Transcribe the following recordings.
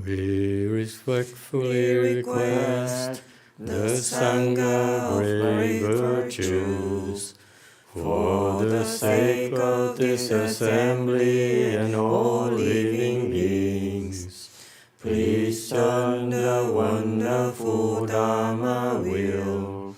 We respectfully request the Sangha of great virtues for the sake of this assembly and all living beings. Please turn the wonderful Dharma wheel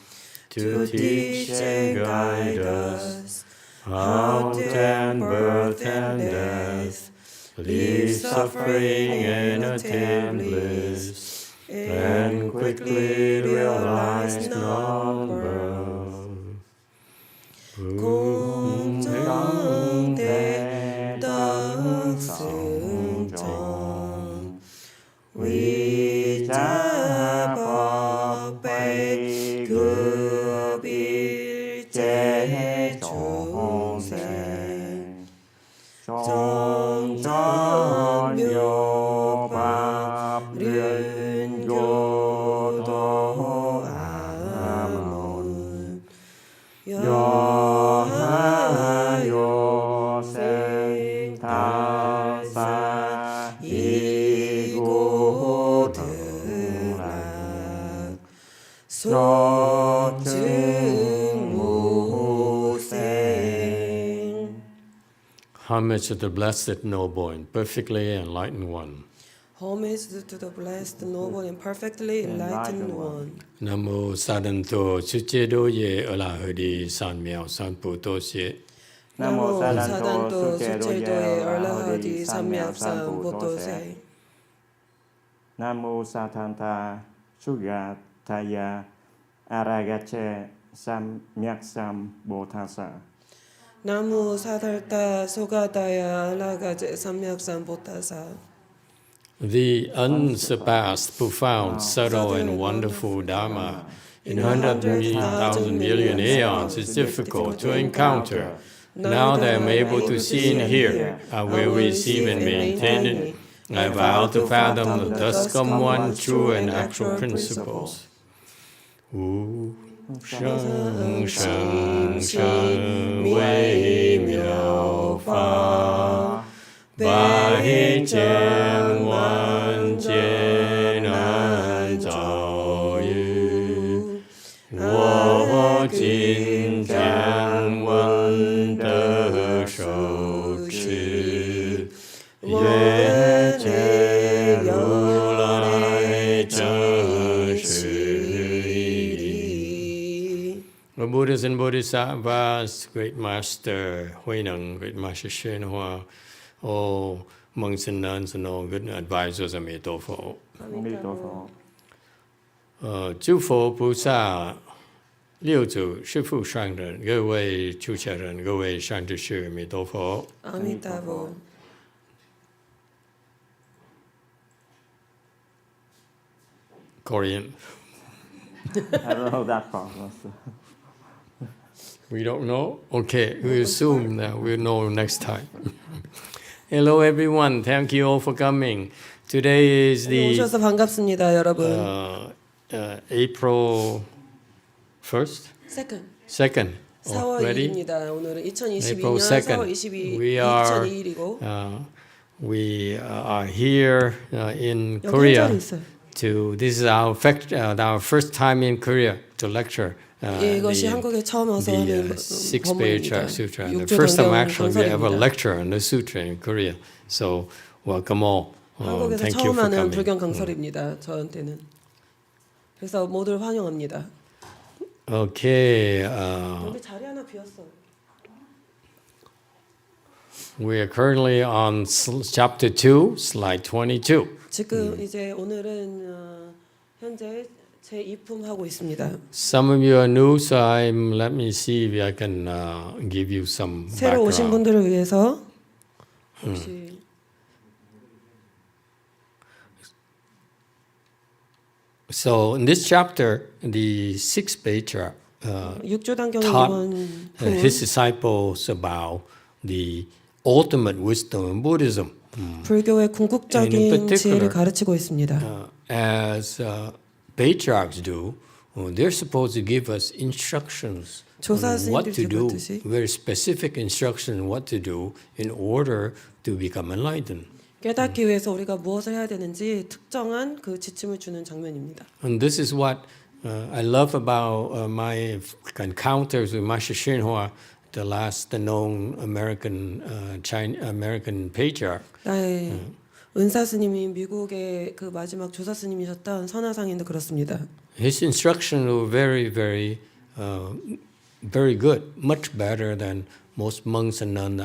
to teach and guide us how to end birth and death, leave suffering and attain bliss, and quickly realize non-birth. Homage to the blessed, noble, and perfectly enlightened one. Homage to the blessed, noble, and perfectly enlightened one. Nam mô Sa Đan Tô Sư Chế Đô Ye Ở La Hờ Đi San Miao San Pu Tô Xie. Nam mô Sa Đan Tô Sư Chế Đô Ye Ở La Hờ Đi San Miao San Pu Tô Xie. Nam mô Sa Than Tha Suga Thaya Aragache Sam Myak Sam Bồ Tát Sa. Namu Sadarta Sogadaya Alagaje Samyaksan Botasa. The unsurpassed, profound, subtle, and wonderful Dharma in 100,000 million aeons is difficult to encounter. Now that I am able to see and hear, I will receive and maintain it. I vow to fathom the thus come one true and actual principles. Sheng sheng sheng wei miao fa bai jian wan jian an zao yu wo jin jian wen de shou chi yue jie yu lai zhe shi. The Buddhas and Bodhisattvas, Great Master Huineng, Great Master YongHua, all monks and nuns and all good advisors, Emitofuo. 诸佛菩萨六祖师父上人，各位出家人，各位善知识，阿弥陀佛。阿弥陀佛。Korean. I don't know that part. We don't know? Okay, we assume that we'll know next time. Hello everyone, thank you all for coming. Today is the 오셔서 반갑습니다, 여러분. April 1st? Second. 4월 ready? 2일입니다. 오늘은 2022년 April 2nd. 4월 22일 We are 2022일이고 we are here in Korea. This is our first time in Korea to lecture. 이것이 한국에 처음 와서 하는 6th Patriarch Sutra. The first time actually we ever lecture on the sutra in Korea. So welcome all. 한국에서 Thank you 처음 for 하는 coming. 불경 강설입니다. 저한테는. 그래서 모두를 환영합니다. Okay. 여기 자리 하나 비었어. We are currently on chapter 2, slide 22. 지금 이제 오늘은 현재 제2품 하고 있습니다. Some of you are new, so let me see if I can give you some 새로 오신 background. 분들을 위해서 혹시 So in this chapter, the 6th Patriarch 육조단경 taught 이번 his disciples about the ultimate wisdom in Buddhism. 불교의 궁극적인 지혜를 가르치고 있습니다. As patriarchs do, they're supposed to give us instructions on what to do, very specific instructions on what to do in order to become enlightened. 깨닫기 위해서 우리가 무엇을 해야 되는지 특정한 그 지침을 주는 장면입니다. And this is what I love about my encounters with Master Xinhua, the last known American patriarch. 나의 은사 스님이 미국의 그 마지막 조사 스님이셨던 선화상인도 그렇습니다. His instructions were very, very, very good, much better than most monks and nuns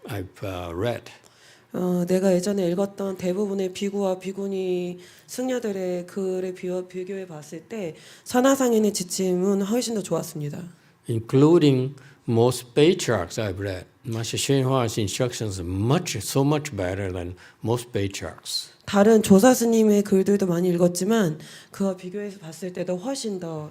I've read. 내가 예전에 읽었던 대부분의 비구와 비구니 승려들의 글에 비교해 봤을 때 선화상인의 지침은 훨씬 더 좋았습니다. Including most patriarchs I've read. Master Xinhua's instructions are so much better than most patriarchs. 다른 조사 스님의 글들도 많이 읽었지만 그와 비교해서 봤을 때도 훨씬 더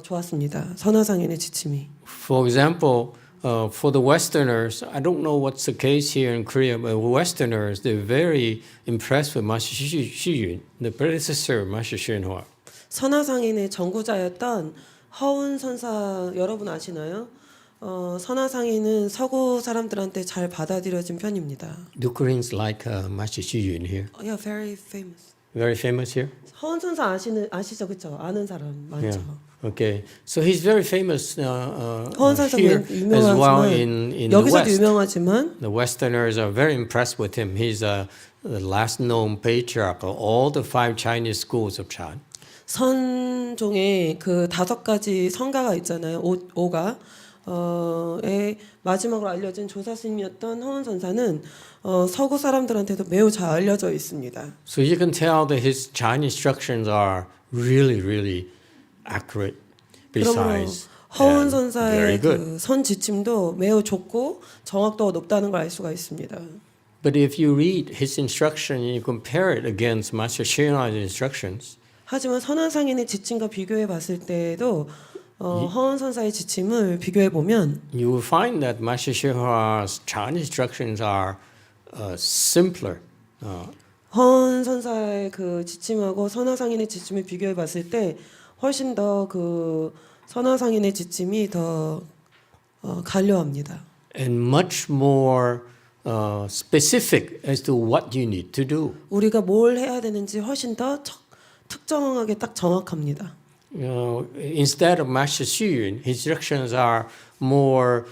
좋았습니다. 선화상인의 지침이. For example, for the Westerners, I don't know what's the case here in Korea, but Westerners, they're very impressed with Master Xiyun, the predecessor of Master Xinhua. 선화상인의 전구자였던 허운 선사 여러분 아시나요? 선화상인은 서구 사람들한테 잘 받아들여진 편입니다. Do Koreans like Master Xiyun here? Yeah, very famous. Very famous here? 허운 선사 아시죠, 그렇죠? 아는 사람 많죠. Yeah. Okay, so he's very famous 허운 선사 here as well in the 여기서도 West. 유명하지만 The Westerners are very impressed with him. He's the last known patriarch of all the 5 Chinese schools of Chan. 선종의 그 5가지 성가가 있잖아요. 5가 의 마지막으로 알려진 조사 스님이었던 허운 선사는 서구 사람들한테도 매우 잘 알려져 있습니다. So you can tell that his Chinese instructions are really, really accurate, precise, 허운 and 선사의 very good. 그 선 지침도 매우 좁고 정확도가 높다는 걸 알 수가 있습니다. But if you read his instruction and you compare it against Master Xinhua's instructions, 하지만 선화상인의 지침과 비교해 봤을 때에도 허운 선사의 지침을 비교해 보면 you will find that Master Xinhua's Chinese instructions are simpler. 허운 선사의 그 지침하고 선화상인의 지침을 비교해 봤을 때 훨씬 더 그 선화상인의 지침이 더 간료합니다. And much more specific as to what you need to do. 우리가 뭘 해야 되는지 훨씬 더 특정하게 딱 정확합니다. Instead of Master Xiyun, his instructions are more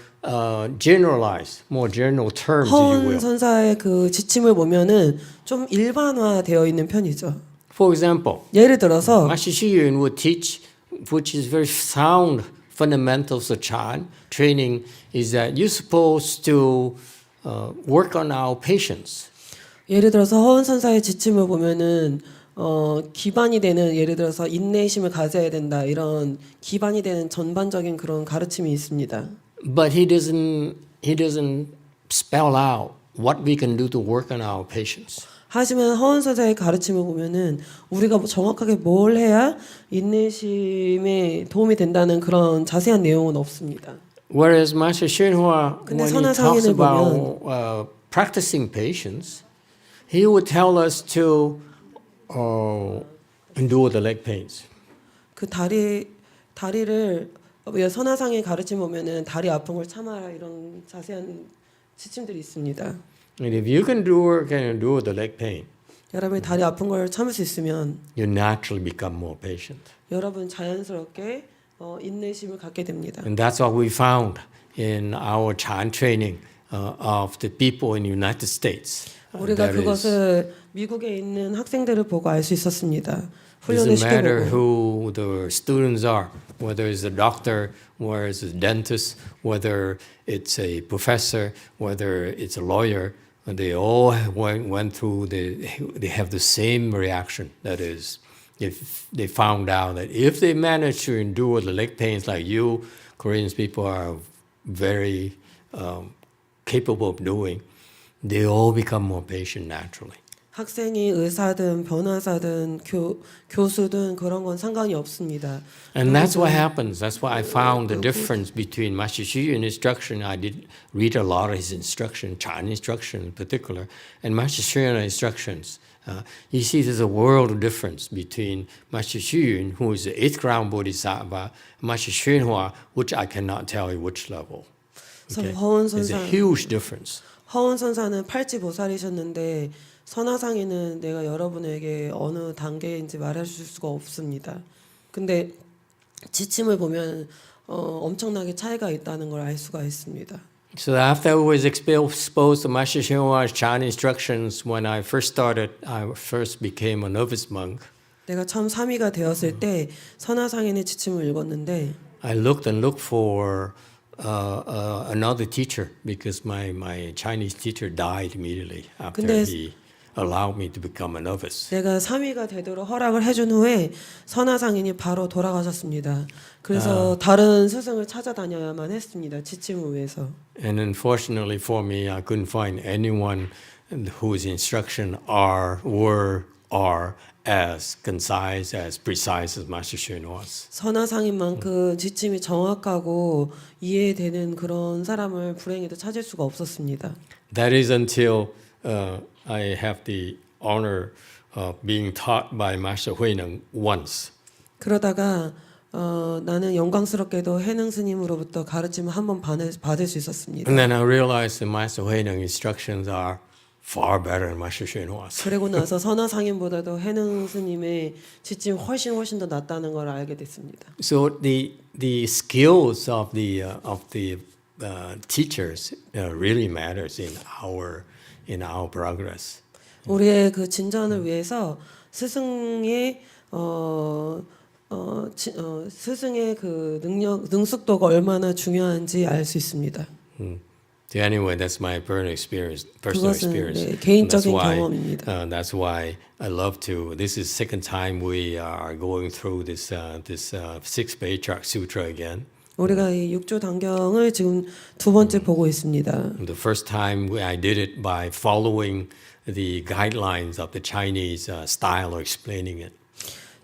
generalized, more general terms, if you 허운 will. 선사의 그 지침을 보면은 좀 일반화되어 있는 편이죠. For example, 예를 들어서 Master Xiyun would teach, which is very sound fundamentals of Chan training, is that you're supposed to work on our patience. 예를 들어서 허운 선사의 지침을 보면은 기반이 되는 예를 들어서 인내심을 가져야 된다 이런 기반이 되는 전반적인 그런 가르침이 있습니다. But he doesn't spell out what we can do to work on our patience. 하지만 허운 선사의 가르침을 보면은 우리가 정확하게 뭘 해야 인내심에 도움이 된다는 그런 자세한 내용은 없습니다. Whereas Master Xinhua, when he talks 선화상인을 about practicing patience, he would tell us to endure the leg pains. 그 다리를 선화상의 가르침 보면은 다리 아픈 걸 참아라 이런 자세한 지침들이 있습니다. And if you can endure the leg pain, 여러분이 다리 아픈 걸 참을 수 있으면 you naturally become more patient. 여러분 자연스럽게 인내심을 갖게 됩니다. And that's what we found in our Chan training of the people in the United States. 우리가 그것을 미국에 있는 학생들을 보고 알 수 있었습니다. It 훈련을 doesn't matter 시켜보고. who the students are, whether it's a doctor, whether it's a dentist, whether it's a professor, whether it's a lawyer, they all went through, they have the same reaction. That is, if they found out that if they manage to endure the leg pains like you, Korean people are very capable of doing, they all become more patient naturally. 학생이 의사든 변호사든 교수든 그런 건 상관이 없습니다. And that's what happens. That's what I found the difference between Master Xiyun instruction. I did read a lot of his instruction, Chan instruction in particular, and Master Xiyun instructions. You see, there's a world of difference between Master Xiyun, who is the 8th ground Bodhisattva, and Master Xinhua, which I cannot tell you which level. Okay? There's a huge difference. 허운 선사는 팔찌 보살이셨는데 선화상에는 내가 여러분에게 어느 단계인지 말해줄 수가 없습니다. 근데 지침을 보면 엄청나게 차이가 있다는 걸 알 수가 있습니다. So after I was exposed to Master CheongJu's Chinese instructions when I first became a novice monk, 내가 처음 사미가 되었을 때 선화상인의 지침을 읽었는데 I looked for another teacher because my Chinese teacher died immediately after 근데 he allowed me to become a novice. 내가 사미가 되도록 허락을 해준 후에 선화상인이 바로 돌아가셨습니다. 그래서 다른 스승을 찾아다녀야만 했습니다. 지침을 위해서. And unfortunately for me, I couldn't find anyone whose instruction are as concise, as precise as Master Hsien was. 선화상인만큼 지침이 정확하고 이해되는 그런 사람을 불행히도 찾을 수가 없었습니다. That is until I have the honor of being taught by Master Huineng once. 그러다가 나는 영광스럽게도 해능 스님으로부터 가르침을 한번 받을 수 있었습니다. And then I realized that Master Huineng instructions are far better than Master Hsien was. 그리고 나서 선화상인보다도 해능 스님의 지침이 훨씬 더 낫다는 걸 알게 됐습니다. So the skills of the teachers really matters in our progress. 우리의 그 진전을 위해서 스승의 스승의 그 능숙도가 얼마나 중요한지 알 수 있습니다. So anyway, that's my personal experience. 네, 개인적인 경험입니다. That's why I love to. This is second time we are going through this 6th Patriarch Sutra again. 우리가 이 육조단경을 지금 두 번째 보고 있습니다. The first time I did it by following the guidelines of the Chinese style of explaining it.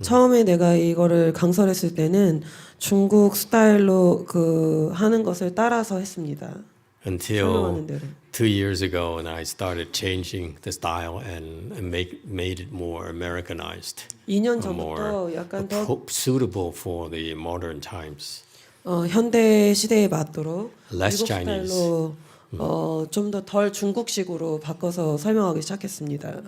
처음에 내가 이거를 강설했을 때는 중국 스타일로 그 하는 것을 따라서 했습니다. Until 2 years ago, and I started changing the style and made it more Americanized, 2년 전부터 약간 더 suitable for the modern times. 현대 시대에 맞도록 Less 미국 스타일로 좀 더 덜 중국식으로 바꿔서 설명하기 시작했습니다.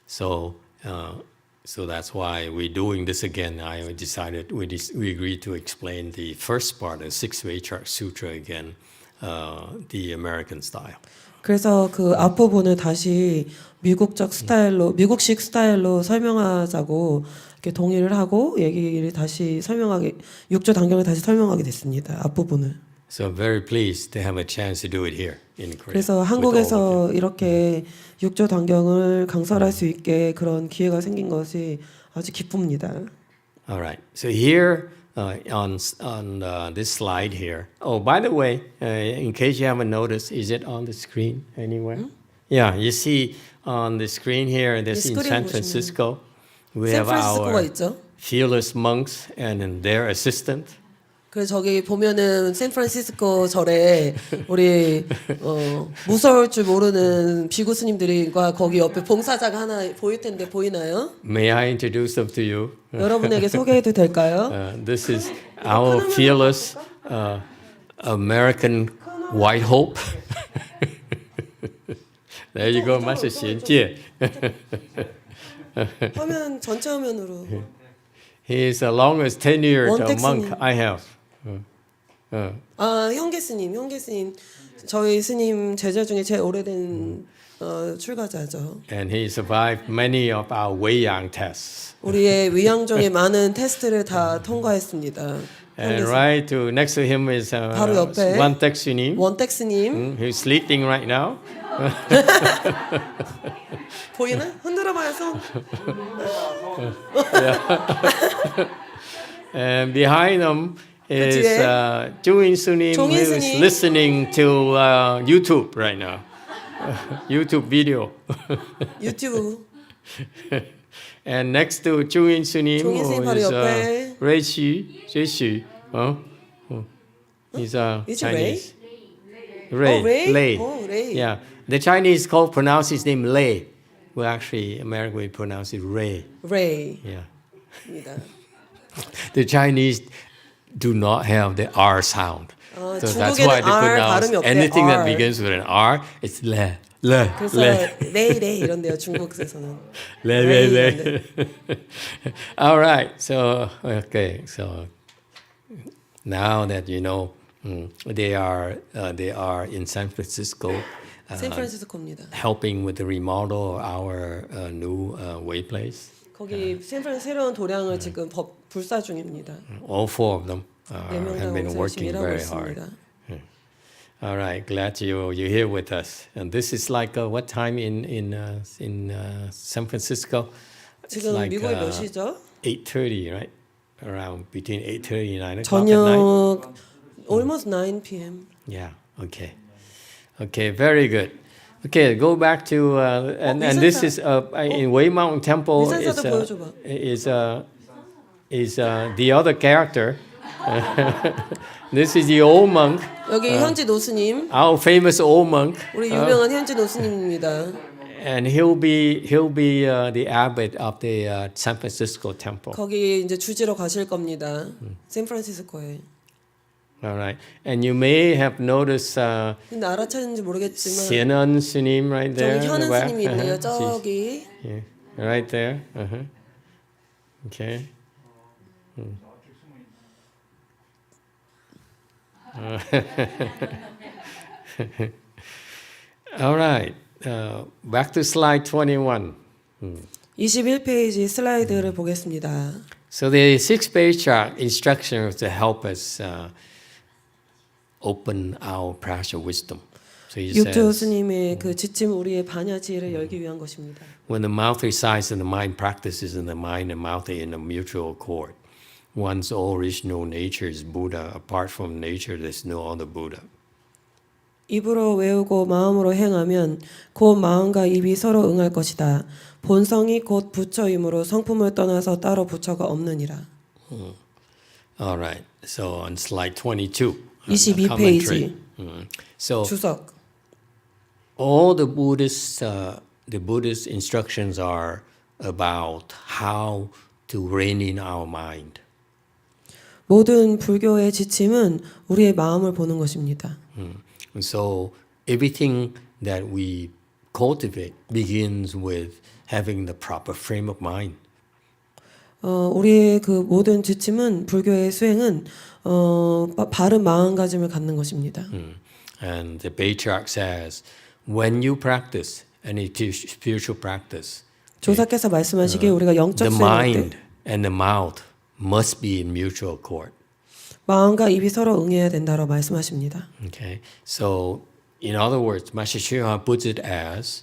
So that's why we're doing this again. I decided we agreed to explain the first part of 6th Patriarch Sutra again, the American style. 그래서 그 앞부분을 다시 미국적 스타일로 미국식 스타일로 설명하자고 이렇게 동의를 하고 얘기를 다시 육조단경을 다시 설명하게 됐습니다. 앞부분을. So I'm very pleased to have a chance to do it here in Korea. 그래서 한국에서 이렇게 육조단경을 강설할 수 있게 그런 기회가 생긴 것이 아주 기쁩니다. All right. So here on this slide here. Oh, by the way, in case you haven't noticed, is it on the screen anywhere? Yeah, you see on the screen here. This in San Francisco. We have our fearless monks and their assistant. 그래서 저기 보면은 샌프란시스코 절에 우리 무서울 줄 모르는 비구 스님들과 거기 옆에 봉사자가 하나 보일 텐데 보이나요? May I introduce them to you? 여러분에게 소개해도 될까요? This is our fearless American White Hope. There you go, Master CheongJu. 화면 전체 화면으로. He is the longest tenured monk I have. 형계 스님, 저희 스님 제자 중에 제일 오래된 출가자죠. And he survived many of our Weiyang tests. 우리의 위양종의 많은 테스트를 다 통과했습니다. And right to next to him is 바로 옆에 원택 스님. 원택 스님. Who's sleeping right now? 보이나? 흔들어봐요 손. And behind them is Juin Sunim, who is listening to YouTube right now. YouTube video. 유튜브. And next to Juin Sunim, who is Ray Xu. He's Chinese. Ray. Oh, Ray. Yeah. The Chinese pronounce his name Lei. Well, actually, American we pronounce it Ray. Ray. Yeah. The Chinese do not have the R sound. So that's why they pronounce anything that begins with an R, it's Le. Le, 그래서 레이레 이런데요. 중국에서는. le, le, le. All right. So okay. So now that you know, they are in San Francisco, 샌프란시스코입니다. helping with the remodel of our new way place. 거기 샌프란시스코 새로운 도량을 지금 불사 중입니다. All four of them 네 명 다 have been 열심히 working 일하고 very hard. 있습니다. All right, glad you're here with us. And this is like what time in San Francisco? It's 지금 like 미국이 몇 시죠? 8:30, right? Around between 8:30 and 9 o'clock at night. 저녁 almost 9 p.m. Yeah. Okay. Okay. Very good. Okay. Go back to and this is in Wei Mountain Temple 위산사도 보여줘봐. is the other character. This is the old monk. 여기 현지 노스님, Our famous old monk. 우리 유명한 현지 노스님입니다. And he'll be the abbot of the San Francisco temple. 거기 이제 주지로 가실 겁니다. 샌프란시스코에. All right. And you may have noticed 근데 알아차는지 모르겠지만 Sienon Sunim right there. 저기 in the 현은 back. 스님이 있네요. She's- 저기. yeah, right there. Okay. All right. Back to slide 21. 21페이지 슬라이드를 보겠습니다. So the 6th Patriarch instructions to help us open our practical wisdom. So he 육조 says, 스님의 그 지침 우리의 반야 지혜를 열기 위한 것입니다. when the mouth resides and the mind practices and the mind and mouth are in a mutual accord, one's original nature is Buddha. Apart from nature, there's no other Buddha. 입으로 외우고 마음으로 행하면 곧 마음과 입이 서로 응할 것이다. 본성이 곧 부처이므로 성품을 떠나서 따로 부처가 없느니라. All right. So on slide 22. 22 commentary. 페이지 So 주석. all the Buddhist instructions are about how to rein in our mind. 모든 불교의 지침은 우리의 마음을 보는 것입니다. And so everything that we cultivate begins with having the proper frame of mind. 우리의 그 모든 지침은 불교의 수행은 바른 마음가짐을 갖는 것입니다. And the Patriarch says, when you practice any spiritual practice, 조사께서 말씀하시기에 우리가 영적 the 수행할 때 mind and the mouth must be in mutual accord. 마음과 입이 서로 응해야 된다고 말씀하십니다. Okay, so in other words, Master CheongJu puts it as,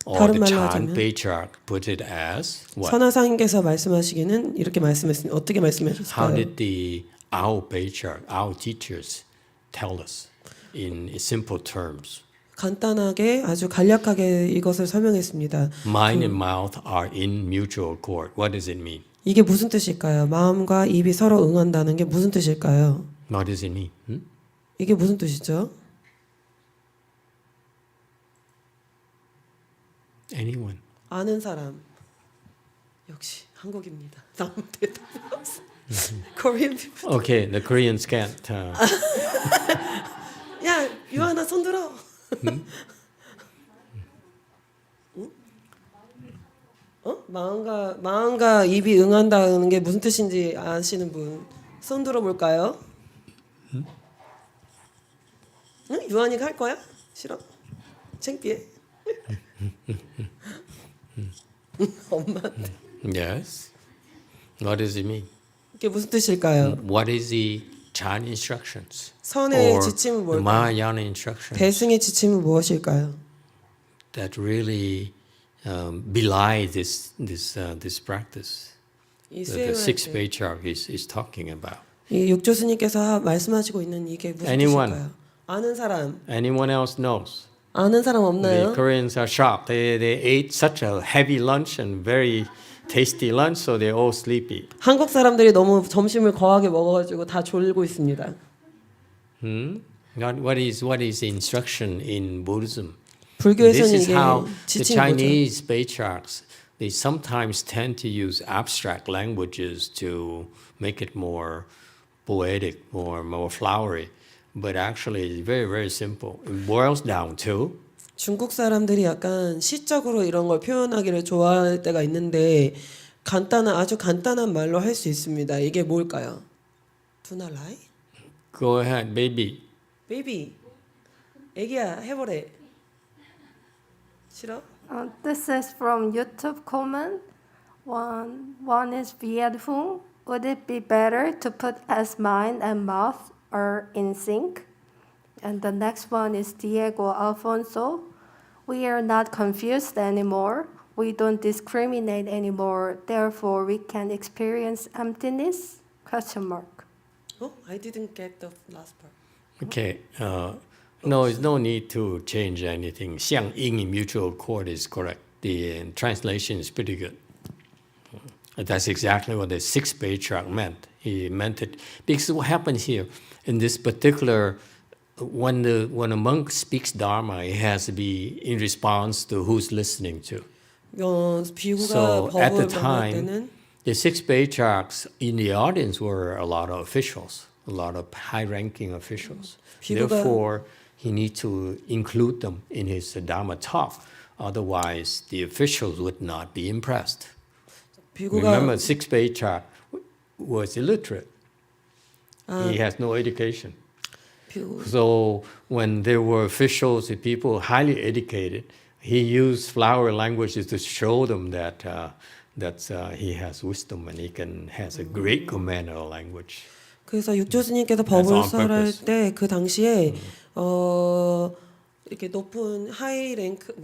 or 다른 the 말로 Chan 하자면 Patriarch put it as what? 선화상님께서 말씀하시기는 이렇게 말씀했습니다. 어떻게 How 말씀하셨을까요? did our Patriarch, our teachers, tell us in simple terms? 간단하게 아주 간략하게 이것을 설명했습니다. Mind and mouth are in mutual accord. What does it mean? 이게 무슨 뜻일까요? 마음과 입이 서로 응한다는 게 무슨 뜻일까요? What does it mean? 이게 무슨 뜻이죠? Anyone? 아는 사람. 역시 한국입니다. 아무 대답이 없어. Korean people. Okay, the Koreans can't. 야, 유한아 손 들어. 응? 마음과 입이 응한다는 게 무슨 뜻인지 아시는 분 손 들어 볼까요? 응? 유한이가 할 거야? 싫어? 창피해? 엄마한테. Yes. What does it mean? 이게 무슨 뜻일까요? What is the Chan instructions? 선의 Or 지침은 the 뭘까요? Mahayana instructions 대승의 지침은 무엇일까요? that really belie this practice 이 that the 수행할 sixth 때 Patriarch is talking about? 이 육조 스님께서 말씀하시고 있는 이게 무슨 Anyone? 뜻일까요? 아는 사람, Anyone else knows? 아는 사람 The 없나요? Koreans are sharp. They ate such a heavy lunch and very tasty lunch, so they're all sleepy. 한국 사람들이 너무 점심을 거하게 먹어가지고 다 졸고 있습니다. What is the instruction in Buddhism? This 불교에서는 is 이게 how the 지침이 뭐죠? Chinese patriarchs, they sometimes tend to use abstract languages to make it more poetic, more flowery. But actually, it's very, very simple. It boils down to 중국 사람들이 약간 시적으로 이런 걸 표현하기를 좋아할 때가 있는데 아주 간단한 말로 할 수 있습니다. 이게 뭘까요? Do not lie? Go ahead, baby. Baby, 애기야 해보래. 싫어? This is from YouTube comment. One is Viet Hung. Would it be better to put as mind and mouth are in sync? And the next one is Diego Alfonso. We are not confused anymore. We don't discriminate anymore. Therefore, we can experience emptiness? Question mark. Oh, I didn't get the last part. Okay. No, there's no need to change anything. 相应 in mutual accord is correct. The translation is pretty good. That's exactly what the 6th Patriarch meant. He meant it because what happens here in this particular, when a monk speaks Dharma, it has to be in response to who's listening to. 비구가 So at the 법을 말할 time, 때는 the 6 patriarchs in the audience were a lot of officials, a lot of high-ranking officials. Therefore, he needs to include them in his Dharma talk. Otherwise, the officials would not be impressed. Remember, 6th patriarch was illiterate. He has no education. So when there were officials, people highly educated, he used flowery languages to show them that he has wisdom and has a great command of the language. 그래서 육조스님께서 법을 설할 때 그 당시에 이렇게 높은 하이 랭크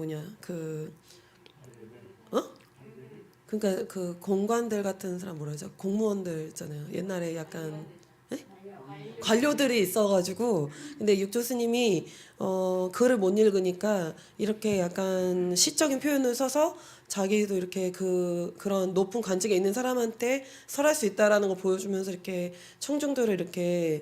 그러니까 그 공관들 같은 사람 뭐라 하죠? 공무원들 있잖아요. 옛날에 약간 관료들이 있어가지고 근데 육조스님이 글을 못 읽으니까 이렇게 약간 시적인 표현을 써서 자기도 이렇게 그런 높은 관직에 있는 사람한테 설할 수 있다라는 걸 보여주면서 이렇게 청중들을 이렇게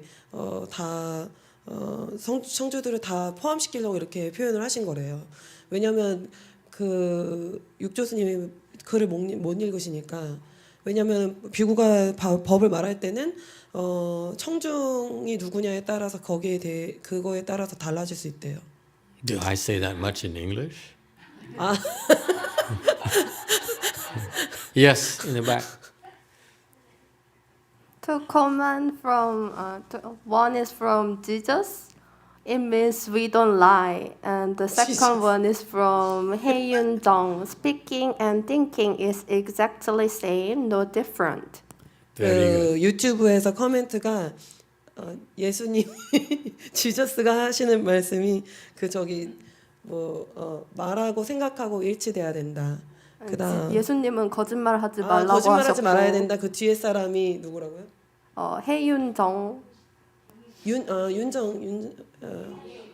청주들을 다 포함시키려고 이렇게 표현을 하신 거래요. 왜냐하면 그 육조스님이 글을 못 읽으시니까. 왜냐하면 비구가 법을 말할 때는 청중이 누구냐에 따라서 그거에 따라서 달라질 수 있대요. Do I say that much in English? Yes, in the back. To comment from, one is from Jesus. It means we don't lie. And the second one is from Haeyun Dong. Speaking and thinking is exactly same, no different. 유튜브에서 커멘트가 예수님 지저스가 하시는 말씀이 말하고 생각하고 일치돼야 된다. 그다음 예수님은 거짓말하지 말라고 거짓말하지 하셨고, 말아야 된다. 그 뒤에 사람이 누구라고요? 해윤정.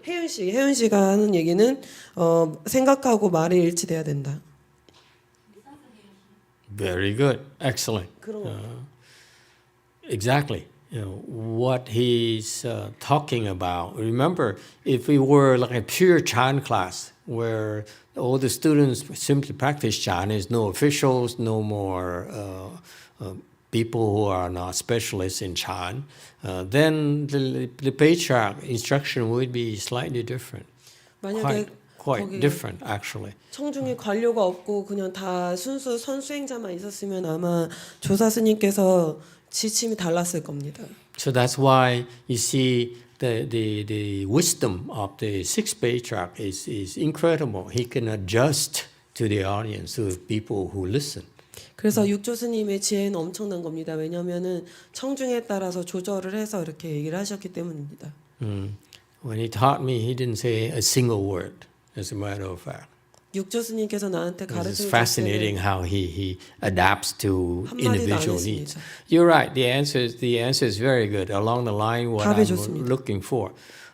혜윤 씨가 하는 얘기는 생각하고 말이 일치돼야 된다. Very good, excellent. Exactly. What he's talking about. Remember, if we were like a pure Chan class where all the students simply practice Chan, there's no officials, no more people who are not specialists in Chan, then the patriarch instruction would be slightly different. Quite different, actually. 청중에 관료가 없고 그냥 다 순수 선수행자만 있었으면 아마 조사 스님께서 지침이 달랐을 겁니다. So that's why you see the wisdom of the 6th patriarch is incredible. He can adjust to the audience, to the people who listen. 그래서 육조스님의 지혜는 엄청난 겁니다. 왜냐하면은 청중에 따라서 조절을 해서 이렇게 얘기를 하셨기 때문입니다. When he taught me, he didn't say a single word, as a matter of fact. 육조스님께서 나한테 It's 가르치는 fascinating how he adapts to individual needs. You're right. The answer is very good. Along the line, what I'm looking for,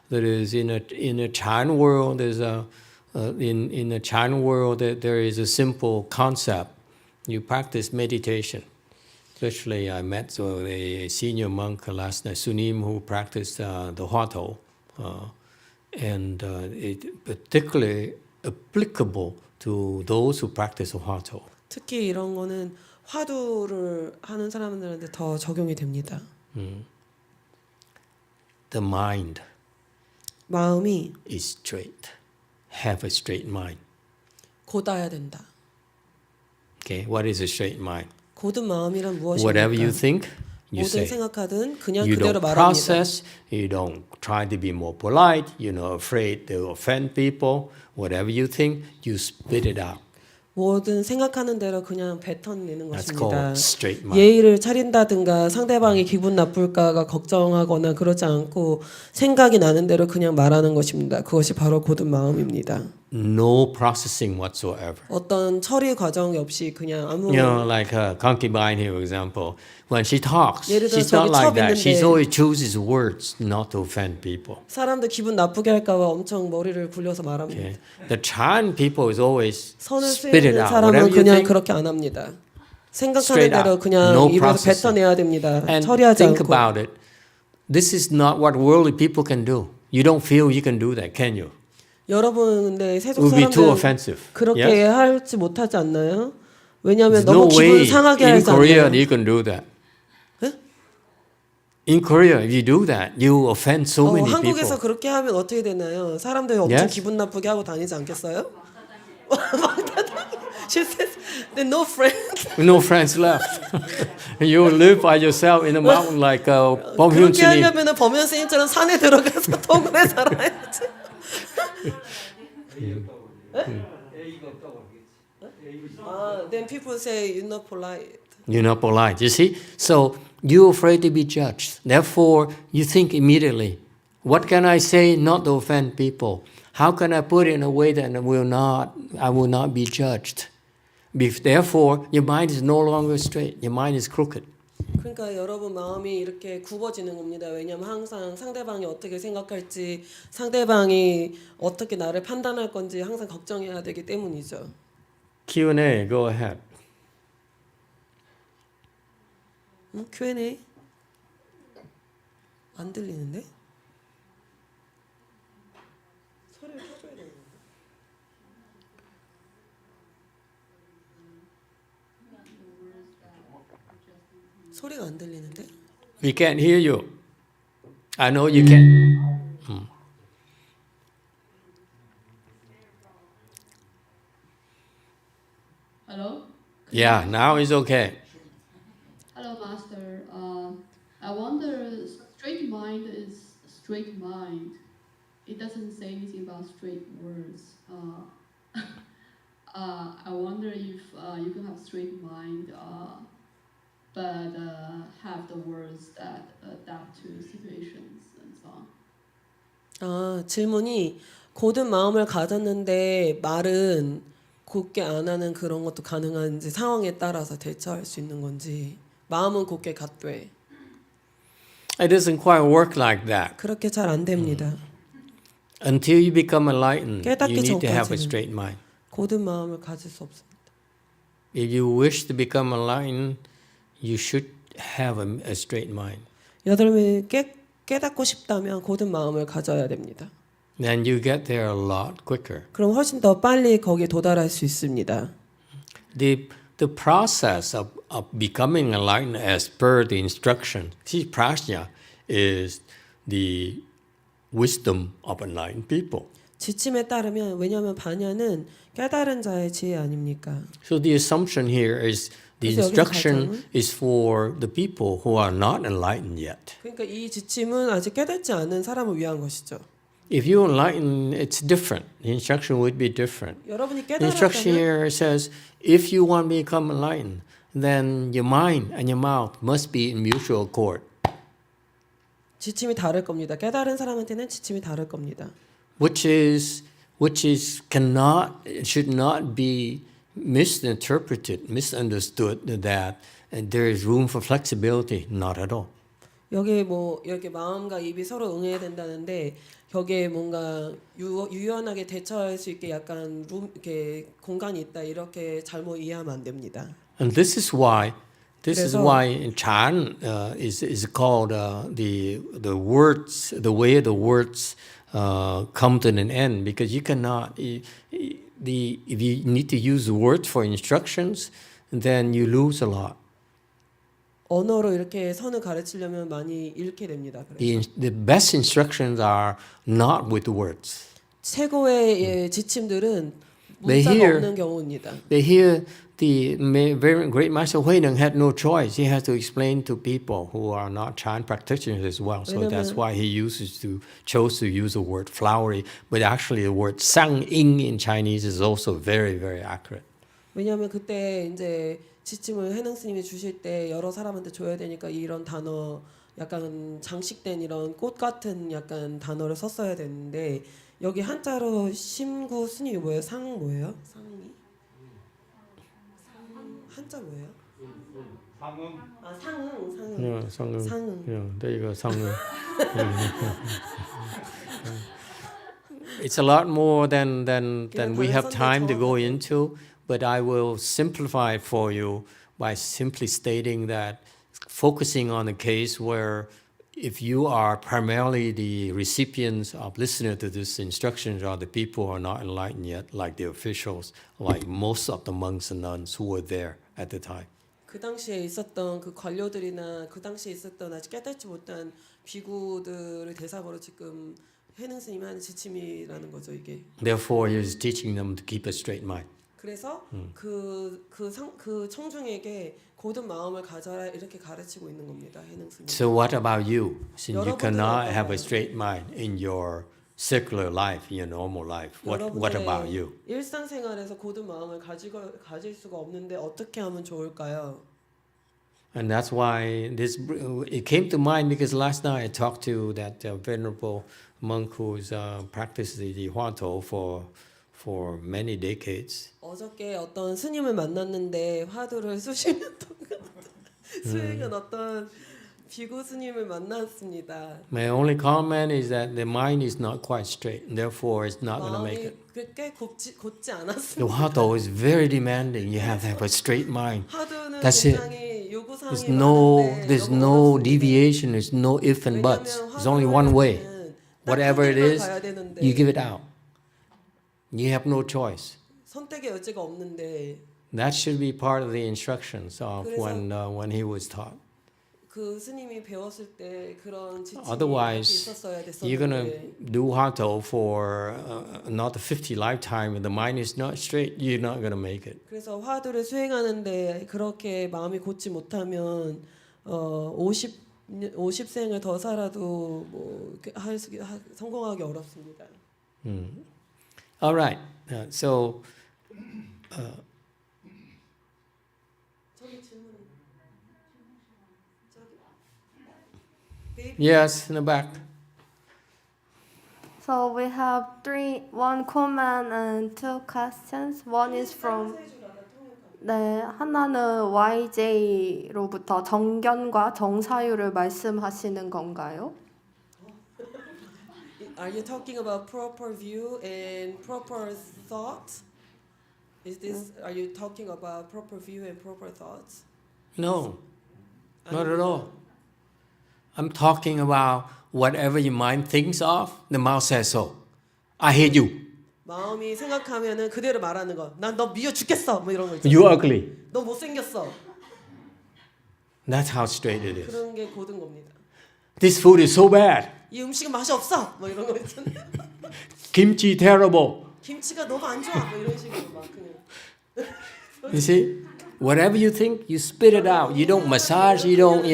that is in a Chan world, there's in a Chan world there is a simple concept. You practice meditation. Especially, I met a senior monk last night, Sunim, who practiced the Huatou, and it particularly applicable to those who practice Huatou. 특히 이런 거는 화두를 하는 사람들한테 더 적용이 됩니다. The mind 마음이 is straight, have a straight mind. 곧아야 된다. Okay, what is a straight mind? 곧은 마음이란 Whatever you 무엇입니까? think, you 뭐든 say. 생각하든 그냥 You 그대로 don't 말합니다. process, you don't try to be more polite, you're not afraid to offend people. Whatever you think, you spit it out. 뭐든 생각하는 대로 그냥 뱉어내는 That's 것입니다. called straight mind. 예의를 차린다든가 상대방이 기분 나쁠까가 걱정하거나 그러지 않고 생각이 나는 대로 그냥 말하는 것입니다. 그것이 바로 곧은 마음입니다. No processing whatsoever. 어떤 처리 과정 없이 그냥 아무 You know, like a concubine here, for example, when she talks, 예를 들어 she's not 저기 like 첩 that. She 있는데 always chooses words not to offend people. 사람들 기분 나쁘게 할까봐 엄청 머리를 굴려서 말합니다. Okay. The Chan people is always 선을 spit it 쓰는 out. 사람은 Whatever you 그냥 think, 그렇게 안 합니다. 생각하는 straight 대로 out. 그냥 No 입에서 processing. 뱉어내야 됩니다. and 처리하지 think 않고. about it. This is not what worldly people can do. You don't feel you can do that, can you? 여러분, 근데 It 세속 would be too 사람들은 offensive. 그렇게 Yes? 할지 못하지 않나요? 왜냐하면 There's 너무 no 기분 way 상하게 in 하지 Korea 않나요? you can do that. 예? In Korea, if you do that, you offend so many 한국에서 people. 그렇게 하면 어떻게 되나요? 사람들이 엄청 Yes? 기분 나쁘게 하고 다니지 않겠어요? She says, "There no friends." No friends left. You live by yourself in the mountain like 그렇게 범윤스님. 하려면 범현 스님처럼 산에 들어가서 통근에 살아야지. Then people say you're not polite. You're not polite. You see? So you're afraid to be judged. Therefore, you think immediately, what can I say not to offend people? How can I put it in a way that I will not be judged? Therefore, your mind is no longer straight. Your mind is crooked. 그러니까 여러분 마음이 이렇게 굽어지는 겁니다. 왜냐하면 항상 상대방이 어떻게 생각할지, 상대방이 어떻게 나를 판단할 건지 항상 걱정해야 되기 때문이죠. Q&A, go ahead. Q&A? 안 들리는데? 소리를 켜줘야 되는데. 소리가 안 들리는데? We can't hear you. I know you can't. Hello? Yeah, now it's okay. Hello, Master. I wonder, straight mind is straight mind. It doesn't say anything about straight words. I wonder if you can have straight mind, but have the words that adapt to situations and so on. 질문이 곧은 마음을 가졌는데 말은 곧게 안 하는 그런 것도 가능한지 상황에 따라서 대처할 수 있는 건지 마음은 곧게 갖되 It doesn't quite work like that. 그렇게 잘 안 됩니다. Until you become enlightened, you 깨닫기 need to have a 전까지는 straight mind. 곧은 마음을 가질 수 없습니다. If you wish to become enlightened, you should have a straight mind. 여러분이 깨닫고 싶다면 곧은 마음을 가져야 됩니다. Then you get there a lot quicker. 그럼 훨씬 더 빨리 거기에 도달할 수 있습니다. The process of becoming enlightened as per the instruction, see, prajna is the wisdom of enlightened people. 지침에 따르면 왜냐하면 반야는 깨달은 자의 지혜 아닙니까? So the assumption here is the 그래서 여기서 instruction 가정은 is for the people who are not enlightened yet. 그러니까 이 지침은 아직 깨닫지 않은 사람을 위한 것이죠. If you enlighten, it's different. The instruction would be different. 여러분이 The instruction 깨달았다면 here says, if you want to become enlightened, then your mind and your mouth must be in mutual accord. 지침이 다를 겁니다. 깨달은 사람한테는 지침이 다를 겁니다. Which should not be misunderstood that there is room for flexibility. Not at all. 여기 뭐 이렇게 마음과 입이 서로 응해야 된다는데 여기에 뭔가 유연하게 대처할 수 있게 약간 이렇게 공간이 있다 이렇게 잘못 이해하면 안 됩니다. And this is why 그래서 Chan is called the way the words come to an end, because you cannot if you need to use words for instructions, then you lose a lot. 언어로 이렇게 선을 가르치려면 많이 잃게 됩니다. 그래서 The best instructions are not with words. 최고의 지침들은 They 문자가 hear- 없는 경우입니다. They hear the very great Master Huineng had no choice. He has to explain to people who are not Chan practitioners as well. So that's why he chose to use the word flowery. But actually the word sang-ing in Chinese is also very, very accurate. 왜냐하면 그때 이제 지침을 해능 스님이 주실 때 여러 사람한테 줘야 되니까 이런 단어 약간 장식된 이런 꽃 같은 약간 단어를 썼어야 되는데 여기 한자로 심구 스님이 뭐예요? 상 뭐예요? 상이? 한자 뭐예요? 상응. 아 상응. Yeah, 상응. 상응. Yeah, there you go, 상응. It's a lot more than we have time to go into, but I will simplify it for you by simply stating that focusing on a case where if you are primarily the recipients of listening to these instructions or the people who are not enlightened yet, like the officials, like most of the monks and nuns who were there at the time. 그 당시에 있었던 그 관료들이나 그 당시에 있었던 아직 깨닫지 못한 비구들을 대상으로 지금 해능 스님이 하는 지침이라는 거죠 이게. Therefore, he is teaching them to keep a straight mind. 그래서 그 청중에게 고든 마음을 가져라 이렇게 가르치고 있는 겁니다 해능 스님. So what about you? Since you cannot have a straight mind in your secular life, in your normal life, what about you? 일상생활에서 고든 마음을 가질 수가 없는데 어떻게 하면 좋을까요? And that's why it came to mind because last night I talked to that venerable monk who's practiced the Huatou for many decades. 어저께 어떤 스님을 만났는데 화두를 수십 년 동안 수행한 어떤 비구 스님을 만났습니다. My only comment is that the mind is not quite straight, and therefore it's not going to make it. 마음이 꽤 곧지 The 않았습니다. Huatou is very demanding. You have to have a straight mind. 화두는 That's it. 굉장히 요구사항이 There's 많은데 no 너무 deviation. There's no if and buts. There's only one way. Whatever it is, you give it out. You have no choice. 선택의 여지가 없는데 That should be part of the instructions of when he was taught. 그 스님이 배웠을 때 그런 지침이 Otherwise, 있었어야 you're going 됐었는데 to do Huatou for another 50 lifetime and the mind is not straight, you're not going to make it. 그래서 화두를 수행하는데 그렇게 마음이 곧지 못하면 50생을 더 살아도 뭐 성공하기 어렵습니다. All right. So 저기 질문. yes, in the back. So we have one comment and two questions. One is from 네, 하나는 YJ로부터 정견과 정사유를 말씀하시는 건가요? Are you talking about proper view and proper thought? Are you talking about proper view and proper thoughts? No, not at all. I'm talking about whatever your mind thinks of, the mouth says so. I hate you. 마음이 생각하면은 그대로 말하는 거. 난 너 미워 죽겠어. 뭐 이런 거 있잖아. You ugly. 너 못생겼어. That's how straight it is. 그런 게 고든 겁니다. This food is so bad. 이 음식은 맛이 없어. 뭐 이런 거 있잖아요. Kimchi terrible. 김치가 너무 안 좋아. 뭐 이런 식으로 막 그냥. You see, whatever you think, you spit it out. You don't massage. You don't.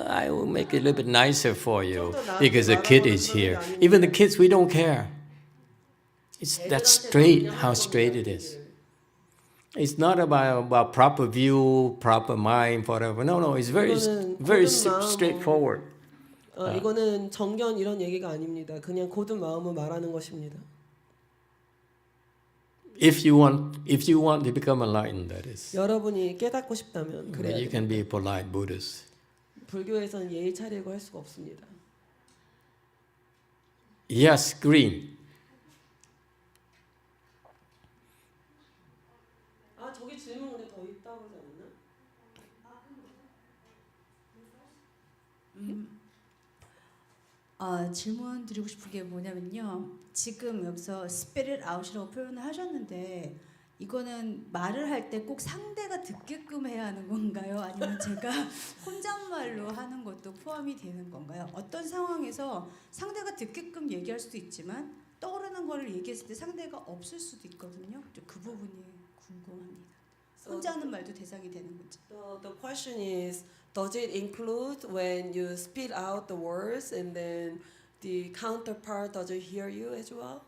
I will make it a little bit nicer for you because the kid is here. Even the kids, we don't care. That's straight. How straight it is. It's not about proper view, proper mind, whatever. No. It's very straightforward. 이거는 정견 이런 얘기가 아닙니다. 그냥 고든 마음을 말하는 것입니다. If you want to become enlightened, that is. 여러분이 깨닫고 싶다면 But 그래야 you 돼요. can be a polite Buddhist. 불교에서는 예의 차리고 할 수가 없습니다. Yes, green. 아 저기 질문 근데 더 있다고 하지 않나? 질문 드리고 싶은 게 뭐냐면요. 지금 여기서 spit it out이라고 표현을 하셨는데 이거는 말을 할 때 꼭 상대가 듣게끔 해야 하는 건가요? 아니면 제가 혼잣말로 하는 것도 포함이 되는 건가요? 어떤 상황에서 상대가 듣게끔 얘기할 수도 있지만 떠오르는 거를 얘기했을 때 상대가 없을 수도 있거든요. 그 부분이 궁금합니다. 혼자 하는 말도 대상이 되는 건지. The question is, does it include when you spit out the words and then the counterpart doesn't hear you as well?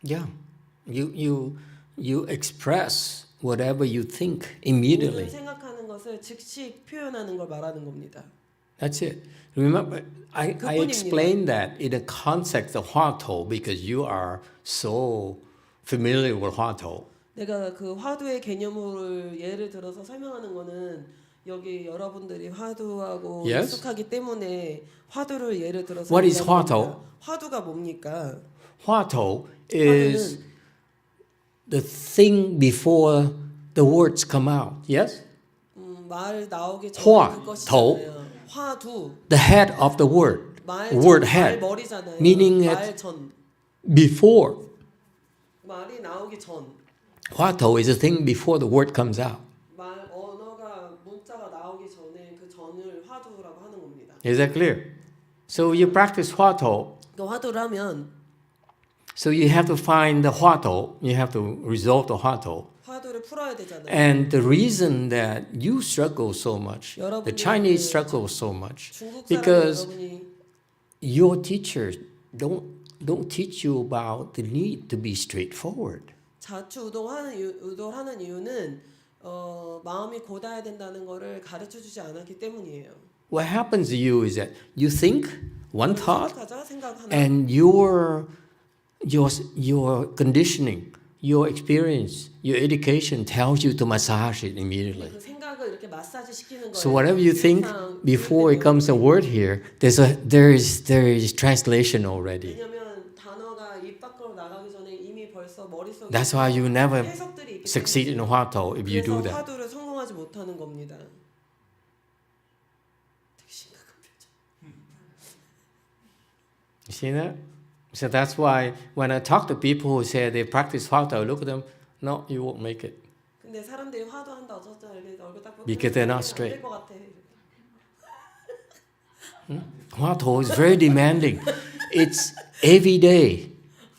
Yeah, you express whatever you think immediately. 생각하는 것을 즉시 표현하는 걸 말하는 겁니다. That's it. Remember, I explained that in the context of 화토 because you are so familiar with 화토. 내가 그 화두의 개념을 예를 들어서 설명하는 거는 여기 여러분들이 화두하고 Yes? 익숙하기 때문에 화두를 예를 들어서 What is 얘기하는 화두? 겁니다. 화두가 뭡니까? 화토 is the thing before the words come out. Yes? 말 나오기 전에 화, 그것이잖아요. 화두. The head of the word. 말 Word 말 head. 머리잖아요. Meaning 말 전. Before. 말이 나오기 전. 화토 is the thing before the word comes out. 말 언어가 문자가 나오기 전에 그 전을 화두라고 하는 겁니다. Is that clear? So you practice 화토. 그 화두를 하면 So you have to find the 화토. You have to resolve the 화토. 화두를 풀어야 되잖아요. And the reason that you struggle so much, the Chinese struggle so much, 중국 사람 because 여러분이 your teachers don't teach you about the need to be straightforward. 우도하는 이유는 마음이 고다야 된다는 거를 가르쳐 주지 않았기 때문이에요. What happens to you is that you think one thought, 생각하나 and your conditioning, your experience, your education tells you to massage it immediately. 그 생각을 이렇게 마사지 시키는 거예요. So whatever you think before it comes a word here, there is translation already. 왜냐면 단어가 입 밖으로 나가기 전에 이미 벌써 머릿속에 That's why you never 해석들이 있기 succeed in 때문에 화토 if you do 그래서 that. 화두를 성공하지 못하는 겁니다. 되게 심각한 표정. You see that? So that's why when I talk to people who say they practice 화토, I look at them, no, you won't make it. 근데 사람들이 화두한다 어쩌다 이렇게 얼굴 딱 보면 Because they're not straight. 안될 것 같아. 화토 is very demanding. It's every day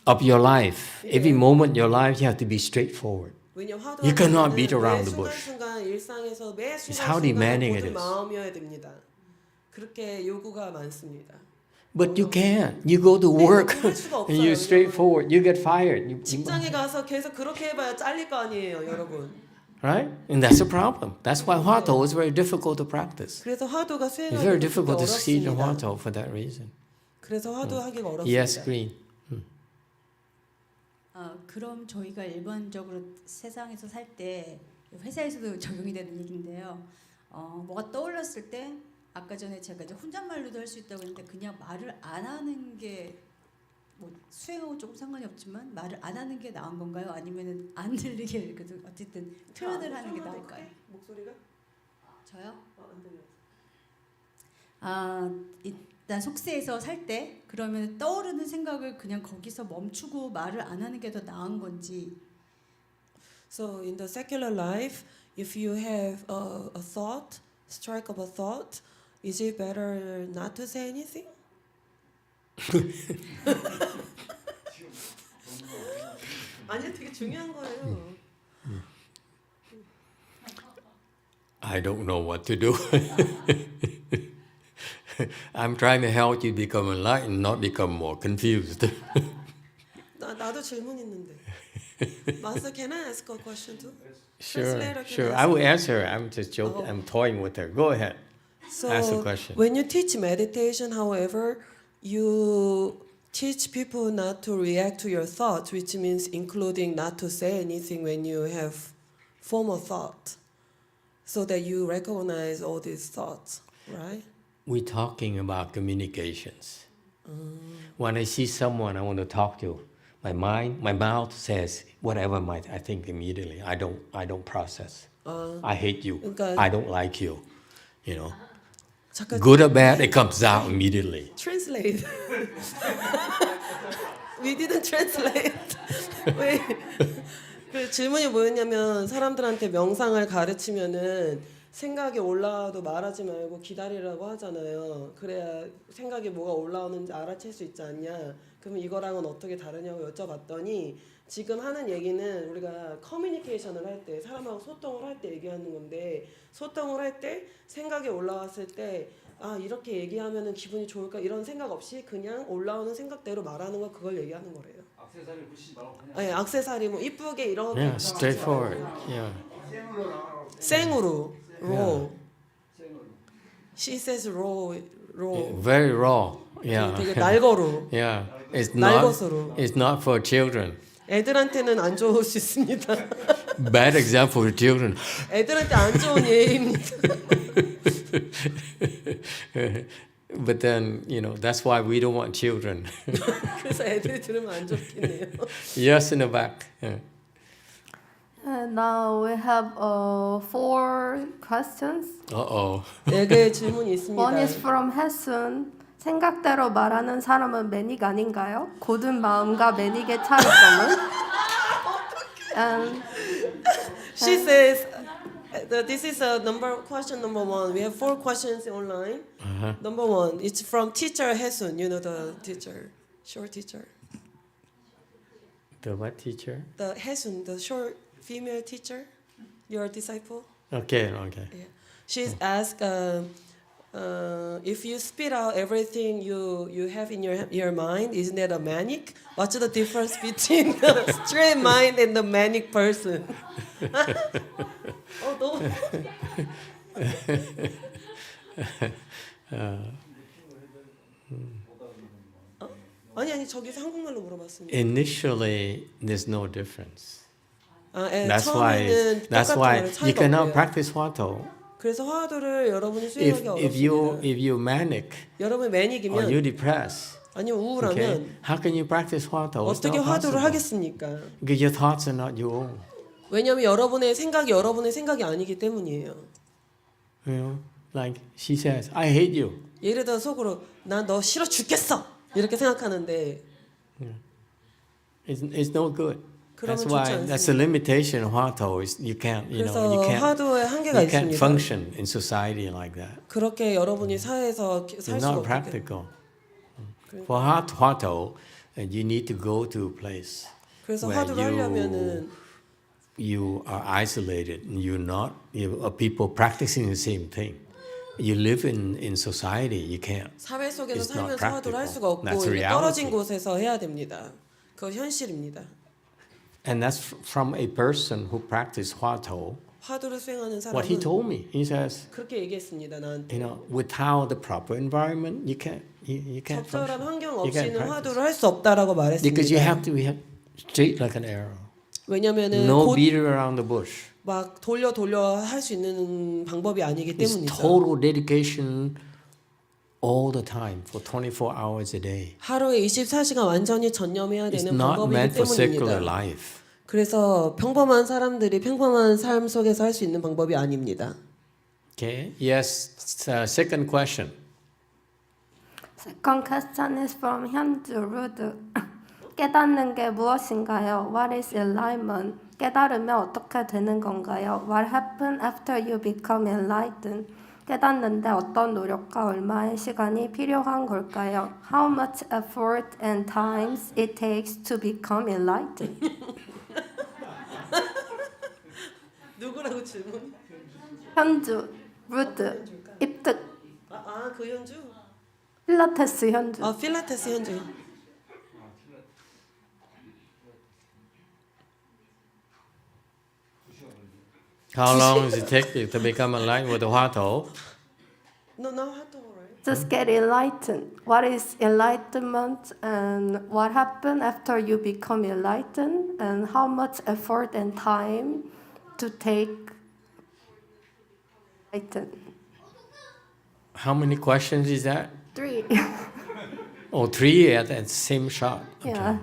of your life, every moment in your life, you have to be straightforward. You cannot beat around the bush. 순간 일상에서 매 It's how demanding it 모든 is. 마음이어야 됩니다. 그렇게 요구가 많습니다. But you can't. You go to work and you're straightforward. You get fired. 직장에 가서 계속 그렇게 해봐야 잘릴 거 아니에요, 여러분. Right? And that's a problem. That's why 화토 is very difficult to practice. 그래서 화두가 It's 수행하기 very difficult to succeed in 어렵습니다. 화토 for that reason. 그래서 화두하기가 어렵습니다. Yes, green. 그럼 저희가 일반적으로 세상에서 살 때 회사에서도 적용이 되는 얘기인데요. 뭐가 떠올랐을 때 아까 전에 제가 이제 혼잣말로도 할 수 있다고 했는데 그냥 말을 안 하는 게 뭐 수행하고 조금 상관이 없지만 말을 안 하는 게 나은 건가요? 아니면은 안 들리게 그래도 어쨌든 표현을 하는 게 나을까요? 목소리가? 저요? 안 들려요. 일단 속세에서 살 때 그러면 떠오르는 생각을 그냥 거기서 멈추고 말을 안 하는 게 더 나은 건지. So in the secular life, if you have a thought, strike of a thought, is it better not to say anything? 아니 되게 중요한 거예요. I don't know what to do. I'm trying to help you become enlightened, not become more confused. 나도 질문 있는데. Master, can I ask a question too? Sure, Translator, can sure. I I will answer. I'm just joking. I'm toying with her. Go ahead. So Ask the question. when you teach meditation, however, you teach people not to react to your thoughts, which means including not to say anything when you have formal thought, so that you recognize all these thoughts, right? We're talking about communications. When I see someone I want to talk to, my mouth says whatever I think immediately. I don't process. I hate you. 그러니까 I don't like you. You know, 잠깐 good or bad, it comes out immediately. translate. We didn't translate. 왜? 그 질문이 뭐였냐면 사람들한테 명상을 가르치면은 생각이 올라와도 말하지 말고 기다리라고 하잖아요. 그래야 생각이 뭐가 올라오는지 알아챌 수 있지 않냐. 그러면 이거랑은 어떻게 다르냐고 여쭤봤더니 지금 하는 얘기는 우리가 커뮤니케이션을 할 때 사람하고 소통을 할 때 얘기하는 건데 소통을 할 때 생각이 올라왔을 때 아 이렇게 얘기하면은 기분이 좋을까 이런 생각 없이 그냥 올라오는 생각대로 말하는 거 그걸 얘기하는 거래요. 액세서리 붙이지 말고 그냥. 네, 액세서리 뭐 이쁘게 이렇게 Yeah, straightforward. Yeah. 생으로 raw. 생으로. She says raw. Very raw. Yeah. 되게 날거로. Yeah. It's 날것으로. not. It's not for children. 애들한테는 안 좋을 수 있습니다. Bad example for children. 애들한테 안 좋은 예입니다. But then, that's why we don't want children. 그래서 애들이 들으면 안 좋겠네요. Yes, in the back. Yeah. Now we have 4 questions. Uh-oh. 4개의 질문이 있습니다. One is from 혜순. 생각대로 말하는 사람은 매닉 아닌가요? 고든 마음과 매닉의 차이점은? She says this is question number 1. We have 4 questions online. Number 1, it's from teacher Haesun. You know the teacher, short teacher. The what teacher? The Haesun, the short female teacher, your disciple. Okay. Yeah. She's asked if you spit out everything you have in your mind, isn't that a manic? What's the difference between the straight mind and the manic person? 너무. 아니 저기서 한국말로 물어봤습니다. Initially, there's no difference. That's That's why you cannot practice Hwato. 그래서 화두를 여러분이 수행하기 어렵습니다. If you're manic 여러분이 or 매닉이면 you're depressed, 아니면 우울하면 okay, how can you practice Hwato? It's 어떻게 not 화두를 possible. 하겠습니까? Because your thoughts are not your own. 왜냐하면 여러분의 생각이 아니기 때문이에요. Like she says, I hate you. 예를 들어 속으로 난 너 싫어 죽겠어 이렇게 생각하는데 It's no good. That's 그러면 좋지 why that's the 않습니다. limitation of Hwato is you 그래서 화두에 한계가 you can't 있습니다. function in society like that. 그렇게 여러분이 사회에서 It's 살 수가 not 없기 때문에 practical. For Hwato, you need to go to a place 그래서 where 화두를 하려면은 you are isolated. You are people practicing the same thing. You live in society. You can't. 사회 속에서 It's not 살면서 화두를 할 practical. 수가 없고 That's 이렇게 떨어진 reality. 곳에서 해야 됩니다. 그거 현실입니다. And that's from a person who practiced Hwato. 화두를 수행하는 What he 사람은 told me, he says, 그렇게 얘기했습니다. 나한테 without the proper environment, you can't 적절한 function. 환경 You can't 없이는 practice. 화두를 할 수 없다라고 Because you 말했습니다. have to be straight like an arrow. 왜냐면은 No beating around the bush. 막 돌려 할 수 있는 방법이 아니기 It's 때문이죠. total dedication all the time for 24 hours a day. 하루에 24시간 완전히 전념해야 It's 되는 not 방법이기 meant for secular 때문입니다. life. 그래서 평범한 사람들이 평범한 삶 속에서 할 수 있는 방법이 아닙니다. Okay. Yes. Second question. Second question is from 현주 루드. 깨닫는 게 무엇인가요? What is enlightenment? 깨달으면 어떻게 되는 건가요? What happens after you become enlightened? 깨닫는데 어떤 노력과 얼마의 시간이 필요한 걸까요? How much effort and time it takes to become enlightened? 누구라고 질문? 현주, 루드, 입득, 그 현주? 필라테스 현주. 필라테스 현주. How long does it take you to become enlightened with the Hwato? No, 화두, right? Just get enlightened. What is enlightenment and what happens after you become enlightened and how much effort and time to take enlightened? How many questions is that? 3. Oh, 3 at the same shot. Okay. Yeah.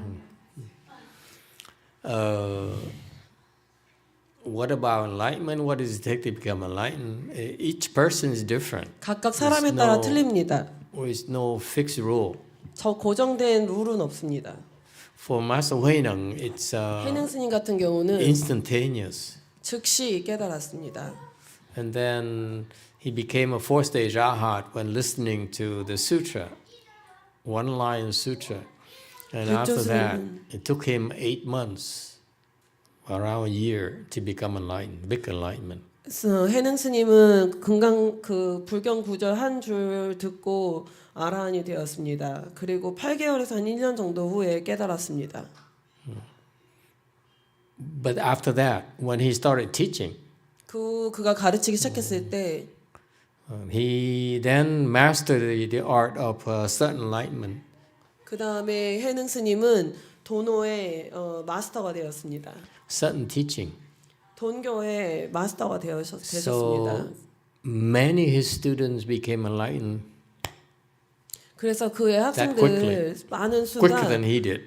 What about enlightenment? What does it take to become enlightened? Each person is different. 각각 사람에 따라 틀립니다. There is no fixed rule. 저 고정된 룰은 없습니다. For Master Huineng, it's 해능 스님 같은 경우는 instantaneous. 즉시 깨달았습니다. And then he became a fourth stage arhat when listening to the sutra, one line sutra. And after that, it took him 8 months, around a year, to become enlightened, big enlightenment. 그래서 해능 스님은 불경 구절 한 줄 듣고 아라한이 되었습니다. 그리고 8개월에서 한 1년 정도 후에 깨달았습니다. But after that, when he started teaching, 그가 가르치기 시작했을 때 he then mastered the art of certain enlightenment. 그 다음에 해능 스님은 도노의 마스터가 되었습니다. Certain teaching. 돈교의 마스터가 되셨습니다. So many his students became enlightened. 그래서 그의 학생들 quickly. 많은 Quicker 수가 than he did.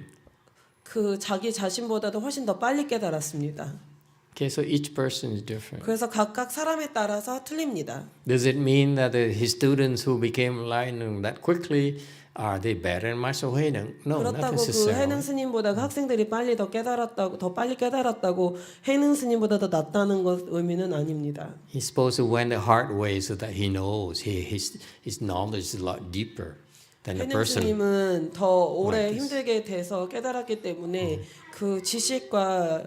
그 자기 자신보다도 훨씬 더 빨리 깨달았습니다. Okay, so each person is different. 그래서 각각 사람에 따라서 틀립니다. Does it mean that his students who became enlightened that quickly are they better in Master Huineng? No, not 그렇다고 그 necessarily. 해능 스님보다 그 학생들이 더 빨리 깨달았다고 해능 스님보다 더 낫다는 것 의미는 아닙니다. He's supposed to went the hard way so that he knows his knowledge is a lot deeper than the 해능 person. 스님은 더 오래 like this. 힘들게 돼서 깨달았기 때문에 그 지식과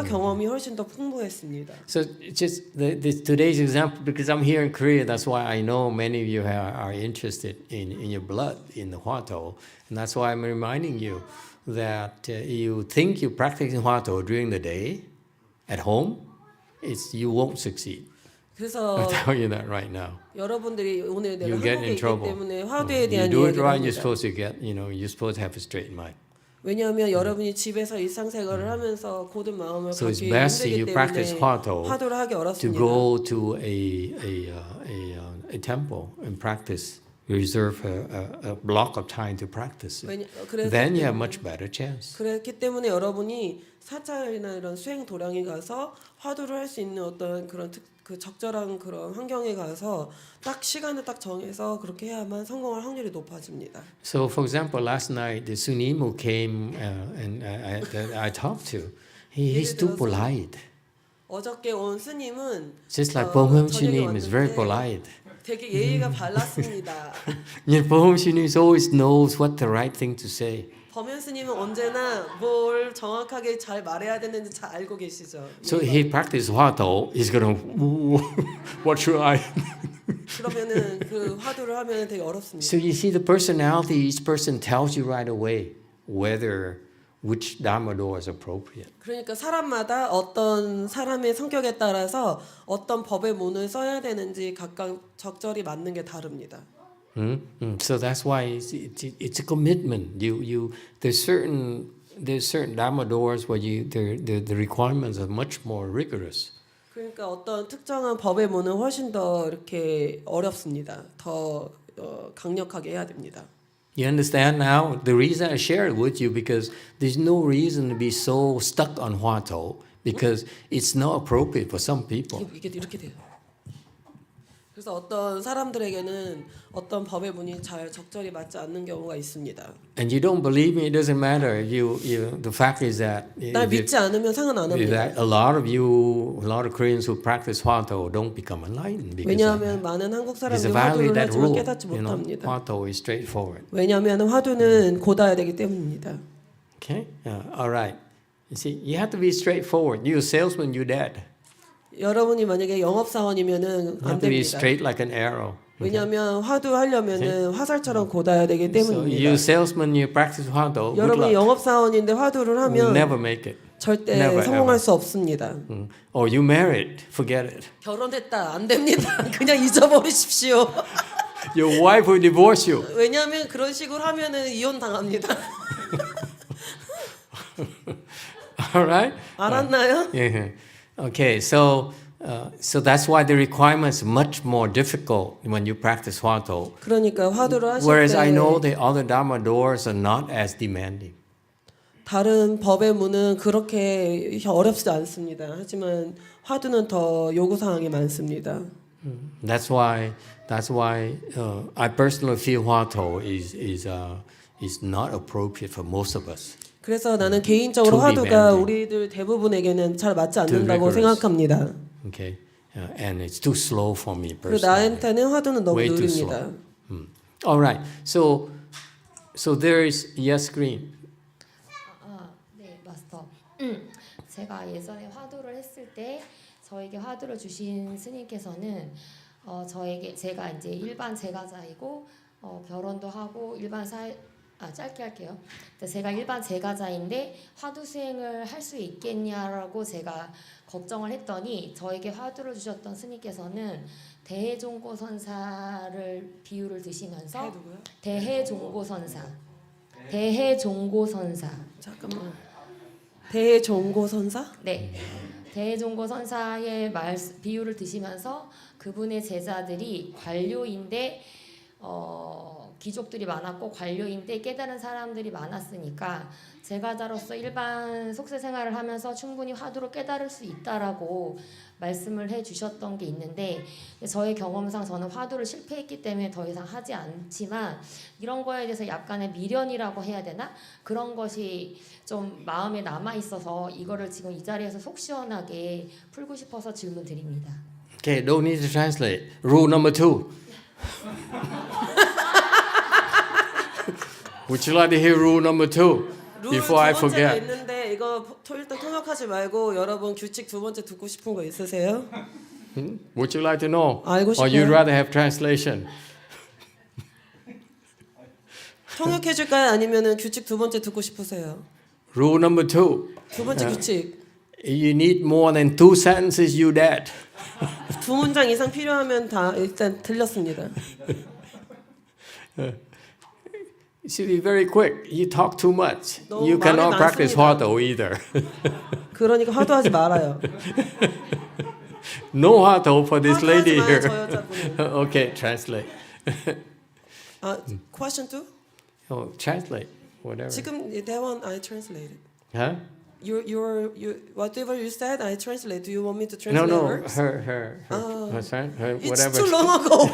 경험이 훨씬 더 풍부했습니다. So just today's example, because I'm here in Korea, that's why I know many of you are interested in your blood, in the Hwato, and that's why I'm reminding you that you think you practice Hwato during the day at home, you won't succeed. 그래서 I'll tell you that right now. 여러분들이 오늘 내가 You get 한국에 in 있기 trouble. 때문에 화두에 You 대한 do it 이야기를 right, you're 합니다. supposed to get, you're supposed to have a straight mind. 왜냐하면 여러분이 집에서 일상생활을 하면서 고든 마음을 So it's 갖기 best 힘들기 you practice 때문에 Hwato 화두를 하기 to 어렵습니다. go to a temple and practice. Reserve a block of time to practice it. Then you have much better chance. 그렇기 때문에 여러분이 사찰이나 이런 수행 도량에 가서 화두를 할 수 있는 어떤 그런 그 적절한 그런 환경에 가서 딱 시간을 딱 정해서 그렇게 해야만 성공할 확률이 높아집니다. So, for example, last night the Sunim who came and I talked to, he's too polite. 어저께 온 스님은 Just like Pomhum 저녁에 Sunim is very 왔는데 polite. 되게 예의가 발랐습니다. Pomhum Sunim always knows what the right thing to say. 범현 스님은 언제나 뭘 정확하게 잘 말해야 되는지 잘 알고 계시죠. So he practices Hwato, he's gonna, what should I? 그러면은 그 화두를 하면 되게 어렵습니다. So you see the personality, each person tells you right away which Dharma door is appropriate. 그러니까 사람마다 어떤 사람의 성격에 따라서 어떤 법의 문을 써야 되는지 각각 적절히 맞는 게 다릅니다. So that's why it's a commitment. There's certain Dharma doors where the requirements are much more rigorous. 그러니까 어떤 특정한 법의 문은 훨씬 더 이렇게 어렵습니다. 더 강력하게 해야 됩니다. You understand now? The reason I share it with you because there's no reason to be so stuck on Hwato because it's not appropriate for some people. 이게 이렇게 돼요. 그래서 어떤 사람들에게는 어떤 법의 문이 잘 적절히 맞지 않는 경우가 있습니다. And you don't believe me, it doesn't matter. The fact is that 날 믿지 않으면 상관 안 합니다. a lot of Koreans who practice Hwato don't become enlightened because 왜냐하면 많은 한국 there's 사람들이 a violate 화두를 that 하지만 rule. 깨닫지 못합니다. Hwato is straightforward. 왜냐하면 화두는 고다야 되기 때문입니다. Okay, all right. You see, you have to be straightforward. You're a salesman, you're dead. 여러분이 만약에 영업사원이면은 You 안 have to be 됩니다. straight like an arrow. 왜냐하면 화두하려면은 화살처럼 고다야 되기 So you're a 때문입니다. salesman, you practice Hwato. Good 여러분이 luck. 영업사원인데 화두를 You'll 하면 never make it. 절대 Never, 성공할 ever. 수 없습니다. Or you married, forget it. 결혼했다 안 됩니다. 그냥 잊어버리십시오. Your wife will divorce you. 왜냐하면 그런 식으로 하면은 이혼 당합니다. All right? 알았나요? Yeah. Okay, so that's why the requirements are much more difficult when you practice Hwato. 그러니까 화두를 하실 Whereas I know 때 the other Dharma doors are not as demanding. 다른 법의 문은 그렇게 어렵지 않습니다. 하지만 화두는 더 요구 사항이 많습니다. That's why I personally feel Hwato is not appropriate for most of us. 그래서 나는 개인적으로 Too 화두가 demanding. 우리들 대부분에게는 잘 맞지 Too 않는다고 rigorous. 생각합니다. Okay, and it's too slow for me 그리고 personally. 나한테는 화두는 너무 Way too 느립니다. slow. All right. So there is yes, green. 네, 마스터. 제가 예전에 화두를 했을 때 저에게 화두를 주신 스님께서는 제가 이제 일반 제가자이고 결혼도 하고 짧게 할게요. 제가 일반 제가자인데 화두 수행을 할 수 있겠냐라고 제가 걱정을 했더니 저에게 화두를 주셨던 스님께서는 대해종고선사를 비유를 드시면서 대해종고선사. 잠깐만. 대종고선사? 네. 대종고선사의 비유를 드시면서 그분의 제자들이 관료인데 귀족들이 많았고 관료인데 깨달은 사람들이 많았으니까 제가자로서 일반 속세 생활을 하면서 충분히 화두로 깨달을 수 있다라고 말씀을 해주셨던 게 있는데 저의 경험상 저는 화두를 실패했기 때문에 더 이상 하지 않지만 이런 거에 대해서 약간의 미련이라고 해야 되나? 그런 것이 좀 마음에 남아있어서 이거를 지금 이 자리에서 속 시원하게 풀고 싶어서 질문 드립니다. Okay, don't need to translate. Rule number 2. Would you like to hear rule number 2 before I 룰 두 번째가 forget? 있는데 이거 일단 통역하지 말고 여러분 규칙 두 번째 듣고 싶은 거 있으세요? Would you like to know? 알고 Or you'd 싶어요? rather have translation? 통역해 줄까요? 아니면은 규칙 두 번째 듣고 싶으세요? Rule number 2. 두 번째 규칙. You need more than 2 sentences, you dead. 두 문장 이상 필요하면 다 일단 틀렸습니다. You should be very quick. You talk too much. 너무 You cannot 말이 practice 많습니다. 화두 either. 그러니까 화두하지 말아요. No 화두 for this 화두하지 lady 마요, here. 저 여자분은. Okay, translate. Question 2? Oh, translate. Whatever. 지금 대원 I translated. Huh? You whatever you said I translate. Do you want me to No, translate no. words? Her It's whatever. too long ago.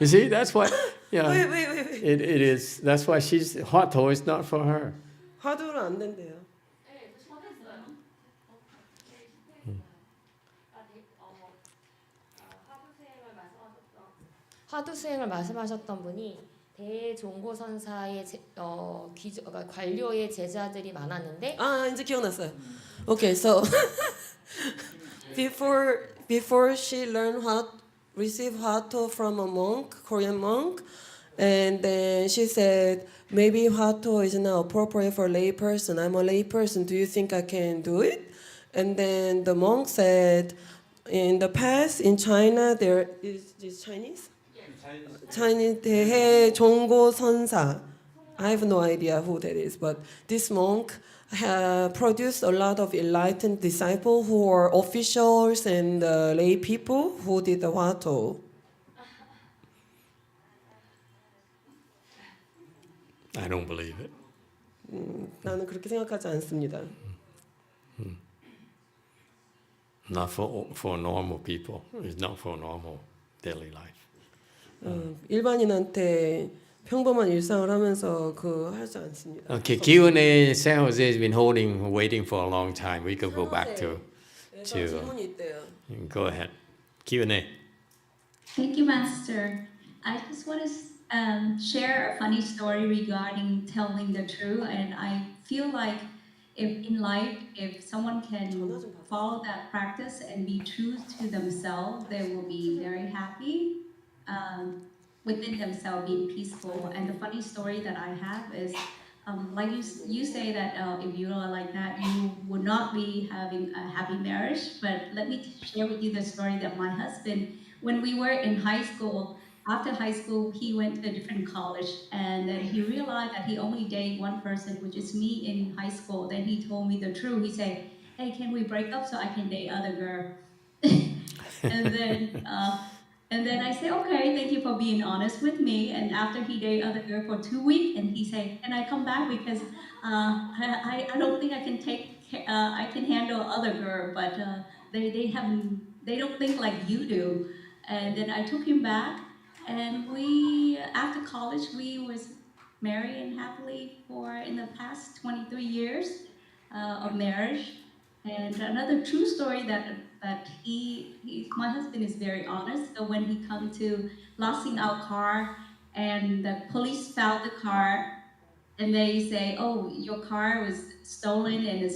You see, that's why. Yeah. wait. It is. That's why she's 화두 is not for her. 화두는 안 된대요. 화두 수행을 말씀하셨던 분이 대종고선사의 그러니까 관료의 제자들이 많았는데 이제 기억났어요. Okay, so before she learned receive Hato from a monk, Korean monk, and then she said, maybe Hato is not appropriate for a lay person. I'm a lay person. Do you think I can do it? And then the monk said, in the past in China there is Chinese? Chinese 대해 종고 선사. I have no idea who that is, but this monk produced a lot of enlightened disciples who were officials and lay people who did the Huato. I don't believe it. 나는 그렇게 생각하지 않습니다. Not for normal people. It's not for normal daily life. 일반인한테 평범한 일상을 하면서 하지 않습니다. Okay, Q&A San Jose has been waiting for a long time. We could go back to 질문이 있대요. go ahead. Q&A. Thank you, Master. I just want to share a funny story regarding telling the truth, and I feel like if someone can follow that practice and be true to themselves, they will be very happy within themselves, being peaceful. And the funny story that I have is, like you say that if you are like that, you would not be having a happy marriage. But let me share with you the story that my husband, when we were in high school, after high school, he went to a different college, and then he realized that he only dated one person, which is me in high school. Then he told me the truth. He said, "Hey, can we break up so I can date other girl?" And then I say, "Okay, thank you for being honest with me." And after he dated other girl for 2 weeks, and he said, "Can I come back because I don't think I can I can handle other girl, but they don't think like you do." And then I took him back. And after college, we was married and happily in the past 23 years of marriage. And another true story that my husband is very honest. So when he come to losing our car, and the police found the car, and they say, "Oh, your car was stolen, and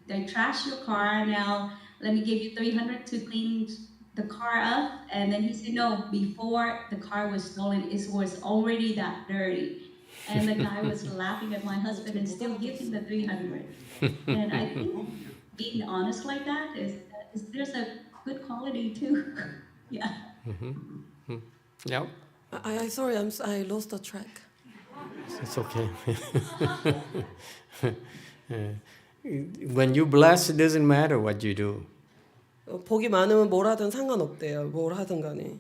they trashed your car. Now let me give you 300 to clean the car up." And then he said, "No, before the car was stolen, it was already that dirty." And the guy was laughing at my husband and still give him the 300. And I think being honest like that is there's a good quality too. Yeah. Yep, Sorry, I lost the track. it's okay. When you bless, it doesn't matter what you do. 복이 많으면 뭘 하든 상관없대요. 뭘 하든 간에.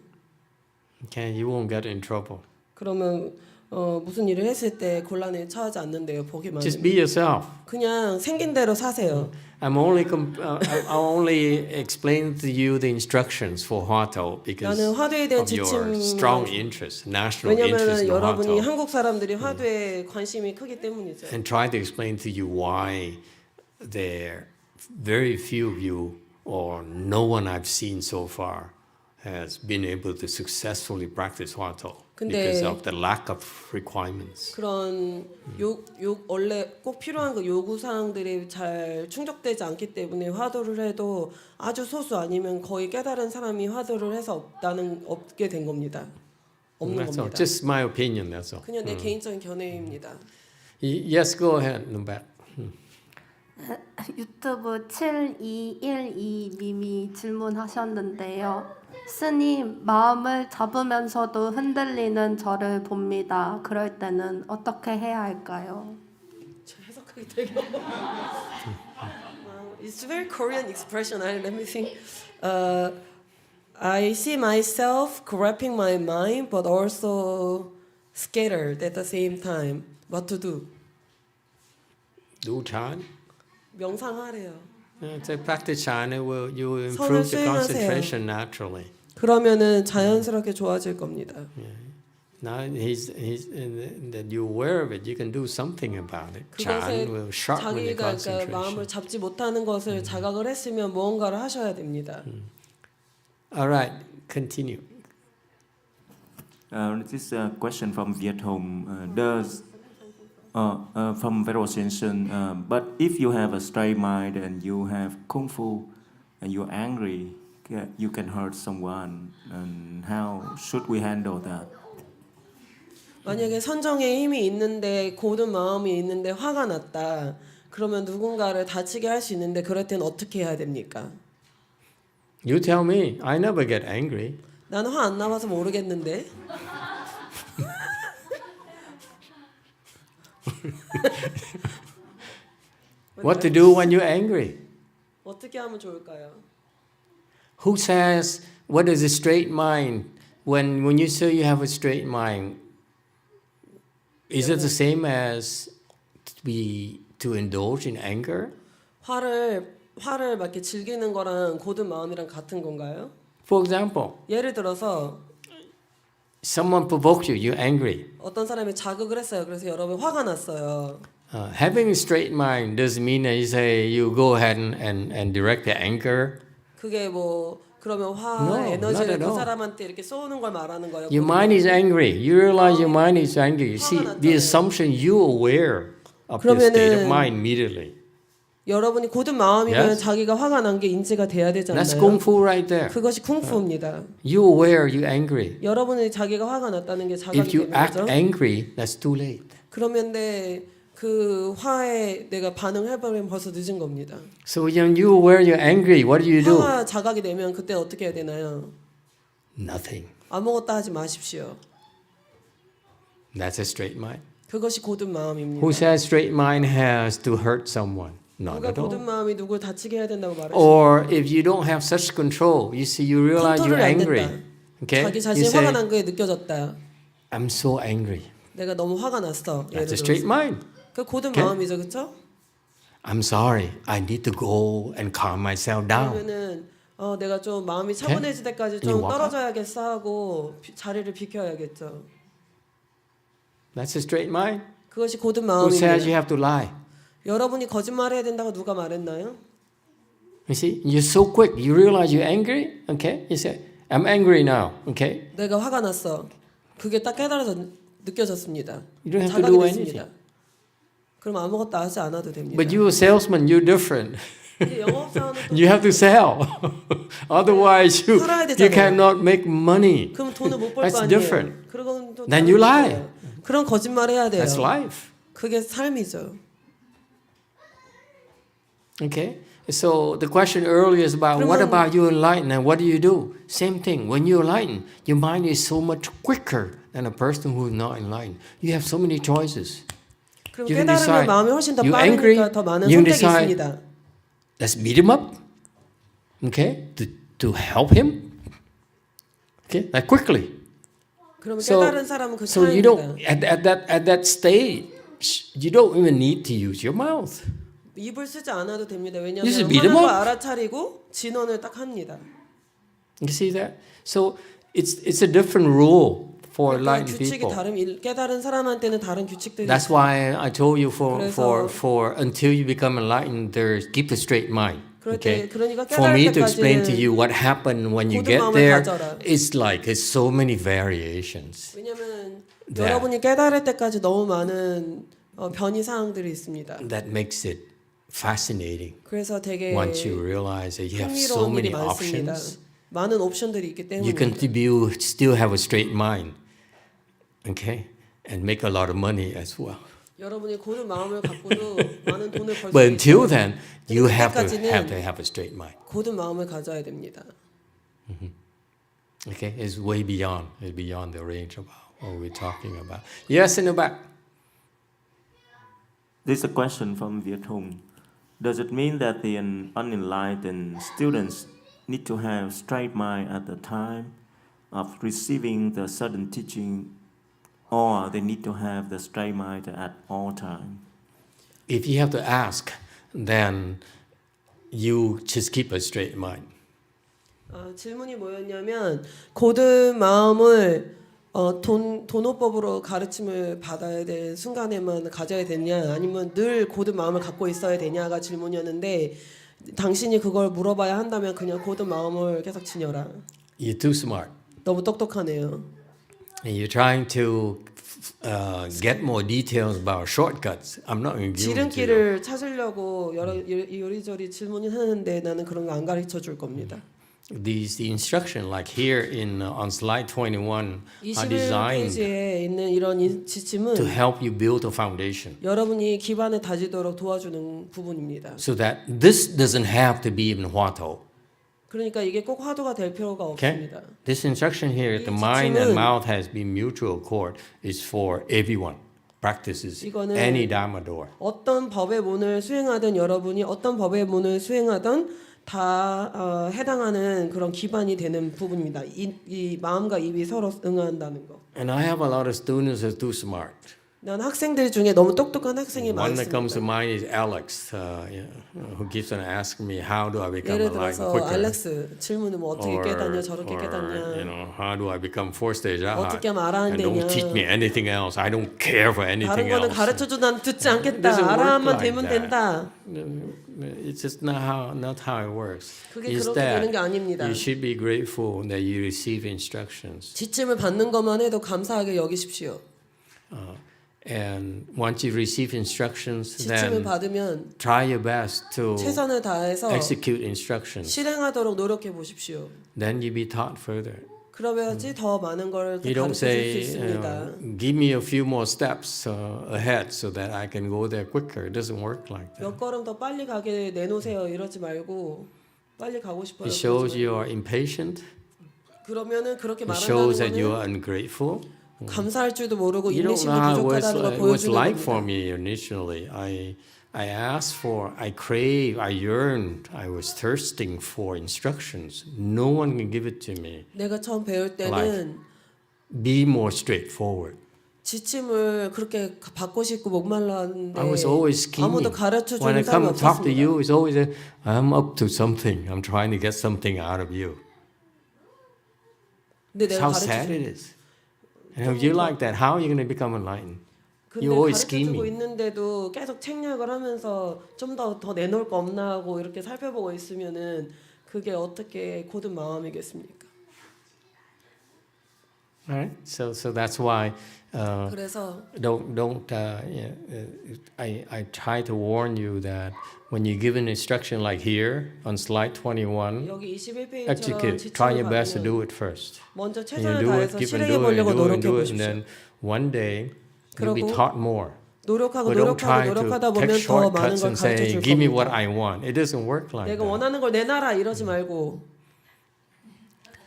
Okay, you won't get in trouble. 그러면 무슨 일을 했을 때 곤란에 처하지 않는데요. 복이 Just be 많으면. yourself. 그냥 생긴 대로 사세요. I only explain to you the instructions for 화토 because 나는 화두에 대한 of your 지침만 strong interest, national interest 왜냐면 in 여러분이 화토, 한국 사람들이 화두에 관심이 크기 때문이죠. and try to explain to you why there very few of you or no one I've seen so far has been able to successfully practice 화토 because of the lack of requirements. 그런 원래 꼭 필요한 그 요구 사항들이 잘 충족되지 않기 때문에 화두를 해도 아주 소수 아니면 거의 깨달은 사람이 화두를 해서 없게 된 겁니다. 없는 That's all. 겁니다. Just my opinion. That's all. 그냥 내 개인적인 견해입니다. Yes, go ahead, Nubat. 유튜브 7212님이 질문하셨는데요. 스님, 마음을 잡으면서도 흔들리는 저를 봅니다. 그럴 때는 어떻게 해야 할까요? 해석하기 되게 It's a very Korean expression. Let me think. I see myself grabbing my mind, but also scattered at the same time. What to do? Do chan. 명상하래요. To practice chan, you will improve 선을 the 수행하세요. concentration naturally. 그러면은 자연스럽게 좋아질 겁니다. Now that you're aware of it, you can do something about it. Chan 그것에 will sharpen the 자기가 그러니까 concentration. 마음을 잡지 못하는 것을 자각을 했으면 무언가를 하셔야 됩니다. All right, continue. This is a question from Viet Home. From Vero Shensen, but if you have a straight mind and you have gōngfū and you're angry, you can hurt someone. And how should we handle that? 만약에 선정에 힘이 있는데 고든 마음이 있는데 화가 났다. 그러면 누군가를 다치게 할 수 있는데 그럴 때는 어떻게 해야 됩니까? You tell me. I never get angry. 나는 화 안 나와서 모르겠는데. What to do when you're angry? 어떻게 하면 좋을까요? Who says what is a straight mind? When you say you have a straight mind, is it the same as to indulge in anger? 화를 막 이렇게 즐기는 거랑 고든 마음이랑 같은 건가요? For example, 예를 들어서 someone provoked you, you're angry. 어떤 사람이 자극을 했어요. 그래서 여러분 화가 났어요. Having a straight mind doesn't mean that you say you go ahead and direct the anger. 그게 뭐 그러면 화의 No, not 에너지를 at 그 all. 사람한테 이렇게 쏘는 걸 말하는 거예요. Your mind is angry. You realize your mind is angry. You see, the assumption you're aware of your state of mind immediately. 여러분이 고든 마음이면 Yes. 자기가 화가 난 게 인지가 돼야 되지 않나요? That's gōngfū right there. 그것이 쿵푸입니다. You're aware you're angry. 여러분이 자기가 화가 났다는 게 If 자각이 you 되는 act 거죠. angry, that's too late. 그러면 그 화에 내가 반응해버리면 벌써 늦은 겁니다. So when you're aware you're angry, what do you do? 화가 자각이 되면 그때 어떻게 해야 되나요? Nothing. 아무것도 하지 마십시오. That's a straight mind. 그것이 고든 마음입니다. Who says straight mind has to hurt someone? Not 누가 at all. 고든 마음이 누굴 다치게 해야 된다고 말하시죠? Or if you don't have such control, you see, you realize you're 컨트롤이 안 angry. 됐다. Okay? 자기 You 자신이 say, 화가 난 게 느껴졌다. I'm so angry. 내가 너무 화가 났어. 예를 That's a straight 들어서. mind. 그 고든 Okay? 마음이죠, 그렇죠? I'm sorry. I need to go and calm myself down. 그러면은 내가 좀 마음이 차분해질 때까지 좀 walk 떨어져야겠어 하고 자리를 비켜야겠죠. That's a straight mind. 그것이 고든 Who says you 마음입니다. have to lie? 여러분이 거짓말해야 된다고 누가 말했나요? You see, you're so quick. You realize you're angry. Okay, you say, "I'm angry now." Okay, 내가 화가 났어. 그게 딱 느껴졌습니다. you don't have to 자각이 do 됐습니다. anything. 그럼 아무것도 하지 않아도 됩니다. But you're a salesman. You're different. 근데 영업사원은 또 You have to sell. Otherwise, you 팔아야 되잖아요. cannot make money. 그럼 돈을 못 벌 거 That's 아니에요. different. 그러고는 또 Then 다른 you lie. 거예요. 그런 거짓말 해야 돼요. That's life. 그게 삶이죠. Okay. So the question earlier is about what about you enlightened and what do? Same thing. When you're enlightened, your mind is so much quicker than a person who is not enlightened. You have so many choices. 그럼 You can 깨달으면 decide. 마음이 훨씬 더 You 빠르니까 angry? 더 많은 You can 선택이 decide. 있습니다. Let's beat him up. Okay, to help him. Okay, like quickly. 그러면 깨달은 사람은 그 So you don't 차이입니다. at that stage you don't even need to use your mouth. 입을 쓰지 않아도 됩니다. 왜냐하면 You just beat them 하는 거 up. 알아차리고 진언을 딱 합니다. You see that? So it's a different rule for 그러니까 enlightened 규칙이 people. 다른 깨달은 사람한테는 다른 규칙들이 That's why I told you 그래서- for until you become enlightened, there's keep a straight mind. 그럴 때 Okay. 그러니까 For me 깨달을 to explain to 때까지는 you what happened when you 고든 get 마음을 there, 가져라. it's so many variations. 왜냐하면 that- 여러분이 깨달을 때까지 너무 많은 변이 사항들이 있습니다. That makes it fascinating. 그래서 되게 Once you realize that you have so 흥미로운 일이 many 많습니다. options, 많은 옵션들이 있기 you 때문에 can still have a straight mind, okay, and make a lot of money as well. 여러분이 고든 마음을 갖고도 많은 돈을 벌 수 But until 있어요. then, you 근데 have 그때까지는 to have a straight mind. 고든 마음을 가져야 됩니다. Okay, it's way beyond. It's beyond the range of what we're talking about. Yes, in the back. There's a question from Viet Hung. Does it mean that the unenlightened students need to have straight mind at the time of receiving the sudden teaching, or they need to have the straight mind at all time? If you have to ask, then you just keep a straight mind. 질문이 뭐였냐면 고든 마음을 도노법으로 가르침을 받아야 될 순간에만 가져야 되냐 아니면 늘 고든 마음을 갖고 있어야 되냐가 질문이었는데 당신이 그걸 물어봐야 한다면 그냥 고든 마음을 계속 지녀라. You're too smart. 너무 똑똑하네요. And you're trying to get more details about shortcuts. I'm not going to give them to you. 지름길을 찾으려고 요리조리 질문을 하는데 나는 그런 거 안 가르쳐 줄 겁니다. The instruction, like here on slide 21, are designed 21페이지에 있는 이런 지침은 to help you build a foundation, 여러분이 기반을 다지도록 도와주는 부분입니다. so that this doesn't have to be even 화도. 그러니까 이게 꼭 화두가 될 필요가 Okay? 없습니다. This instruction here, the mind and mouth has been mutual accord, is for everyone. Practices 이거는 any Dharma door. 어떤 법의 문을 수행하든 여러분이 어떤 법의 문을 수행하든 다 해당하는 그런 기반이 되는 부분입니다. 이 마음과 입이 서로 응한다는 거. And I have a lot of students who are too smart. 난 학생들 중에 너무 똑똑한 학생이 One that comes to 많습니다. mind is Alex, who keeps on asking me, how do I become 예를 enlightened 들어서 quicker? 알렉스 질문은 뭐 어떻게 깨닫냐 저렇게 깨닫냐 how do I become four-stage arhat? 어떻게 하면 알아야 And don't 되냐. teach me anything else. I don't care for 다른 anything 거는 else. 가르쳐줘도 난 듣지 It 않겠다. doesn't work 알아야만 like 되면 that. 된다. It's just not how it works. 그게 It's 그렇게 되는 게 that 아닙니다. you should be grateful that you receive instructions. 지침을 받는 것만 해도 감사하게 여기십시오. And once you receive instructions, 지침을 then 받으면 try your best to 최선을 다해서 execute instructions. 실행하도록 노력해 보십시오. Then you be taught further. 그러면지 더 많은 걸 You don't 가르쳐 줄 수 say, 있습니다. give me a few more steps ahead so that I can go there quicker. It doesn't work like that. 몇 걸음 더 빨리 가게 내놓으세요. 이러지 말고 빨리 가고 싶어요. It shows 그러지 you 말고. are impatient. 그러면은 그렇게 It shows that you 말한다는 are ungrateful. 거는 감사할 줄도 모르고 You don't know 인내심이 부족하다는 걸 what it's 보여주는 like for 겁니다. me initially. I asked for, I crave, I yearned, I was thirsting for instructions. No one can give it to me. 내가 처음 배울 때는 Be more straightforward. 지침을 그렇게 받고 싶고 목말랐는데 I was always scheming. 아무도 가르쳐 When I 주는 come 사람이 to talk to 없었습니다. you, it's always I'm up to something. I'm trying to get something out of you. 근데 That's 내가 how sad it is. And if you like that, how are you going to become enlightened? 근데 You always 가르쳐주고 scheming. 있는데도 계속 책략을 하면서 좀 더 내놓을 거 없나 하고 이렇게 살펴보고 있으면은 그게 어떻게 고든 마음이겠습니까? Right? So that's why 그래서 I try to warn you that when you give an instruction like here on slide 21, 여기 21페이지처럼 execute. Try 지침을 your best to 받으면 do it first. 먼저 And 최선을 you do it, 다해서 keep on 실행해 doing it, 보려고 and do it, and 노력해 do it, and 보십시오. then one day you'll be 그리고 taught more. 노력하고 But don't try 노력하다 to take 보면 더 많은 shortcuts 걸 and say, 가르쳐 줄 give me what 겁니다. I want. It doesn't work like 내가 that. 원하는 걸 내놔라 이러지 말고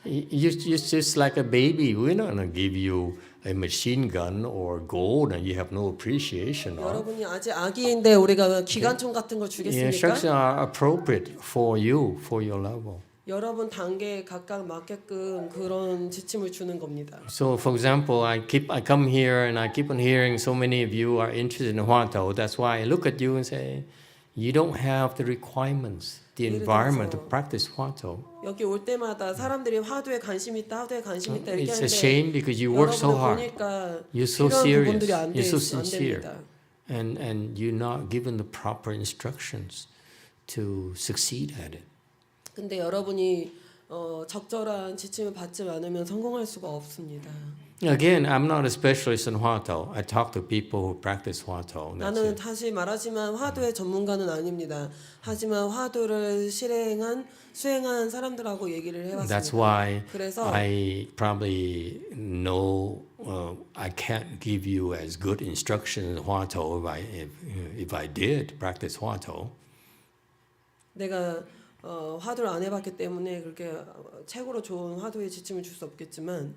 You're just like a baby. We're not going to give you a machine gun or gold and you have no appreciation of. 여러분이 아직 아기인데 우리가 기관총 같은 걸 The 주겠습니까? instructions are appropriate for you, for your level. 여러분 단계에 각각 맞게끔 그런 지침을 주는 겁니다. So, for example, I come here and I keep on hearing so many of you are interested in Huatao. That's why I look at you and say, you don't have the requirements, the environment to practice Huatao. 여기 올 때마다 사람들이 화두에 관심 있다, 화두에 관심 있다 이렇게 It's a 하는데 shame because you work so 여러분을 hard. 보니까 You're so 필요한 serious. 부분들이 안 You're so 안 sincere. 됩니다. And you're not given the proper instructions to succeed at it. 근데 여러분이 적절한 지침을 받지 않으면 성공할 수가 없습니다. Again, I'm not a specialist in Huatao. I talk to people who practice Huatao. 나는 다시 말하지만 화두의 전문가는 아닙니다. 하지만 화두를 수행한 사람들하고 얘기를 해왔습니다. That's why 그래서 I probably know I can't give you as good instruction in Huatao if I did practice Huatao. 내가 화두를 안 해봤기 때문에 그렇게 최고로 좋은 화두의 지침을 줄 수 없겠지만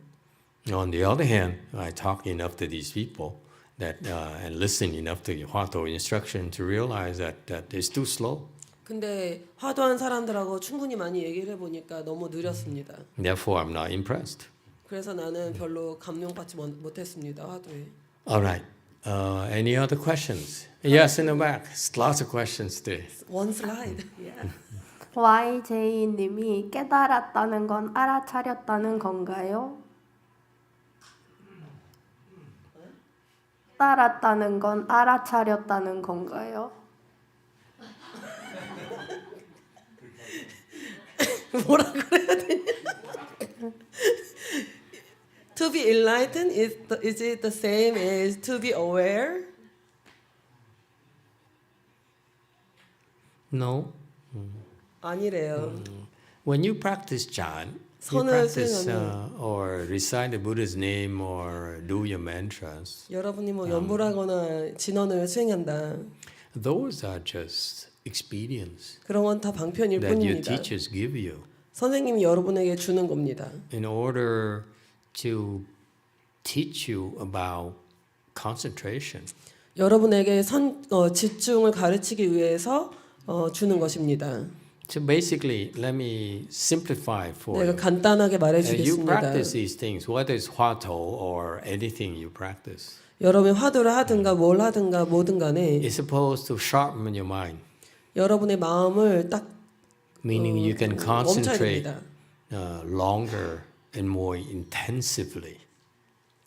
On the other hand, I talk enough to these people that and listen enough to Huatao instruction to realize that it's too slow. 근데 화두한 사람들하고 충분히 많이 얘기를 해보니까 너무 느렸습니다. Therefore, I'm not impressed. 그래서 나는 별로 감명받지 못했습니다. 화두에. All right. Any other questions? Yes, in the back. Lots of questions today. One slide. Yeah. YJ님이 깨달았다는 건 알아차렸다는 건가요? 깨달았다는 건 알아차렸다는 건가요? 뭐라 그래야 되냐? To be enlightened is it the same as to be aware? No. 아니래요. When you practice Chan, you 선을 practice 수행하면 or recite the Buddha's name or do your mantras. 여러분이 뭐 연불하거나 진언을 수행한다. Those are just expedients 그런 건 다 방편일 that your 뿐입니다. teachers give you 선생님이 여러분에게 주는 겁니다. in order to teach you about concentration. 여러분에게 집중을 가르치기 위해서 주는 것입니다. So basically, let me simplify for 내가 you. 간단하게 You 말해주겠습니다. practice these things, whether it's Huatao or anything you practice. 여러분이 화두를 하든가 뭘 하든가 뭐든 간에 It's supposed to sharpen your mind, 여러분의 마음을 딱 meaning you can 멈춰야 concentrate 됩니다. longer and more intensively.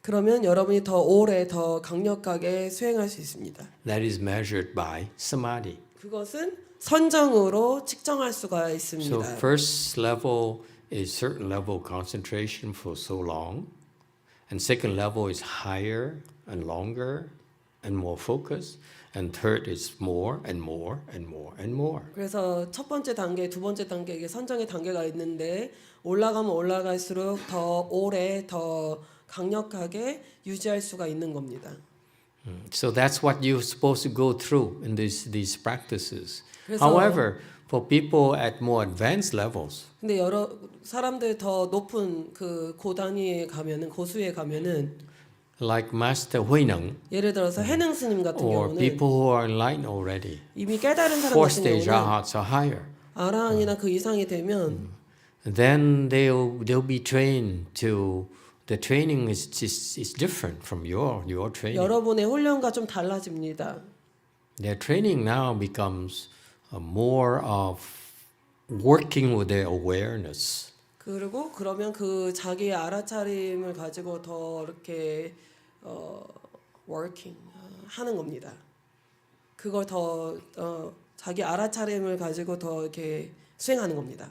그러면 여러분이 더 오래 더 강력하게 수행할 수 있습니다. That is measured by samadhi. 그것은 선정으로 측정할 수가 So 있습니다. first level is certain level of concentration for so long, and second level is higher and longer and more focused, and third is more and more and more and more. 그래서 첫 번째 단계, 두 번째 단계에 선정의 단계가 있는데 올라가면 올라갈수록 더 오래 더 강력하게 유지할 수가 있는 겁니다. So that's what you're supposed to go through in these practices. 그래서- However, for people at more advanced levels, 근데 여러 사람들 더 높은 그 고단위에 가면은 고수에 가면은 like Master Huineng 예를 들어서 해능 스님 같은 or 경우는 people who are enlightened already, 이미 깨달은 사람 fourth 같은 stage 경우는 arhats are higher. 아라한이나 그 이상이 되면 Then they'll be trained to. The training is different from your training. 여러분의 훈련과 좀 달라집니다. Their training now becomes more of working with their awareness. 그리고 그러면 그 자기의 알아차림을 가지고 더 이렇게 working 하는 겁니다. 그걸 더 자기 알아차림을 가지고 더 이렇게 수행하는 겁니다.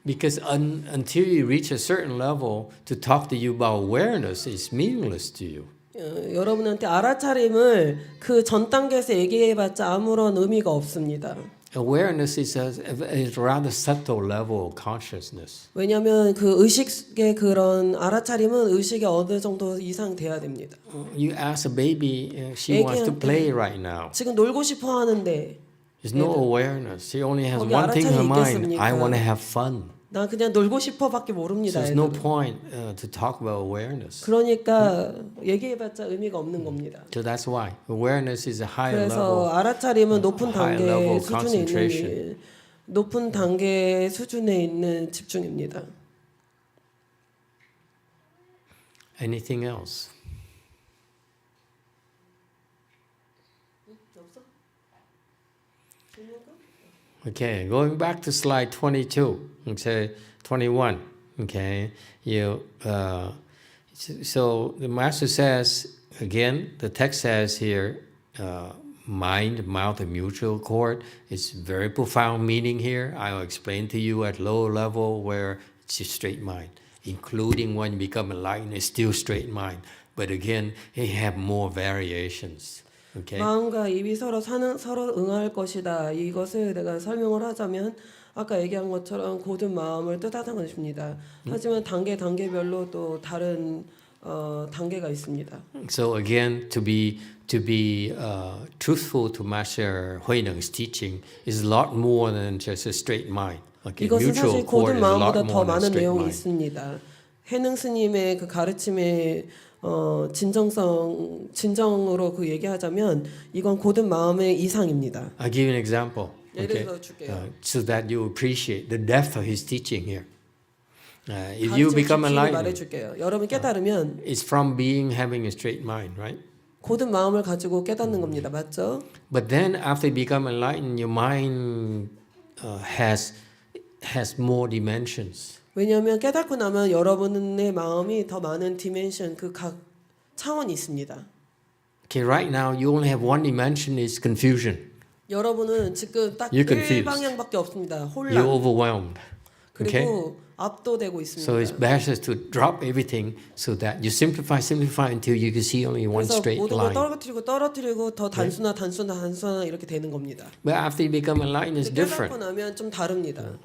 Because until you reach a certain level, to talk to you about awareness is meaningless to you. 여러분한테 알아차림을 그 전 단계에서 얘기해봤자 아무런 의미가 없습니다. Awareness is a rather subtle level of consciousness. 왜냐하면 그 의식의 그런 알아차림은 의식의 어느 정도 이상 돼야 됩니다. You ask a baby, she wants to play right now. 지금 놀고 싶어 하는데 There's no awareness. She only has 거기 one thing in her 알아차림이 mind. 있겠습니까? I want to have fun. 난 그냥 놀고 싶어밖에 모릅니다. So there's no 애들은. point to talk about awareness. 그러니까 얘기해봤자 의미가 없는 겁니다. So that's why awareness is a higher 그래서 level. 알아차림은 높은 high 단계 level of 수준에 있는 concentration. 높은 단계 수준에 있는 집중입니다. Anything else? Okay, going back to slide 22, okay, 21, okay, so the master says, again, the text says here, mind, mouth, and mutual accord. It's very profound meaning here. I'll explain to you at lower level where it's a straight mind, including when you become enlightened, it's still straight mind. But again, it have more variations. Okay. 마음과 입이 서로 응할 것이다. 이것을 내가 설명을 하자면 아까 얘기한 것처럼 고든 마음을 뜻하는 것입니다. 하지만 단계별로 또 다른 단계가 있습니다. So again, to be truthful to Master Huineng's teaching is a lot more than just a straight mind. Okay, 이것은 mutual 사실 accord 고든 is a lot 마음보다 더 more than 많은 straight 내용이 mind. 있습니다. 해능 스님의 그 가르침의 진정으로 그 얘기하자면 이건 고든 마음의 이상입니다. I'll give you an example. 예를 들어 줄게요. So that you appreciate the depth of his teaching here. If you become enlightened, 말해줄게요. 여러분 깨달으면 it's from having a straight mind, right? 고든 마음을 가지고 깨닫는 겁니다. 맞죠? But then after you become enlightened, your mind has more dimensions. 왜냐하면 깨닫고 나면 여러분의 마음이 더 많은 디멘션, 그 각 차원이 있습니다. Okay, right now you only have one dimension, is confusion. 여러분은 지금 딱 You're confused. 1방향밖에 없습니다. 혼란. You're overwhelmed. Okay? 그리고 압도되고 있습니다. So it's better to drop everything so that you simplify until you can see only one 그래서 straight 모든 걸 line. 떨어뜨리고 더 단순화 이렇게 되는 겁니다. But after you become enlightened, it's 깨닫고 different. 나면 좀 다릅니다.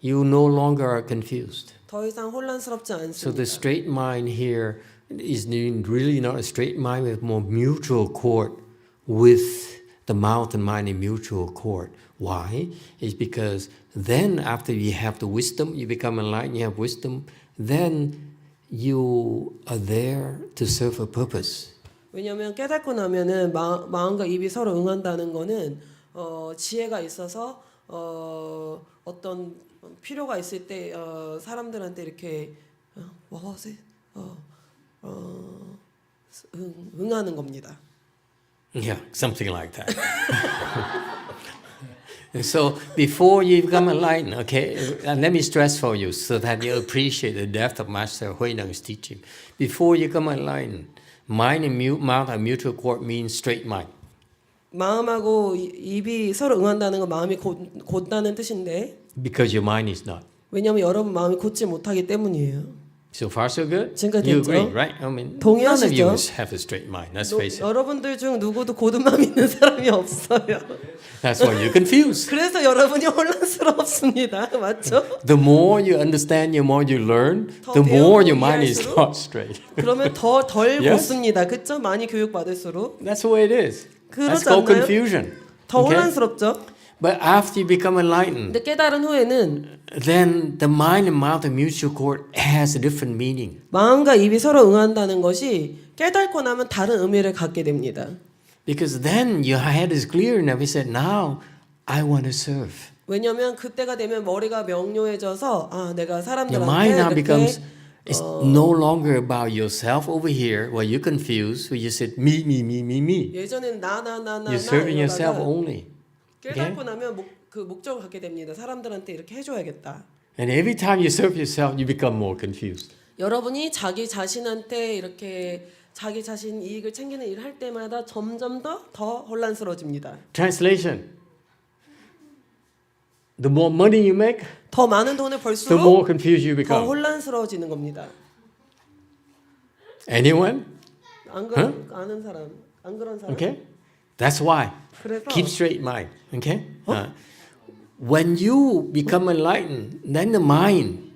You no longer are confused. 더 이상 혼란스럽지 So 않습니다. the straight mind here is really not a straight mind with more mutual accord with the mouth and mind in mutual accord. Why? It's because then after you have the wisdom, you become enlightened, you have wisdom, then you are there to serve a purpose. 왜냐하면 깨닫고 나면은 마음과 입이 서로 응한다는 거는 지혜가 있어서 어떤 필요가 있을 때 사람들한테 이렇게 응하는 겁니다. Yeah, something like that. So before you become enlightened, okay, and let me stress for you so that you appreciate the depth of Master Huineng's teaching. Before you become enlightened, mind and mouth and mutual accord means straight mind. 마음하고 입이 서로 응한다는 건 마음이 곧다는 뜻인데 Because your mind is not. 왜냐하면 여러분 마음이 곧지 못하기 때문이에요. So far so good? 지금까지 You 됐죠? agree, right? I mean, none of 동의하시죠? you have a straight mind, let's face it. 여러분들 중 누구도 고든 마음이 있는 사람이 없어요. That's why you're confused. 그래서 여러분이 혼란스럽습니다. 맞죠? The more you understand, the more you learn, the more your mind is not straight. 그러면 덜 Yes? 곧습니다. 그쵸? 많이 교육받을수록 That's the way it is. That's 그렇지 called 않나요? confusion. 더 Okay? 혼란스럽죠? But after you become enlightened, 근데 깨달은 후에는 then the mind and mouth and mutual accord has a different meaning. 마음과 입이 서로 응한다는 것이 깨닫고 나면 다른 의미를 갖게 됩니다. Because then your head is clear enough. He said, now I want to serve. 왜냐하면 그때가 되면 머리가 명료해져서 내가 Your 사람들한테 mind now 이렇게 becomes, it's no longer about yourself over here where you're confused, where you said, me. 예전에는 나 You're serving yourself 이러다가 only. 깨닫고 나면 그 목적을 갖게 됩니다. 사람들한테 이렇게 해줘야겠다. And every time you serve yourself, you become more confused. 여러분이 자기 자신한테 이렇게 자기 자신 이익을 챙기는 일을 할 때마다 점점 더 혼란스러워집니다. Translation. The more money you make, 더 많은 돈을 the 벌수록 more confused you 더 become. 혼란스러워지는 겁니다. Anyone? 안 그런 아는 사람, 안 그런 사람. Okay? That's why. 그래서 Keep straight mind. Okay? When you become enlightened, then the mind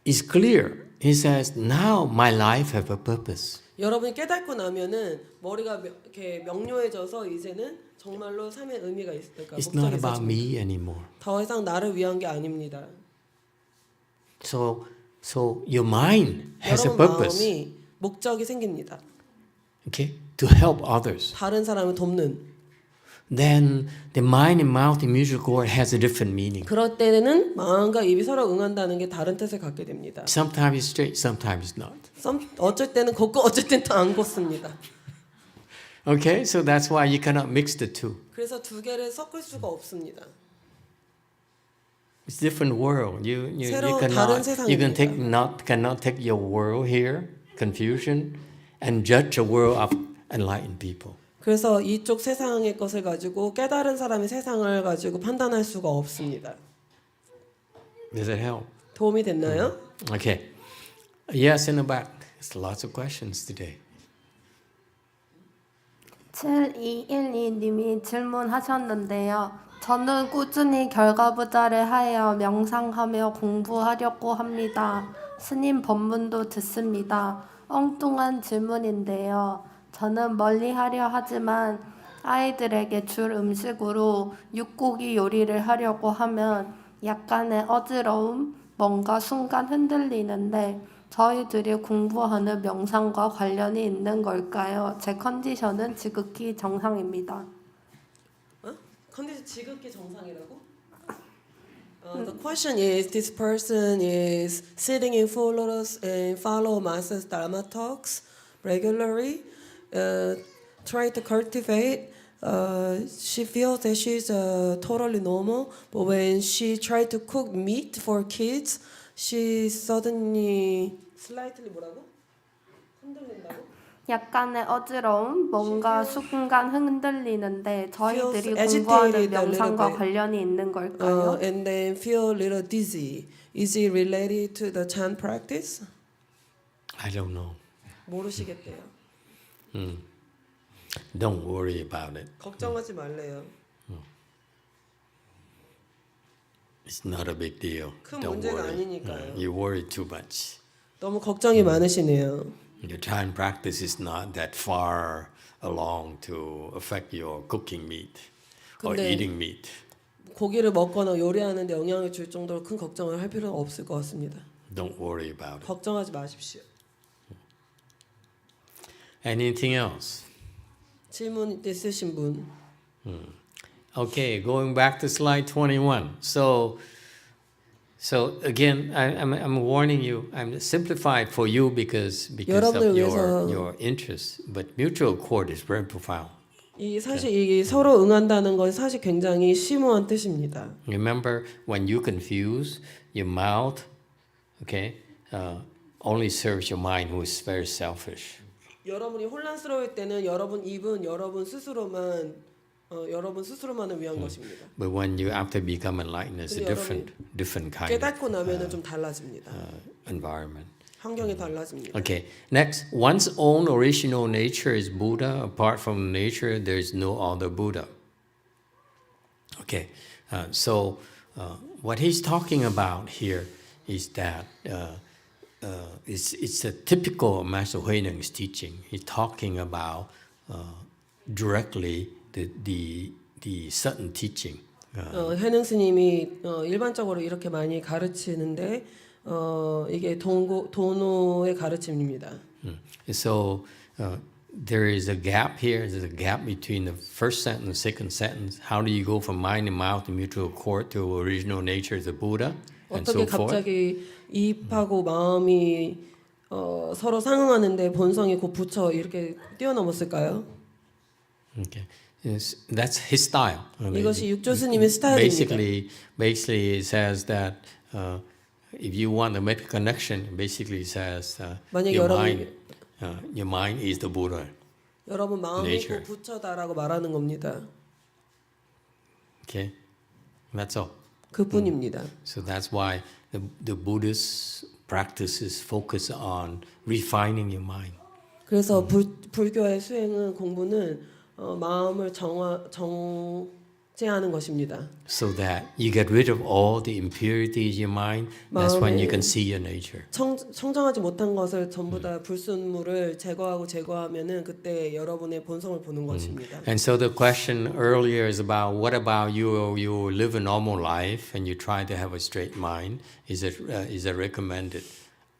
is clear. He says, now my life have a purpose. 여러분이 깨닫고 나면은 머리가 이렇게 명료해져서 이제는 정말로 삶의 의미가 있을까? It's not 목적이 about 있어집니다. me anymore. 더 이상 나를 위한 게 아닙니다. So your mind has a 여러분 purpose. 마음이 목적이 생깁니다. Okay? To help others. 다른 사람을 돕는. Then the mind and mouth and mutual accord has a different meaning. 그럴 때는 마음과 입이 서로 응한다는 게 다른 뜻을 갖게 됩니다. Sometimes it's straight, sometimes it's not. 어쩔 때는 걷고 어쩔 때는 안 걷습니다. Okay? So that's why you cannot mix the two. 그래서 두 개를 섞을 수가 없습니다. It's different world. You 새로운 다른 cannot take your world here, confusion, and judge a world of enlightened people. 그래서 이쪽 세상의 것을 가지고 깨달은 사람의 세상을 가지고 판단할 수가 없습니다. Does it help? 도움이 됐나요? Okay. Yes, in the back. There's lots of questions today. 7212님이 질문하셨는데요. 저는 꾸준히 결과부자를 하여 명상하며 공부하려고 합니다. 스님 법문도 듣습니다. 엉뚱한 질문인데요. 저는 멀리 하려 하지만 아이들에게 줄 음식으로 육고기 요리를 하려고 하면 약간의 어지러움, 뭔가 순간 흔들리는데 저희들이 공부하는 명상과 관련이 있는 걸까요? 제 컨디션은 지극히 정상입니다. 컨디션 지극히 정상이라고? The question is, this person is sitting in full lotus and follow Master's Dharma talks regularly, try to cultivate. She feels that she's totally normal, but when she tried to cook meat for kids, she suddenly slightly 뭐라고? 흔들린다고? 약간의 어지러움, 뭔가 순간 흔들리는데 저희들이 feels 공부하는 agitated a little 명상과 bit. 관련이 있는 걸까요? And then feel a little dizzy. Is it related to the chant practice? I don't know. 모르시겠대요. Don't worry about it. 걱정하지 말래요. It's not a big deal. 큰 Don't 문제가 worry. 아니니까요. You worry too much. 너무 걱정이 많으시네요. Your time practice is not that far along to affect your cooking meat or 근데 eating meat. 고기를 먹거나 요리하는데 영향을 줄 정도로 큰 걱정을 할 필요는 없을 것 같습니다. Don't worry about it. 걱정하지 마십시오. Anything else? 질문 있으신 분? Okay, going back to slide 21. So again, I'm warning you. I'm simplified for you because of your interest. But mutual accord is very profound. 이 사실 이 서로 응한다는 건 사실 굉장히 심오한 뜻입니다. Remember, when you confuse, your mouth, okay, only serves your mind, who is very selfish. 여러분이 혼란스러울 때는 여러분 입은 여러분 스스로만을 위한 것입니다. But when you after become enlightened, it's a different kind 깨닫고 나면은 좀 달라집니다. environment. 환경이 달라집니다. Okay, next, one's own original nature is Buddha. Apart from nature, there is no other Buddha. Okay, so what he's talking about here is that it's a typical Master Huineng's teaching. He's talking about directly the certain teaching. 회능 스님이 일반적으로 이렇게 많이 가르치는데 이게 도노의 가르침입니다. So there is a gap here. There's a gap between the first sentence and the second sentence. How do you go from mind and mouth and mutual accord to original nature as a Buddha and so 어떻게 forth? 갑자기 입하고 마음이 서로 상응하는데 본성이 곧 부처 이렇게 뛰어넘었을까요? Okay. That's his style. 이것이 육조 스님의 스타일입니다. Basically, it says that if you want to make a connection, basically it says 만약에 your 여러분이 mind your mind is the Buddha. 여러분 마음이 Nature. 그 부처다라고 말하는 겁니다. Okay, that's all. 그뿐입니다. So that's why the Buddhist practices focus on refining your mind. 그래서 불교의 수행은 공부는 마음을 정제하는 것입니다. So that you get rid of all the impurities in your mind. That's when you can see your nature. 청정하지 못한 것을 전부 다 불순물을 제거하면은 그때 여러분의 본성을 보는 것입니다. And so the question earlier is about what about you live a normal life and you try to have a straight mind? Is it recommended?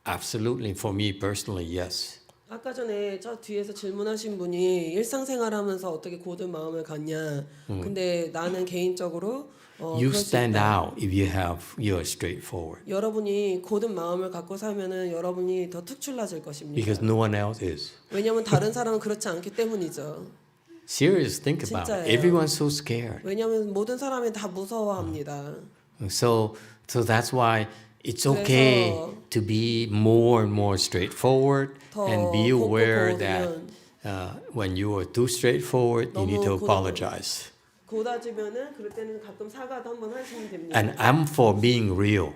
Absolutely, for me personally, yes. 아까 전에 저 뒤에서 질문하신 분이 일상생활하면서 어떻게 고든 마음을 갖냐. 근데 나는 개인적으로 You 그럴 수 stand 있다. out if you're straightforward. 여러분이 고든 마음을 갖고 살면은 여러분이 더 특출나질 것입니다. Because no one else is. 왜냐하면 다른 사람은 그렇지 않기 때문이죠. Serious, think about it. 진짜예요. Everyone's so scared. 왜냐하면 모든 사람이 다 무서워합니다. So that's why it's okay to be more and more straightforward and be aware that when you are too straightforward, you need to apologize. 고다지면은 그럴 때는 가끔 사과도 한번 하시면 됩니다. And I'm for being real.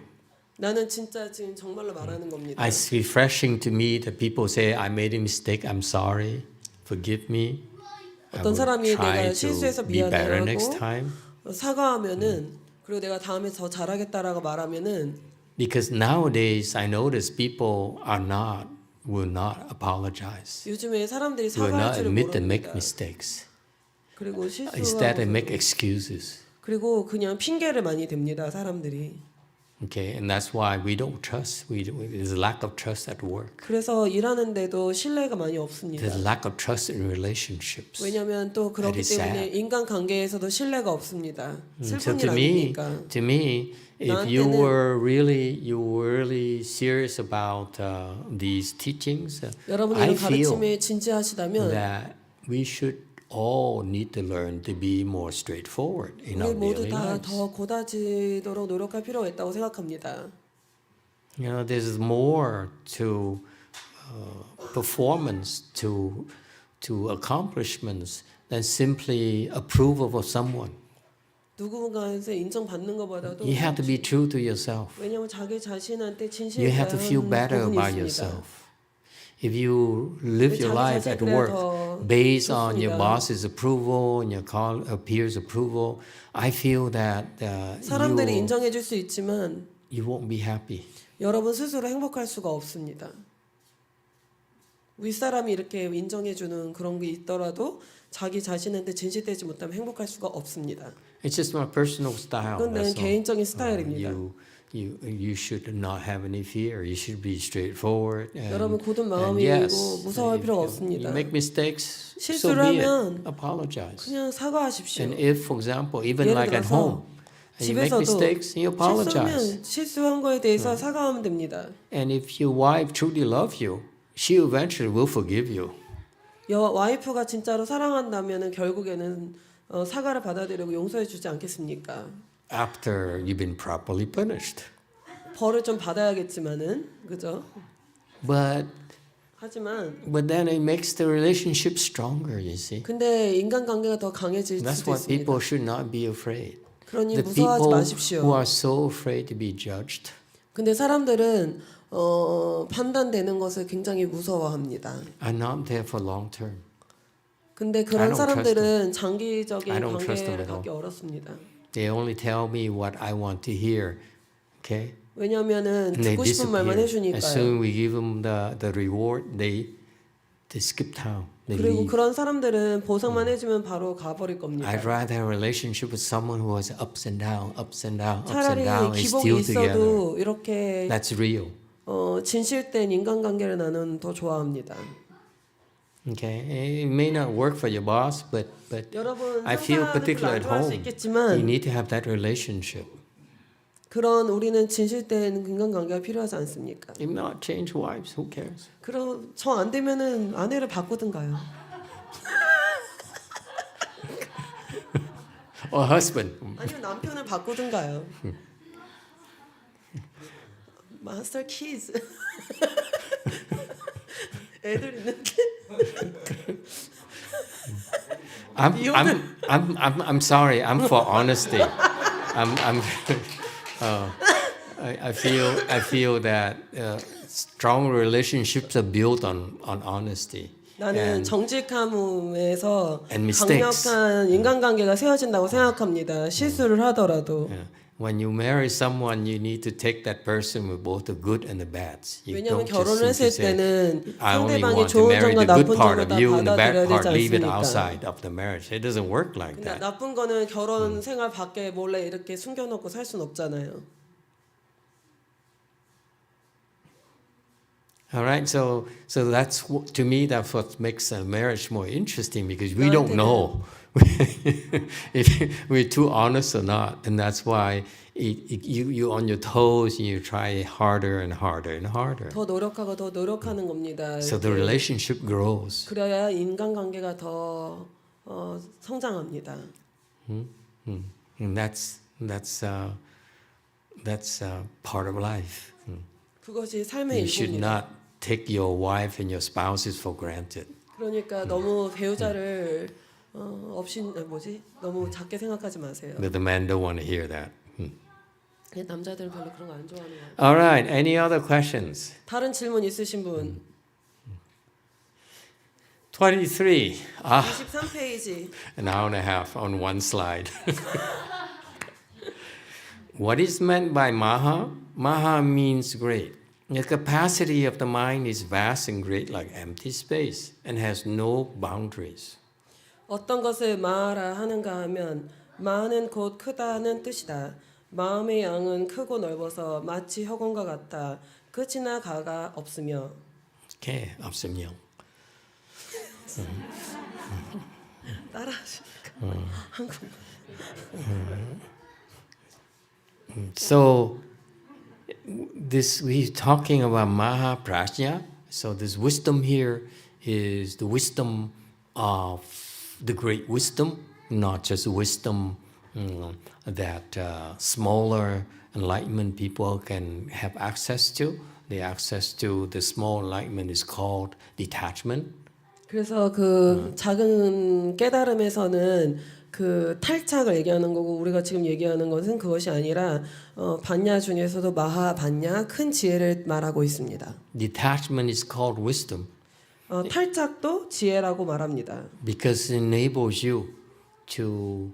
나는 진짜 지금 정말로 말하는 겁니다. It's refreshing to me that people say, I made a mistake, I'm sorry, forgive me. I 어떤 will 사람이 try 내가 to 실수해서 be better next 미안해하고 time. 사과하면은 그리고 내가 다음에 더 잘하겠다라고 말하면은 Because nowadays I notice people will not apologize. 요즘에 사람들이 Will 사과할 not 줄을 admit and make 모릅니다. mistakes. 그리고 Instead they make 실수하고 excuses. 그리고 그냥 핑계를 많이 댑니다 사람들이. Okay, and that's why we don't trust. There's a lack of trust at work. 그래서 일하는데도 신뢰가 많이 없습니다. There's a lack of trust in relationships. 왜냐하면 또 그렇기 That is 때문에 sad. 인간 관계에서도 신뢰가 없습니다. So 슬픈 일 to 아닙니까? me, if you 나한테는 were really serious about these teachings, 여러분이 I 이런 feel 가르침에 진지하시다면 that we should all need to learn to be more straightforward in 우리 our 모두 daily 다 lives. 더 고다지도록 노력할 필요가 있다고 생각합니다. You know, there's more to performance, to accomplishments than simply approval of someone. 누군가에서 인정받는 것보다도 You have to be true to yourself. 왜냐하면 자기 자신한테 You 진실해야 have to feel 하는 better 부분이 about 있습니다. yourself. If you live your 자기 life 자신 at 그래야 work 더 based on your 좋습니다. boss's approval and your peers' approval, I feel that 사람들이 인정해 줄 수 있지만 you won't be happy. 여러분 스스로 행복할 수가 없습니다. 윗사람이 이렇게 인정해 주는 그런 게 있더라도 자기 자신한테 진실되지 못하면 행복할 수가 없습니다. It's just my personal style. 그건 내 That's all. 개인적인 스타일입니다. You should not have any fear. You should be straightforward. 여러분 고든 and 마음이고 yes, 무서워할 필요가 if 없습니다. you make mistakes, so 실수를 be it. 하면 Apologize. 그냥 사과하십시오. And if, for example, even 예를 like at 들어서 home, and you make 집에서도 mistakes, you apologize. 실수하면 실수한 거에 대해서 사과하면 됩니다. And if your wife truly loves you, she eventually will forgive you. 와이프가 진짜로 사랑한다면은 결국에는 사과를 받아들이고 용서해 주지 않겠습니까? After you've been properly punished. 벌을 좀 받아야겠지만은 그죠? 하지만 But then it makes the relationship stronger, you see. 근데 인간관계가 더 강해질 That's 수도 why 있습니다. people should not be afraid. 그러니 The 무서워하지 people 마십시오. who are so afraid to be judged, 근데 사람들은 판단되는 것을 굉장히 무서워합니다. are not there for long term. 근데 I 그런 don't trust 사람들은 장기적인 I don't trust them 관계를 at all. 갖기 어렵습니다. They only tell me what I want to hear. Okay? 왜냐하면은 And they 듣고 싶은 말만 disappear. As soon 해주니까요. we give them the reward, they skip town. They 그리고 leave. 그런 사람들은 보상만 해주면 바로 가버릴 겁니다. I'd rather have a relationship with someone who has ups and down, ups and down, ups and 차라리 down, and 기복이 still together. 있어도 이렇게 That's real. 진실된 인간관계를 나는 더 좋아합니다. Okay, it may not work for your boss, but 여러분 I feel 상사는 particularly at 별로 안 좋아할 수 home, you 있겠지만 need to have that relationship. 그런 우리는 진실된 인간관계가 필요하지 않습니까? If not, change wives. Who cares? 그럼 정 안 되면은 아내를 바꾸든가요. Or husband. 아니면 남편을 바꾸든가요. 마스터 키즈. 애들 있는데. I'm sorry. I'm for honesty. I feel that strong relationships are built on honesty. 나는 정직함에서 and mistakes. 강력한 인간관계가 세워진다고 생각합니다. 실수를 하더라도. Yeah. When you marry someone, you need to take that person with both the good and the bad. 왜냐하면 결혼을 했을 때는 I only 상대방이 want to 좋은 marry 점과 the good 나쁜 part 점을 of 다 you and the bad 받아들여야 part 되지 leave it 않습니까? outside of the marriage. It doesn't work like 근데 that. 나쁜 거는 결혼 생활 밖에 몰래 이렇게 숨겨놓고 살 수는 없잖아요. All right, so that's to me that's what makes a marriage more interesting because we don't know if we're too honest or not, and that's why you on your toes and you try harder and harder and harder. 더 노력하고 더 노력하는 겁니다. So the relationship grows. 그래야 인간관계가 더 성장합니다. And that's part of life. 그것이 삶의 You should 일부입니다. not take your wife and your spouses for granted. 그러니까 너무 배우자를 너무 작게 생각하지 마세요. But the men don't want to hear that. 남자들은 별로 그런 거 안 좋아하는 거예요. All right, any other questions? 다른 질문 있으신 분? 23. 23페이지. An hour and a half on one slide. What is meant by Maha? Maha means great. The capacity of the mind is vast and great like empty space and has no boundaries. 어떤 것을 마하라 하는가 하면 마하는 곧 크다는 뜻이다. 마음의 양은 크고 넓어서 마치 허공과 같다. 끝이나 가가 없으며. Okay, 없으며. 따라하시니까 한국말. So this we're talking about Maha Prajna. So this wisdom here is the wisdom of the great wisdom, not just wisdom that smaller enlightenment people can have access to. The access to the small enlightenment is called detachment. 그래서 그 작은 깨달음에서는 그 탈착을 얘기하는 거고 우리가 지금 얘기하는 것은 그것이 아니라 반야 중에서도 마하 반야 큰 지혜를 말하고 있습니다. Detachment is called wisdom. 탈착도 지혜라고 말합니다. Because it enables you to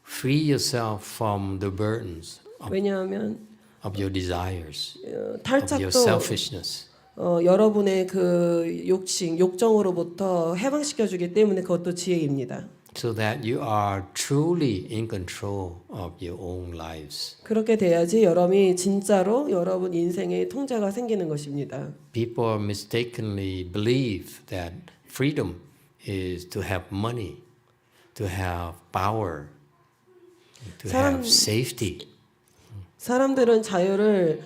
free yourself from the burdens 왜냐하면 of your desires, of your 탈착도 selfishness. 여러분의 그 욕정으로부터 해방시켜 주기 때문에 그것도 지혜입니다. So that you are truly in control of your own lives. 그렇게 돼야지 여러분이 진짜로 여러분 인생의 통제가 생기는 것입니다. People mistakenly believe that freedom is to have money, to have power, to have safety. 사람들은 자유를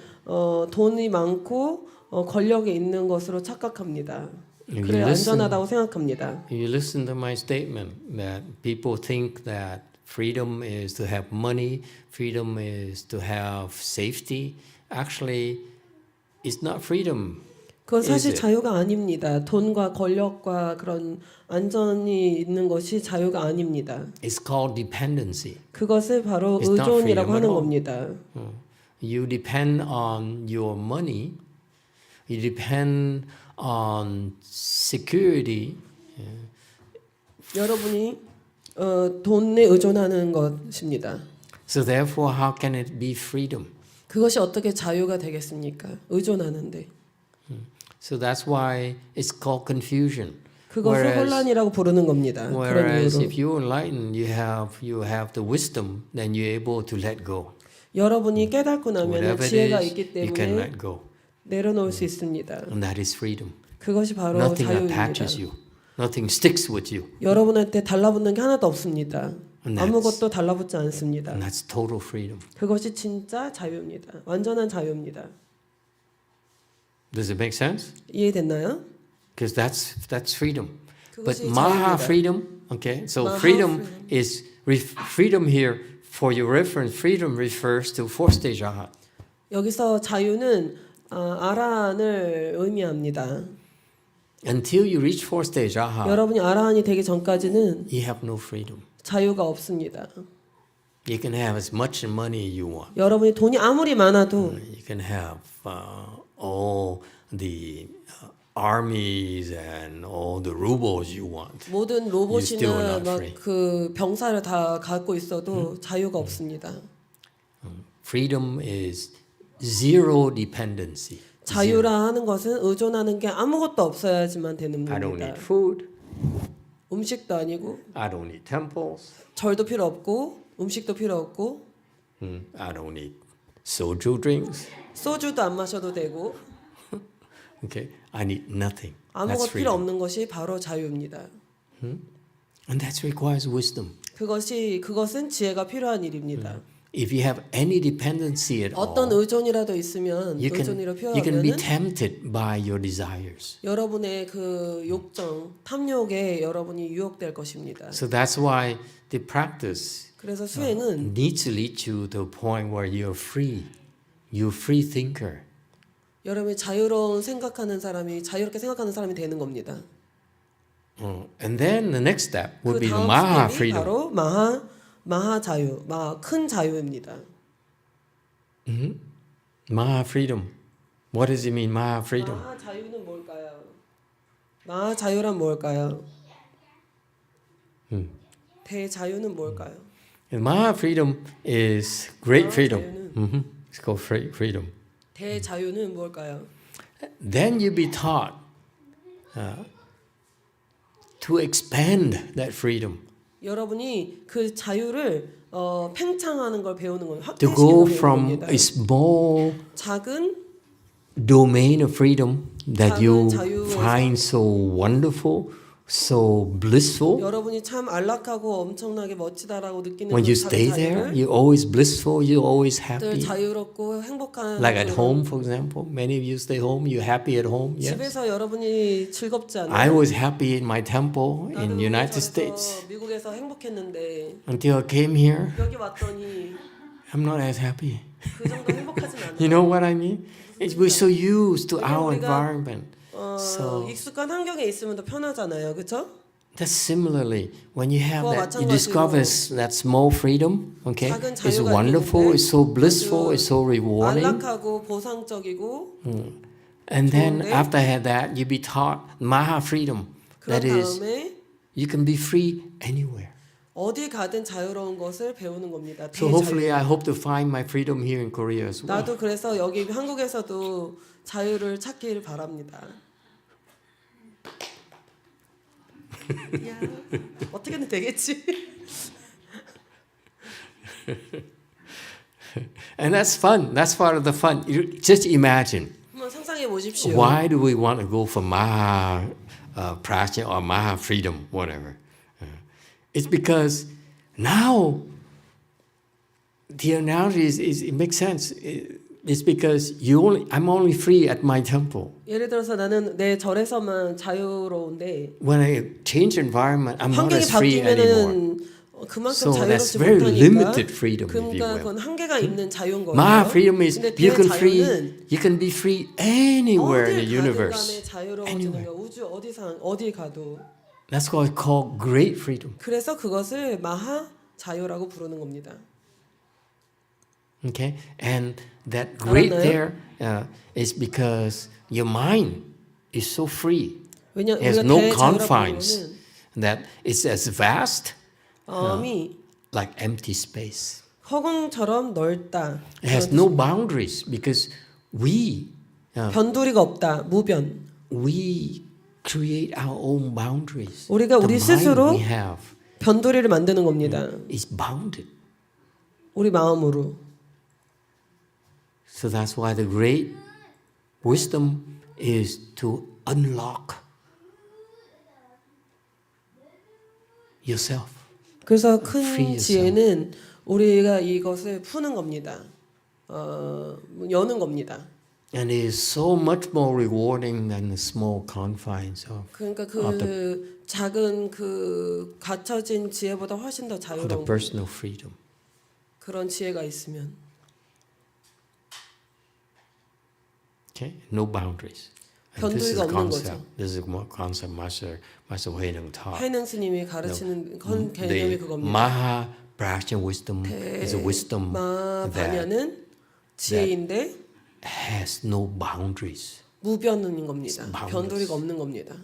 돈이 많고 권력이 있는 것으로 착각합니다. 그래 안전하다고 생각합니다. You listen to my statement that people think that freedom is to have money, freedom is to have safety. Actually, it's not freedom. 그건 사실 자유가 아닙니다. 돈과 권력과 그런 안전이 있는 것이 자유가 아닙니다. It's called dependency. 그것을 바로 의존이라고 하는 겁니다. You depend on your money. You depend on security. 여러분이 돈에 의존하는 것입니다. So therefore, how can it be freedom? 그것이 어떻게 자유가 되겠습니까? 의존하는데. So that's why it's called confusion. 그것을 혼란이라고 부르는 겁니다. Whereas if you enlighten, you have the wisdom, then you're able to let go. 여러분이 깨닫고 나면 지혜가 있기 you can 때문에 let go. 내려놓을 수 있습니다. And that is freedom. 그것이 바로 Nothing 자유입니다. attaches you. Nothing sticks with you. 여러분한테 달라붙는 게 하나도 없습니다. And 아무것도 달라붙지 않습니다. And that's total freedom. 그것이 진짜 자유입니다. 완전한 자유입니다. Does it make sense? 이해됐나요? Because that's freedom. But 그것이 Maha 자유입니다. freedom, okay? So Maha freedom freedom. is freedom here. For your reference, freedom refers to fourth stage Arhat. 여기서 자유는 아라한을 의미합니다. Until you reach fourth stage, aha, 여러분이 아라한이 되기 전까지는 you have no freedom. 자유가 없습니다. You can have as much money you want. 여러분이 돈이 아무리 많아도 You can have all the armies and all the rubles you want. 모든 You're still 로봇이나 not free. 막 그 병사를 다 갖고 있어도 자유가 없습니다. Freedom is zero dependency. 자유라 하는 것은 의존하는 게 아무것도 없어야지만 되는 I don't 겁니다. need food. 음식도 아니고 I don't need temples. 절도 필요 없고 음식도 필요 없고 I don't need soju drinks. 소주도 안 마셔도 되고 Okay, I need nothing. That's 아무것도 필요 freedom. 없는 것이 바로 자유입니다. And that requires wisdom. 그것은 지혜가 필요한 일입니다. If you have any dependency at 어떤 all, 의존이라도 있으면 you 의존이라 can be 표현하면은 tempted by your desires. 여러분의 그 욕정, 탐욕에 여러분이 유혹될 것입니다. So that's why the practice 그래서 수행은 needs to lead you to a point where you're free. You're free thinker. 여러분이 자유롭게 생각하는 사람이 되는 겁니다. And then the next step would 그 be the 다음 Maha 스텝이 freedom. 바로 마하 자유, 큰 자유입니다. Maha freedom. What does it mean, Maha freedom? 마하 자유는 뭘까요? 마하 자유란 뭘까요? 대자유는 뭘까요? And Maha freedom is great 마하 freedom. 자유는 It's called freedom. 대자유는 뭘까요? Then you be taught to expand that freedom. 여러분이 그 자유를 팽창하는 걸 배우는 거예요. To go 확대시키는 from 겁니다. a small 작은 domain of freedom that you 작은 자유에서 find so wonderful, so blissful. 여러분이 참 안락하고 엄청나게 멋지다라고 느끼는 When 그 you 작은 stay there, 자유를 you're always blissful, you're always 늘 happy. 자유롭고 행복한 Like at 그런 home, for example. Many of you stay home, you're happy at home. Yes. 집에서 여러분이 즐겁지 않아요? I was happy in my temple 나도 in United 절에서 States 미국에서 행복했는데 until I came here. 여기 왔더니 I'm not as happy. 그 정도 행복하진 않아요. You know what I mean? We're so used to our 우리가, environment. So 익숙한 환경에 있으면 더 편하잖아요, 그렇죠? that's similarly when you have 그와 that, you 마찬가지로 discover that small freedom. Okay, 작은 it's 자유가 wonderful, 있는데 it's so blissful, 아주 it's so rewarding. 안락하고 보상적이고 And then 좋은데 after that, you be taught Maha freedom. 그런 That is, 다음에 you can be free anywhere. 어디 가든 자유로운 것을 배우는 겁니다. So hopefully, I hope to find my freedom here in Korea as well. 나도 그래서 여기 한국에서도 자유를 찾기를 바랍니다. 야, 어떻게든 되겠지. And that's fun. That's part of the fun. You just imagine. 한번 상상해 보십시오. Why do we want to go for Maha Prajna or Maha freedom, whatever? It's because now the analogy is it makes sense. It's because I'm only free at my temple. 예를 들어서 나는 내 절에서만 자유로운데 When I change environment, I'm not 환경이 as free anymore. 바뀌면은 그만큼 So that's 자유롭지 very 못하니까 limited freedom, if you 그러니까 will. 그건 한계가 있는 자유인 거예요. Maha freedom is 근데 you 대자유는 can be free anywhere in the 어딜 가든 universe. 간에 자유로워지는 거. 우주 어디 가도. That's why it's called great freedom. 그래서 그것을 마하 자유라고 부르는 겁니다. Okay, and that great 알았나요? there is because your mind is so free. 왜냐 It has 우리가 no 대자유라고 confines. 부르는 That it's as vast 마음이 like empty space. 허공처럼 넓다. It has no boundaries because we 변두리가 없다. 무변. create our own boundaries. 우리가 우리 The mind 스스로 we have 변두리를 만드는 겁니다. is bounded. 우리 마음으로. So that's why the great wisdom is to unlock yourself. 그래서 Free 큰 yourself. 지혜는 우리가 이것을 푸는 겁니다. 여는 겁니다. And it is so much more rewarding than the small confines of 그러니까 그 작은 그 갇혀진 지혜보다 훨씬 더 the 자유로운 personal freedom. 그런 지혜가 있으면 Okay, no boundaries. And this is 변두리가 a 없는 concept. 거죠. This is what concept Master Huineng taught. 해능 스님이 가르치는 개념이 The 그겁니다. Maha Prajna wisdom is a wisdom that 마바냐는 지혜인데 has no boundaries. 무변인 겁니다. boundless. 변두리가 없는 겁니다.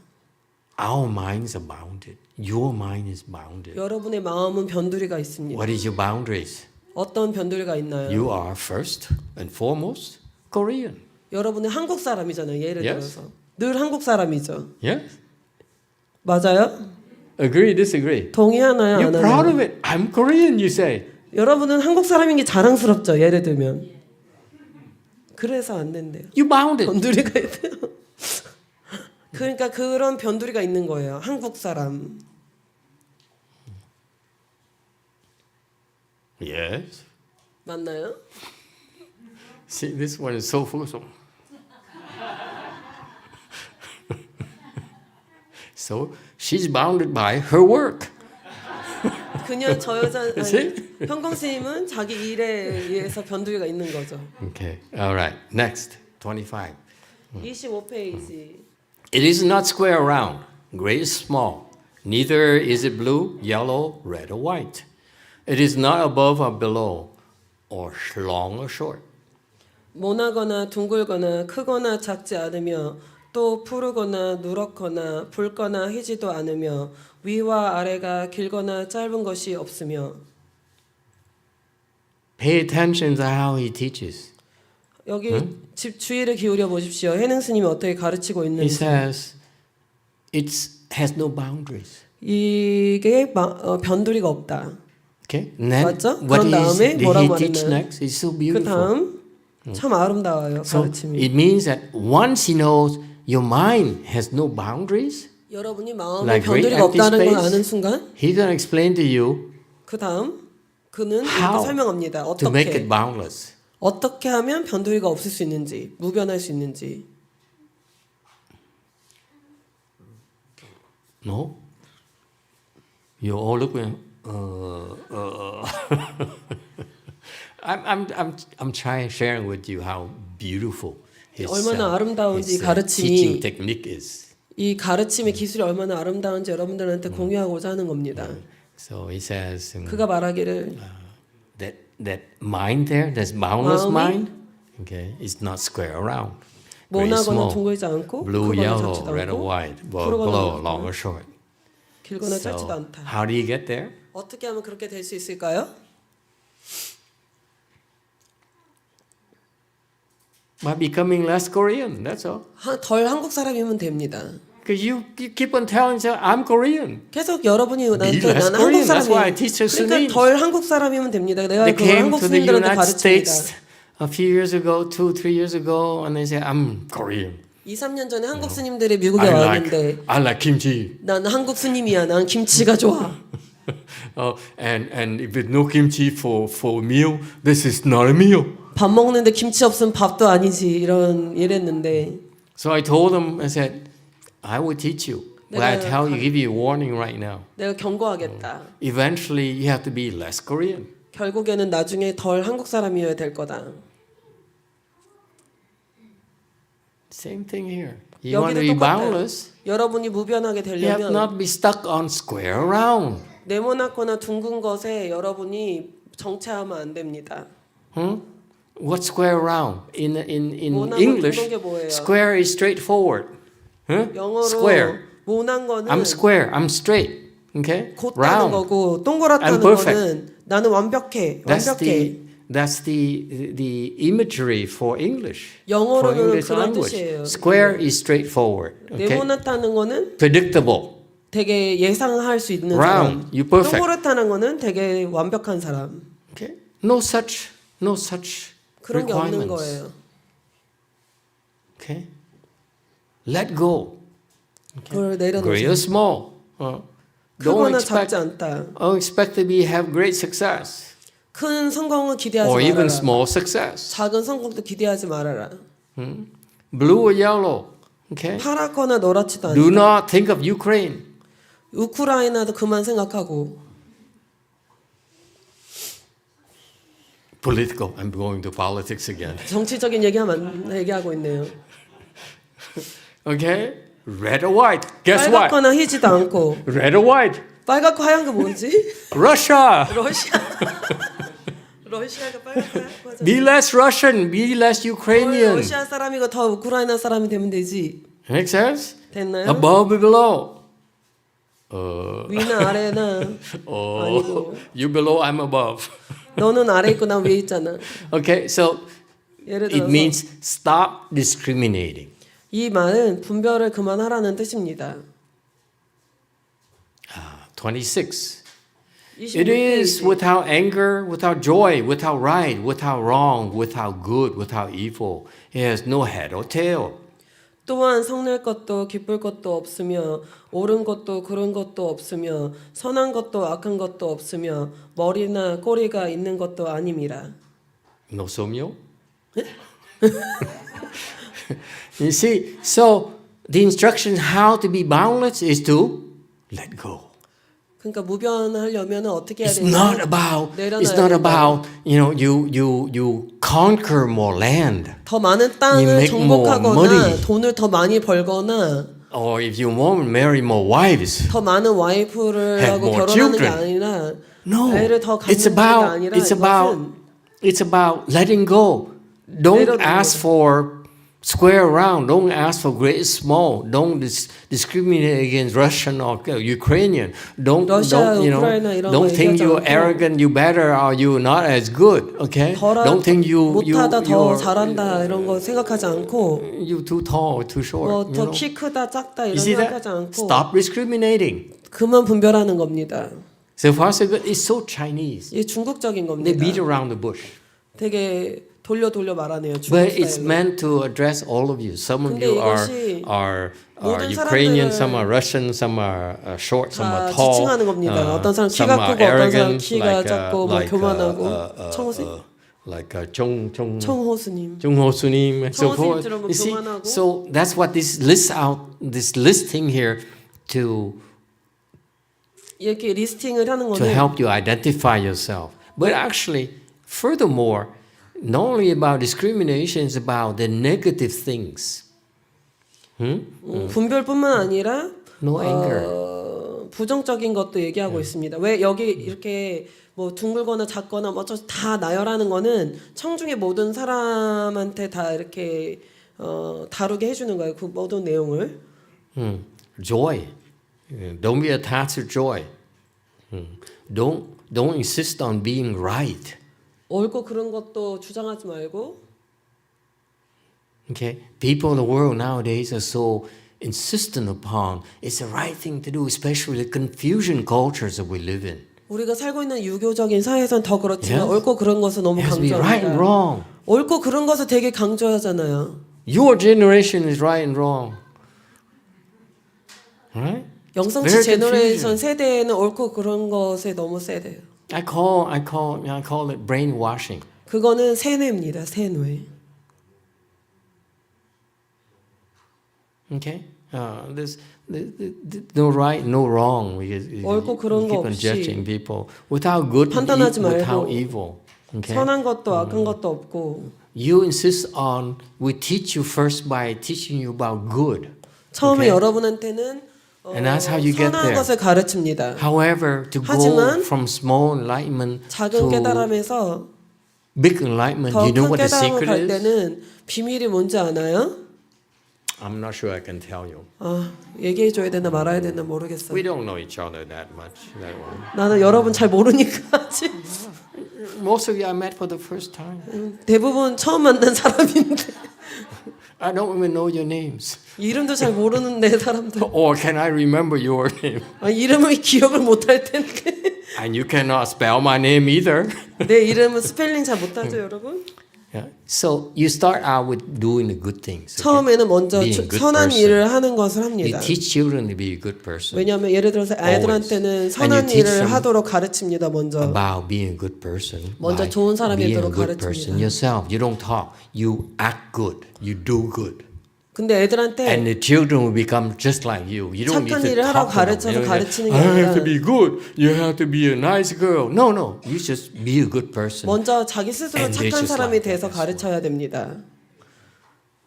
Our minds are bounded. Your mind is bounded. 여러분의 마음은 변두리가 있습니다. What is your boundaries? 어떤 변두리가 있나요? You are first and foremost Korean. 여러분은 한국 사람이잖아요. 예를 Yes. 들어서 늘 한국 사람이죠. Yes? 맞아요? Agree, disagree? 동의하나요? You're 안 proud of 하나요? it. I'm Korean, you say. 여러분은 한국 사람인 게 자랑스럽죠. 예를 들면. 그래서 안 된대요. You bounded. 변두리가 있대요. 그러니까 그런 변두리가 있는 거예요. 한국 사람. Yes. 맞나요? See, this one is so full. So she's bounded by her work. 그냥 저 여자 See? 현공 스님은 자기 일에 의해서 변두리가 있는 거죠. Okay. All right. Next. 25. 25페이지. It is not square or round, great or small. Neither is it blue, yellow, red or white. It is not above or below, or long or short. 모나거나 둥글거나 크거나 작지 않으며 또 푸르거나 누렇거나 붉거나 희지도 않으며 위와 아래가 길거나 짧은 것이 없으며. Pay attention to how he teaches. 여기 집 주의를 기울여 보십시오. 해능 스님이 어떻게 가르치고 He 있는지. says it has no boundaries. 이게 변두리가 없다. Okay? And then 맞죠? what 그런 다음에 did he 뭐라고 teach 말했나요? next? It's so 그 beautiful. 다음 참 아름다워요. So 가르침이. it means that once he knows your mind has no boundaries, 여러분이 마음에 like great 변두리가 empty 없다는 걸 space, 아는 순간 he's going to explain to you 그 다음 그는 How 이렇게 설명합니다. to make it 어떻게 boundless. 어떻게 하면 변두리가 없을 수 있는지 무변할 수 있는지. No? You're all looking. I'm trying sharing with you how beautiful his 얼마나 아름다운지 teaching 가르침이 technique is. 이 가르침의 기술이 얼마나 아름다운지 여러분들한테 공유하고자 하는 겁니다. So he says 그가 말하기를 that mind there, that's boundless 마음이 mind, okay, is not square or round. Very 모나거나 small, 둥글지 않고 blue, 크거나 yellow, 작지도 red or 않고 white, 푸르거나 below, 누렇거나 long or short. 길거나 짧지도 So 않다. how do you get there? 어떻게 하면 그렇게 될 수 있을까요? By becoming less Korean, that's all. 덜 한국 사람이면 됩니다. Because you keep on telling yourself, I'm Korean. 계속 여러분이 나한테 less 나는 한국 Korean. That's why I 사람이에요. teach us 그러니까 Sunnis. 덜 한국 사람이면 됩니다. 내가 They 그 came 한국 to the 스님들한테 United 가르칩니다. States a few years ago, 2-3 years ago, and they say, I'm Korean. 2-3년 전에 한국 스님들이 미국에 I 왔는데 like kimchi. 난 한국 스님이야. 난 김치가 좋아. And if there's no kimchi for a meal, this is not a meal. 밥 먹는데 김치 없으면 밥도 아니지. 이랬는데 So I told them, I said, I will teach you. But I give you a warning right now. 내가 경고하겠다. Eventually, you have to be less Korean. 결국에는 나중에 덜 한국 사람이어야 될 거다. Same thing here. You want to be 여기도 똑같아요. boundless, 여러분이 무변하게 you have 되려면 not be stuck on square or round. 네모나거나 둥근 것에 여러분이 정체하면 안 됩니다. What's square or round? In 모나고 English, 둥근 게 뭐예요? square is straightforward. 영어로 Square. 모난 거는 I'm square. I'm straight. Okay? 곧다는 Round. 거고 I'm 동그랗다는 perfect. 거는 나는 완벽해. That's the imagery for English. For 영어로는 English 그런 language. 뜻이에요. Square is straightforward. Okay? 네모나다는 거는 Predictable. 되게 예상할 수 있는 Round. 사람. You perfect. 동그랗다는 거는 되게 완벽한 사람. Okay? No such 그런 게 없는 requirements. 거예요. Okay? Let go. 그걸 Great or 내려놓으세요. small. 크거나 작지 않다. Don't expect to have great success. 큰 성공은 기대하지 Or even 말아라. small success. 작은 성공도 기대하지 말아라. Blue or yellow. Okay? 파랗거나 노랗지도 Do 않다. not think of Ukraine. 우크라이나도 그만 생각하고. Political. I'm going to politics again. 정치적인 얘기하고 있네요. Okay? Red or white. Guess what? 빨갛거나 희지도 않고. Red or white. 빨갛고 하얀 게 뭐지? Russia. 러시아. 러시아가 빨갛고 하얗고 하잖아. Be less Russian. Be less Ukrainian. 러시아 사람이고 더 우크라이나 사람이 되면 되지. Make sense? 됐나요? Above or below? 위나 아래나 아니고. You below, I'm above. 너는 아래 있고 난 위에 있잖아. Okay, so 예를 it 들어서 means stop discriminating. 이 말은 분별을 그만하라는 뜻입니다. 26. It is without anger, without joy, without right, without wrong, without good, without evil. It has no head or tail. 또한 성낼 것도 기쁠 것도 없으며 옳은 것도 그른 것도 없으며 선한 것도 악한 것도 없으며 머리나 꼬리가 있는 것도 아님이라. No somyo? You see, so the instruction how to be boundless is to let go. 그러니까 무변하려면 어떻게 해야 It's 되냐? not about. 내려놔야 It's not 된다. about. You conquer more land, 더 많은 You 땅을 make more 정복하거나 money. 돈을 더 많이 벌거나 or if you want marry more wives. 더 많은 와이프를 Have 하고 more 결혼하는 게 children. 아니라 No, 애를 더 it's 갖는 게 about. 아니라 It's about letting go. Don't 내려놓는 ask 거죠. for square round. Don't ask for great small. Don't discriminate against Russian or Ukrainian. Don't 러시아, you know. 우크라이나 이런 Don't 거 think 얘기하지 you're 않고 arrogant. You better or you not as good. Okay. Don't think 못하다 더 잘한다 이런 거 생각하지 않고 you too tall, too short. 뭐 you 더 know. 키 크다 작다 You 이런 see 생각하지 that? 않고 Stop discriminating. 그만 분별하는 겁니다. So far so good. It's so Chinese. 이게 중국적인 They beat 겁니다. around the bush. 되게 돌려 말하네요. 중국 But it's 스타일로. meant to address all of you. Some of 근데 you 이것이 are 모든 Ukrainian, 사람들을 some are Russian, some are short, some 다 are tall. 지칭하는 겁니다. 어떤 사람 some 키가 are 크고 어떤 사람 arrogant, 키가 like, 작고 뭐 교만하고 청호스님, like 청호스님. 정호수님, and so 청호스님 forth. 들어보면 You see, 교만하고. so that's what this lists out. This listing here to 이렇게 리스팅을 하는 to 거는 help you identify yourself. But actually, furthermore, not only about discrimination, it's about the negative things. 분별뿐만 아니라 No anger. 부정적인 것도 얘기하고 있습니다. 왜 여기 이렇게 뭐 둥글거나 작거나 뭐 다 나열하는 거는 청중의 모든 사람한테 다 이렇게 다루게 해주는 거예요. 그 모든 내용을. Joy. Don't be attached to joy. Don't insist on being right. 옳고 그런 것도 주장하지 말고. Okay? People in the world nowadays are so insistent upon it's the right thing to do, especially the confusion cultures that we live in. 우리가 살고 있는 유교적인 사회에서는 더 그렇지만 Yes. 옳고 그런 것을 너무 It has to be right and 강조합니다. wrong. 옳고 그런 것을 되게 강조하잖아요. Your generation is right and wrong. Right? 영성치 Very 제너레이션 confusion. 세대에는 옳고 그런 것에 너무 세대요. I call it brainwashing. 그거는 세뇌입니다. 세뇌. Okay? There's no right, no wrong. You 옳고 그런 keep 거 on 없이 judging people without good, 판단하지 without 말고 evil. Okay? 선한 것도 악한 것도 없고 You insist on we teach you first by teaching you about good. 처음에 Okay? 여러분한테는 And that's how you get 선한 there. 것을 가르칩니다. However, to go 하지만 from small enlightenment 작은 to 깨달음에서 big enlightenment, 더 you know 큰 what the 깨달음을 secret 갈 is? 때는 비밀이 뭔지 아나요? I'm not sure I can tell you. 얘기해줘야 되나 말아야 되나 모르겠어요. We don't know each other that much. That one. 나는 여러분 잘 모르니까 아직 Most of you I met for the first time. 대부분 처음 만난 사람인데 I don't even know your names. 이름도 잘 모르는 내 사람들. Or can I remember your name? 이름을 기억을 못할 텐데 And you cannot spell my name either. 내 이름은 스펠링 잘 못하죠 여러분? Yeah. So you start out with doing the good things. Okay? 처음에는 먼저 Being a good 선한 person. 일을 하는 것을 You 합니다. teach children to be a good person. 왜냐하면 예를 들어서 아이들한테는 Always. 선한 And you teach 일을 them 하도록 가르칩니다. 먼저 About being a good person. 먼저 by 좋은 사람이 being a 되도록 good person 가르칩니다. yourself. You don't talk. You act good. You do good. 근데 And 애들한테 the children will become just like you. You don't need 착한 to 일을 하라고 talk to them. 가르쳐서 You don't 가르치는 게 say, I have to 아니라 be good. You have to be a nice girl. No. You just be a good person. 먼저 자기 스스로 And they're 착한 just 사람이 like that 돼서 as 가르쳐야 됩니다.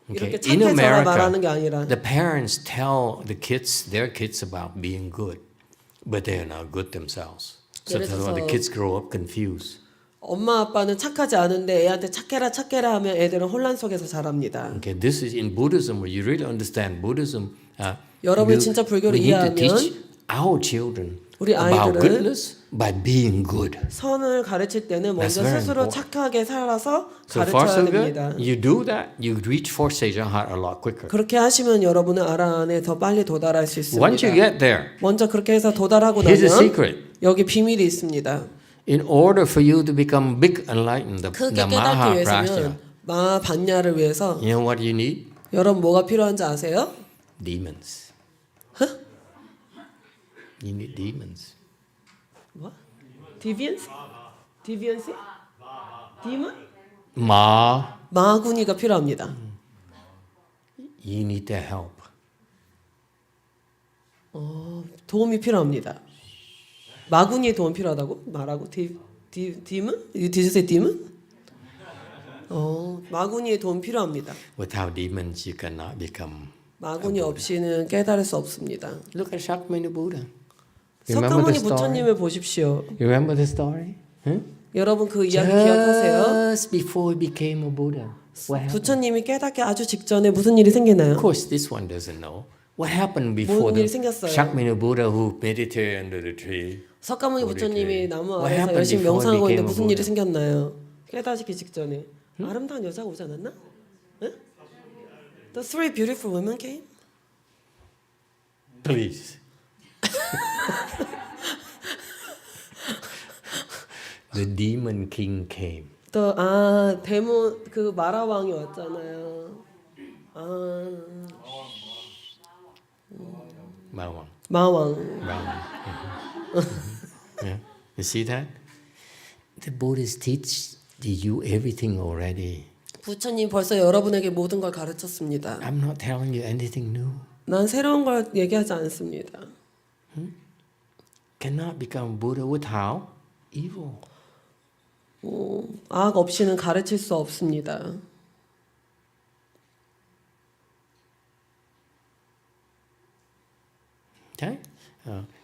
이렇게 In 착해져라 말하는 게 America, 아니라 the parents tell their kids about being good, but they are not good themselves. So that's why the kids grow up confused. 엄마 아빠는 착하지 않은데 애한테 착해라 하면 애들은 혼란 속에서 자랍니다. Okay, this is in Buddhism. When you really understand Buddhism, 여러분이 진짜 불교를 we need to 이해하면 teach our children 우리 about 아이들은 goodness by being good. 선을 가르칠 때는 먼저 That's very 스스로 important. 착하게 살아서 So far, so 가르쳐야 됩니다. good. You do that, you reach fourth stage heart a lot quicker. 그렇게 하시면 여러분은 아라한에 더 빨리 도달할 수 있습니다. Once you get there, 먼저 그렇게 해서 도달하고 here's the 나면 secret. 여기 비밀이 있습니다. In order for you to become big enlightened, the 크게 깨닫기 Maha 위해서는 Prajna, 마반야를 위해서 you know what you need? 여러분 뭐가 필요한지 아세요? Demons. You need demons. 뭐? 디비언스? 디비언스? 디몬? 마군이가 필요합니다. You need their help. 도움이 필요합니다. 마군이의 도움 필요하다고? 말하고 디몬? Did you say demon? 마군이의 도움 필요합니다. Without demons, you cannot become. 마군이 없이는 깨달을 수 없습니다. Look at Shakyamuni Buddha. 석가모니 부처님을 보십시오. You remember the story? Huh? 여러분 그 이야기 기억하세요? Just before he became a Buddha, what happened? 부처님이 깨닫기 아주 직전에 무슨 일이 생기나요? Of course, this one doesn't know. What happened before 무슨 the 일이 생겼어요? Shakyamuni Buddha who meditated under the tree? 석가모니 부처님이 나무 What 아래서 happened 열심히 before he 명상하고 있는데 became a 무슨 일이 Buddha? 생겼나요? 깨닫기 직전에 아름다운 여자가 오지 않았나? 응? The three beautiful women came? Please. The demon king came. 데몬 그 마라 왕이 왔잖아요. Mawang. 마왕. Yeah. You see that? The Buddhists teach you everything already. 부처님 벌써 여러분에게 모든 걸 가르쳤습니다. I'm not telling you anything new. 난 새로운 걸 얘기하지 않습니다. Cannot become Buddha without evil. 악 없이는 가르칠 수 없습니다. Okay?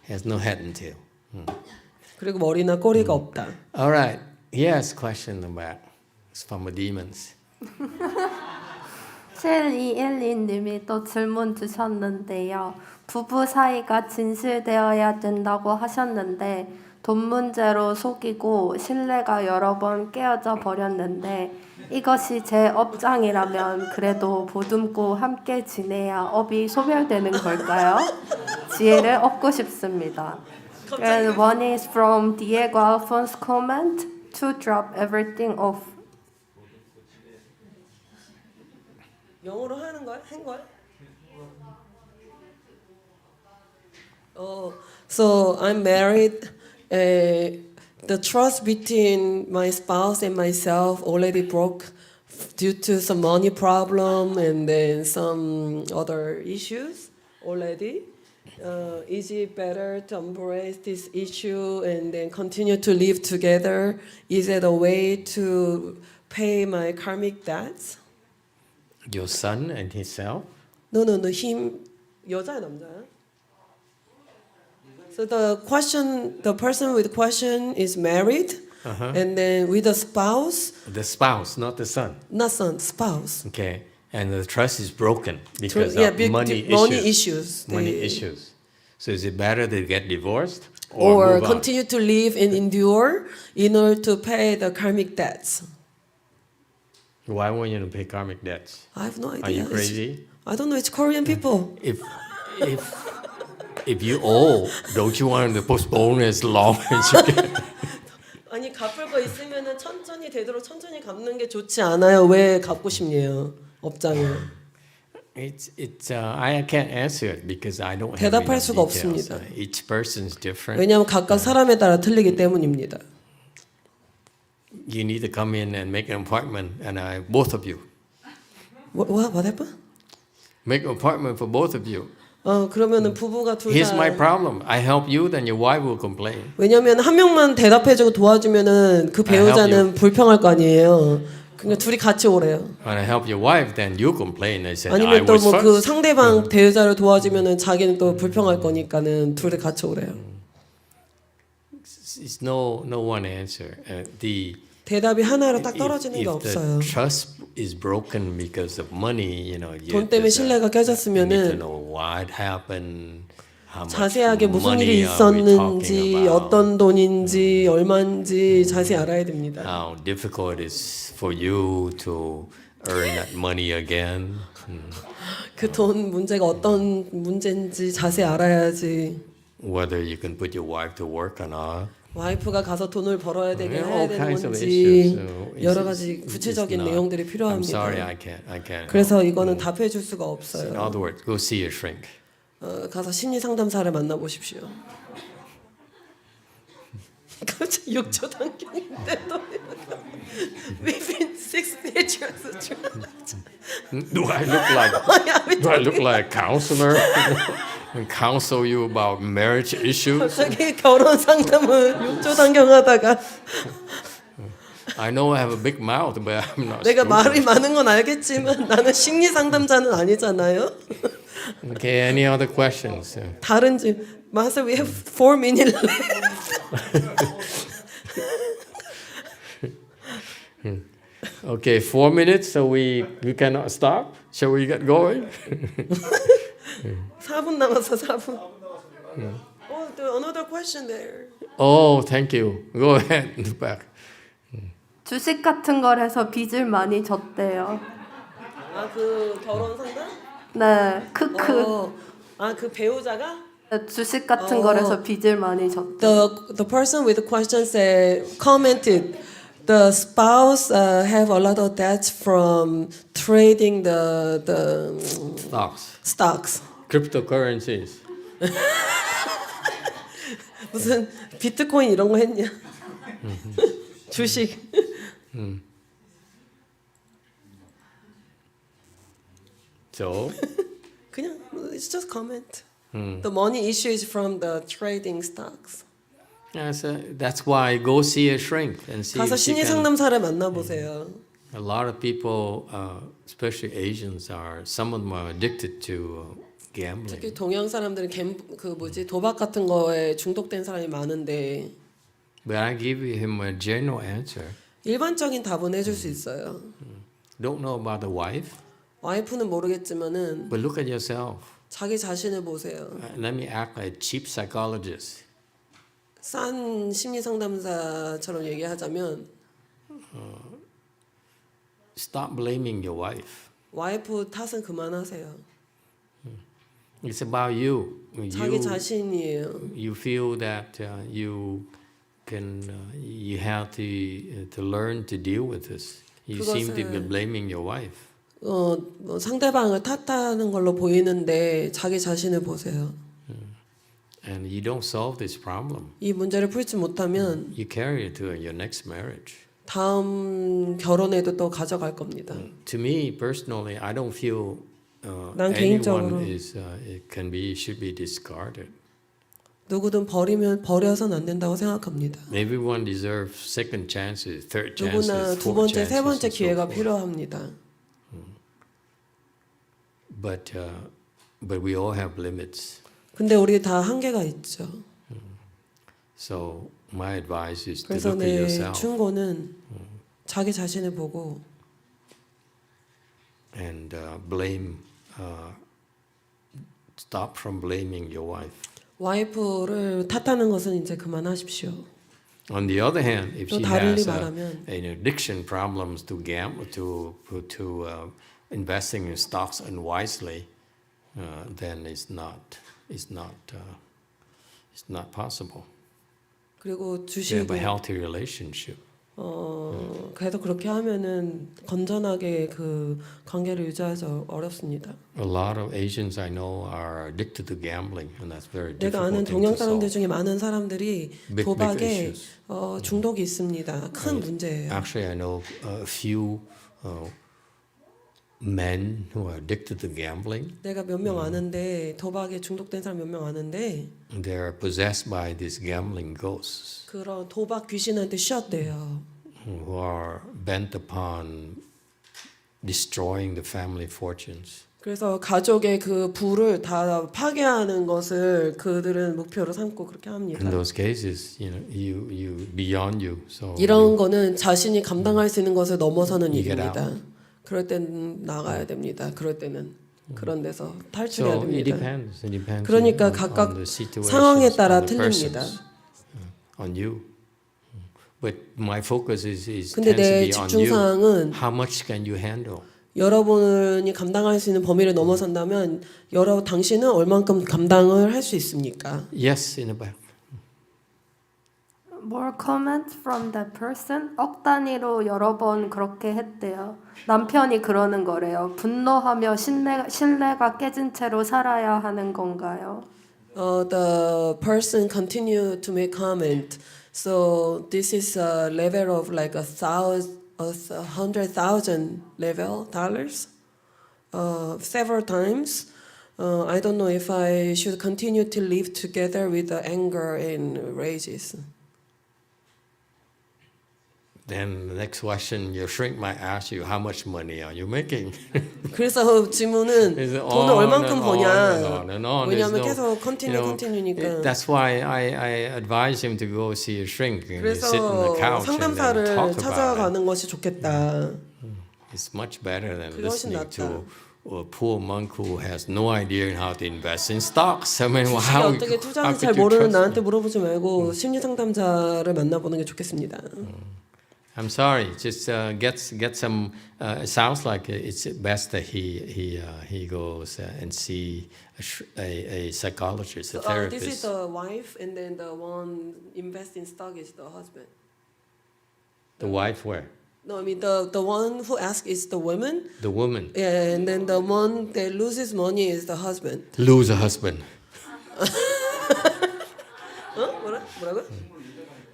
Has no head and tail. 그리고 머리나 꼬리가 없다. All right. Here's a question about it's from the demons. 7212님이 또 질문 주셨는데요. 부부 사이가 진실되어야 된다고 하셨는데 돈 문제로 속이고 신뢰가 여러 번 깨어져 버렸는데 이것이 제 업장이라면 그래도 보듬고 함께 지내야 업이 소멸되는 걸까요? 지혜를 얻고 싶습니다. And one is from Diego Alfonso comment to drop everything off. 영어로 하는 걸? 한 걸? So I'm married. The trust between my spouse and myself already broke due to some money problem and then some other issues already. Is it better to embrace this issue and then continue to live together? Is it a way to pay my karmic debts? Your son and himself? No. Him, 여자야 남자야? So the person with the question is married, and then with a spouse. The spouse, not the son. Not son, spouse. Okay. And the trust is broken because Yeah, of money issues. Money They- issues. So is it better to get divorced Or move on? continue to live and endure in order to pay the karmic debts. Why want you to pay karmic debts? I have no idea. Are you crazy? I don't know. It's Korean people. If you owe, don't you want to postpone as long as you can? 아니 갚을 거 있으면은 천천히 되도록 천천히 갚는 게 좋지 않아요? 왜 갚고 싶네요? 업장을. I can't answer it because I don't have 대답할 enough 수가 details. 없습니다. Each person's different. 왜냐하면 각각 사람에 따라 틀리기 때문입니다. You need to come in and make an appointment, and both of you. What happened? Make an appointment for both of you. 그러면은 부부가 둘 Here's my 다. problem. I help you, then your wife will complain. 왜냐하면 한 명만 대답해주고 도와주면은 그 배우자는 불평할 거 아니에요. 그러니까 둘이 같이 오래요. When I help your wife, then you complain. I said I 아니면 또 was 뭐 그 first. 상대방 대여자를 도와주면은 자기는 또 불평할 거니까는 둘이 같이 오래요. It's no one answer. The 대답이 하나로 딱 떨어지는 게 if 없어요. the trust is broken because of money, you know, 돈 때문에 신뢰가 you need to 깨졌으면은 know what happened, how much 자세하게 무슨 money 일이 are we talking 있었는지 about, 어떤 돈인지 얼마인지 자세히 알아야 됩니다. how difficult it is for you to earn that money again. 그 돈 문제가 어떤 문제인지 자세히 알아야지. Whether you can put your wife to work or not. 와이프가 가서 돈을 벌어야 되긴 해야 All 되는 kinds of 건지 issues. So 여러 it's 가지 not- 구체적인 it's not- 내용들이 I'm sorry, 필요합니다. I can't. 그래서 help. 이거는 답해 줄 수가 In 없어요. other words, go see your shrink. 가서 심리 상담사를 만나 보십시오. 갑자기 육조단경인데 또 We've 6th Patriarch Sutra. Do I look like a counselor? And counsel you about marriage issues? 갑자기 결혼 상담을 육조단경하다가 I know I have a big mouth, but I'm not. 내가 stupid. 말이 많은 건 알겠지만 나는 심리 상담자는 아니잖아요. Okay, any other questions? 다른 Master, we have 4 minutes left. Okay, 4 minutes, so we cannot stop. Shall we get going? 4분 남았어, 4분. Oh, another question there. Oh, thank you. Go ahead, back. 주식 같은 걸 해서 빚을 많이 졌대요. 아, 그 결혼 상담? 네, 크크. 그 배우자가? 주식 같은 걸 해서 빚을 많이 졌대. The person with the question said commented the spouse have a lot of debts from trading the stocks. Cryptocurrencies. 무슨 비트코인 이런 거 했냐? 주식. So, 그냥 it's just comment. The money issue is from the trading stocks. that's why go see a shrink and see 가서 if she 심리 can. 상담사를 만나 보세요. A lot of people, especially Asians, some of them are addicted to gambling. 특히 동양 사람들은 도박 같은 거에 중독된 사람이 많은데 But I give him a general answer. 일반적인 답은 해줄 수 있어요. Don't know about the wife, 와이프는 모르겠지만은 but look at yourself. 자기 자신을 보세요. Let me act like a cheap psychologist. 싼 심리 상담사처럼 얘기하자면 Stop blaming your wife. 와이프 탓은 그만하세요. It's about you. 자기 자신이에요. You feel that you have to learn to deal with this. You seem to be blaming your wife. 뭐 상대방을 탓하는 걸로 보이는데 자기 자신을 보세요. And you don't solve this problem. 이 문제를 풀지 못하면 You carry it to your next marriage. 다음 결혼에도 또 가져갈 겁니다. To me personally, I don't feel 난 개인적으로 anyone should be discarded. 누구든 버려서는 안 된다고 생각합니다. Everyone deserves second chances, third 누구나 chances, 두 fourth 번째, 세 chances, 번째 and so 기회가 forth. 필요합니다. But we all have limits. 근데 우리 다 한계가 있죠. So my advice is to 그래서 look at 내 yourself 충고는 자기 자신을 보고 and stop from blaming your wife. 와이프를 탓하는 것은 이제 그만하십시오. On the other hand, if 또 she 다르게 has 말하면 an addiction problems to gamble, to investing in stocks unwisely, then it's not possible. 그리고 To have 주식을 a healthy relationship. 그래도 그렇게 하면은 건전하게 그 관계를 유지하기 어렵습니다. A lot of Asians I know are addicted to gambling, and that's very 내가 아는 difficult thing 동양 to 사람들 solve. 중에 많은 사람들이 Big 도박에 issues. 중독이 있습니다. 큰 문제예요. Actually, I know a few men who are addicted to gambling. 내가 몇 명 아는데 도박에 중독된 사람 몇 명 아는데 They are possessed by these gambling ghosts. 그런 도박 귀신한테 쉬었대요. who are bent upon destroying the family fortunes. 그래서 가족의 그 부를 다 파괴하는 것을 그들은 목표로 삼고 그렇게 합니다. In those cases, you beyond you. So 이런 거는 자신이 감당할 수 있는 것을 넘어서는 You get 일입니다. 그럴 땐 나가야 됩니다. 그럴 때는 그런 데서 탈출해야 So it 됩니다. depends 그러니까 on 각각 the situations, 상황에 따라 on the 틀립니다. persons, on you. But my focus is 근데 tends to 내 be on you. 집중사항은 How much can you handle? 여러분이 감당할 수 있는 범위를 넘어선다면 당신은 얼만큼 감당을 할 수 있습니까? Yes, in the back. More comments from that person. 억 단위로 여러 번 그렇게 했대요. 남편이 그러는 거래요. 분노하며 신뢰가 깨진 채로 살아야 하는 건가요? The person continued to make comment. So this is a level of like $100,000 level dollars. Several times. I don't know if I should continue to live together with the anger and rages. Then the next question, your shrink might ask you, how much money are you making? 그래서 질문은 Is it 돈을 on 얼만큼 and 버냐? on and on? 왜냐하면 There's 계속 no- continue니까. That's why I advise him to go see a shrink and you sit on the 그래서 couch and then 상담사를 talk about it. 찾아가는 것이 좋겠다. It's much better than 그게 훨씬 listening 낫다. to a poor monk who has no idea how to invest in stocks. I mean, 주식에 how 어떻게 could 투자하는지 잘 you 모르는 trust 나한테 him? 물어보지 말고 심리 상담자를 만나보는 게 좋겠습니다. I'm sorry. Just get some. It sounds like it's best that he goes and see a psychologist, a therapist. This is the wife, and then the one invest in stock is the husband. The wife where? No, I mean the one who asks is the woman. The woman. Yeah, and then the one that loses money is the husband. Lose a husband. 뭐라고?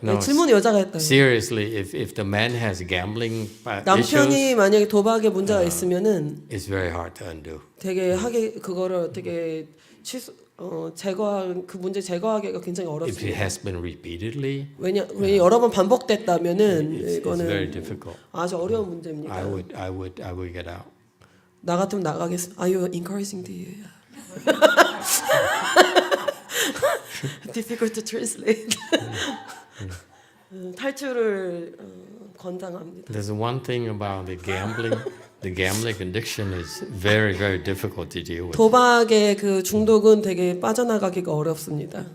No, 질문 여자가 했다. seriously, if the man has gambling 남편이 issues, 만약에 도박에 문제가 있으면은 it's very hard to undo. 되게 그거를 어떻게 제거한 그 문제 제거하기가 굉장히 If it 어렵습니다. has been repeatedly, 왜냐 여러 번 반복됐다면은 it's very 이거는 difficult. 아주 어려운 문제입니다. I would get out. 나 같으면 나가겠어. Are you encouraging the difficult to translate. 탈출을 권장합니다. There's one thing about the gambling addiction is very, very difficult to deal with. 도박의 그 중독은 되게 빠져나가기가 어렵습니다.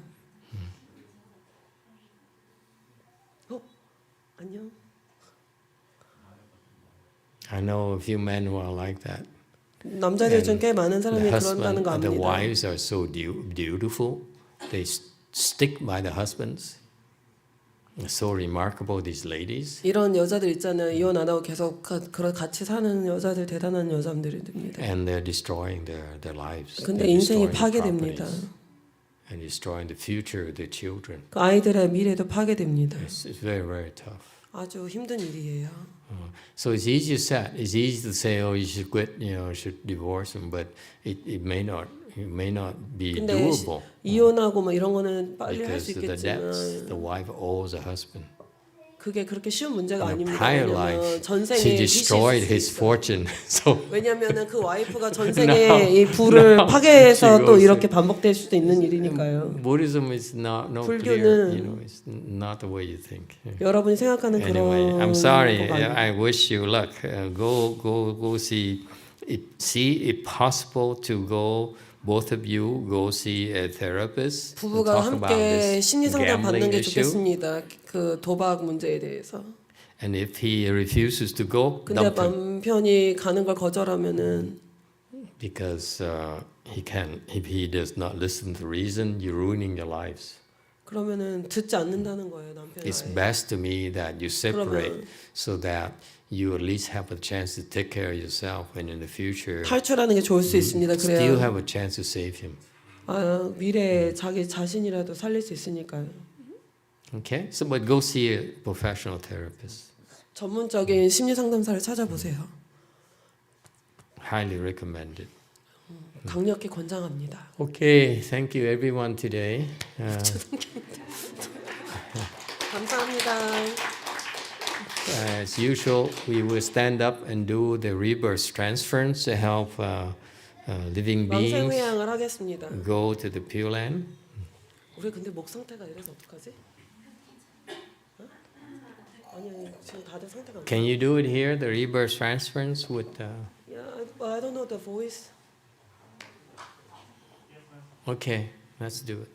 안녕. I know a few men who are like that. 남자들 중 꽤 많은 사람이 The 그런다는 거 husband and the 압니다. wives are so dutiful. They stick by the husbands. It's so remarkable, these ladies. 이런 여자들 있잖아요. 이혼 안 하고 계속 같이 사는 여자들 대단한 여자들입니다. And they're destroying their lives. 근데 They're 인생이 destroying their 파괴됩니다. properties and destroying the future of their children. 그 아이들의 미래도 파괴됩니다. It's very, very tough. 아주 힘든 일이에요. So it's easy to say, oh, you should quit, you should divorce him, but it may not be 근데 doable. 이혼하고 뭐 이런 거는 빨리 할 수 Because the debts 있겠지만 the wife owes a husband. 그게 그렇게 쉬운 문제가 In a 아닙니다. prior 왜냐면 life, she 전생에 destroyed his fortune. So 왜냐면은 그 와이프가 전생에 이 부를 파괴해서 she 또 goes 이렇게 반복될 수도 있는 일이니까요. Buddhism is not clear. 불교는 It's not the way you think. 여러분이 생각하는 Anyway, 그런 I'm sorry. 거가 아니에요. I wish you luck. Go see if possible to go. Both of you go see a therapist. and 부부가 talk about 함께 this 심리 상담 받는 gambling 게 issue. 좋겠습니다. 그 도박 문제에 대해서. And if he refuses to go, 근데 dump him. 남편이 가는 걸 거절하면은 Because if he does not listen to reason, you're ruining your lives. 그러면은 듣지 않는다는 거예요, 남편이. It's best to me that you separate 그러면 so that you at least have a chance to take care of yourself, and in the future, 탈출하는 게 좋을 수 있습니다. still 그래야 have a chance to save him. 미래에 자기 자신이라도 살릴 수 있으니까요. Okay, so but go see a professional therapist. 전문적인 심리 상담사를 찾아보세요. Highly recommended. 강력히 권장합니다. Okay, thank you everyone today. 감사합니다. as usual, we will stand up and do the rebirth transference to help living beings 왕생회양을 하겠습니다. go to the Pure Land. 우리 근데 목 상태가 이래서 어떡하지? 어? 아니 지금 다들 상태가 안 Can you do it here, the rebirth transference with? Yeah, I don't know the voice. Okay, let's do it.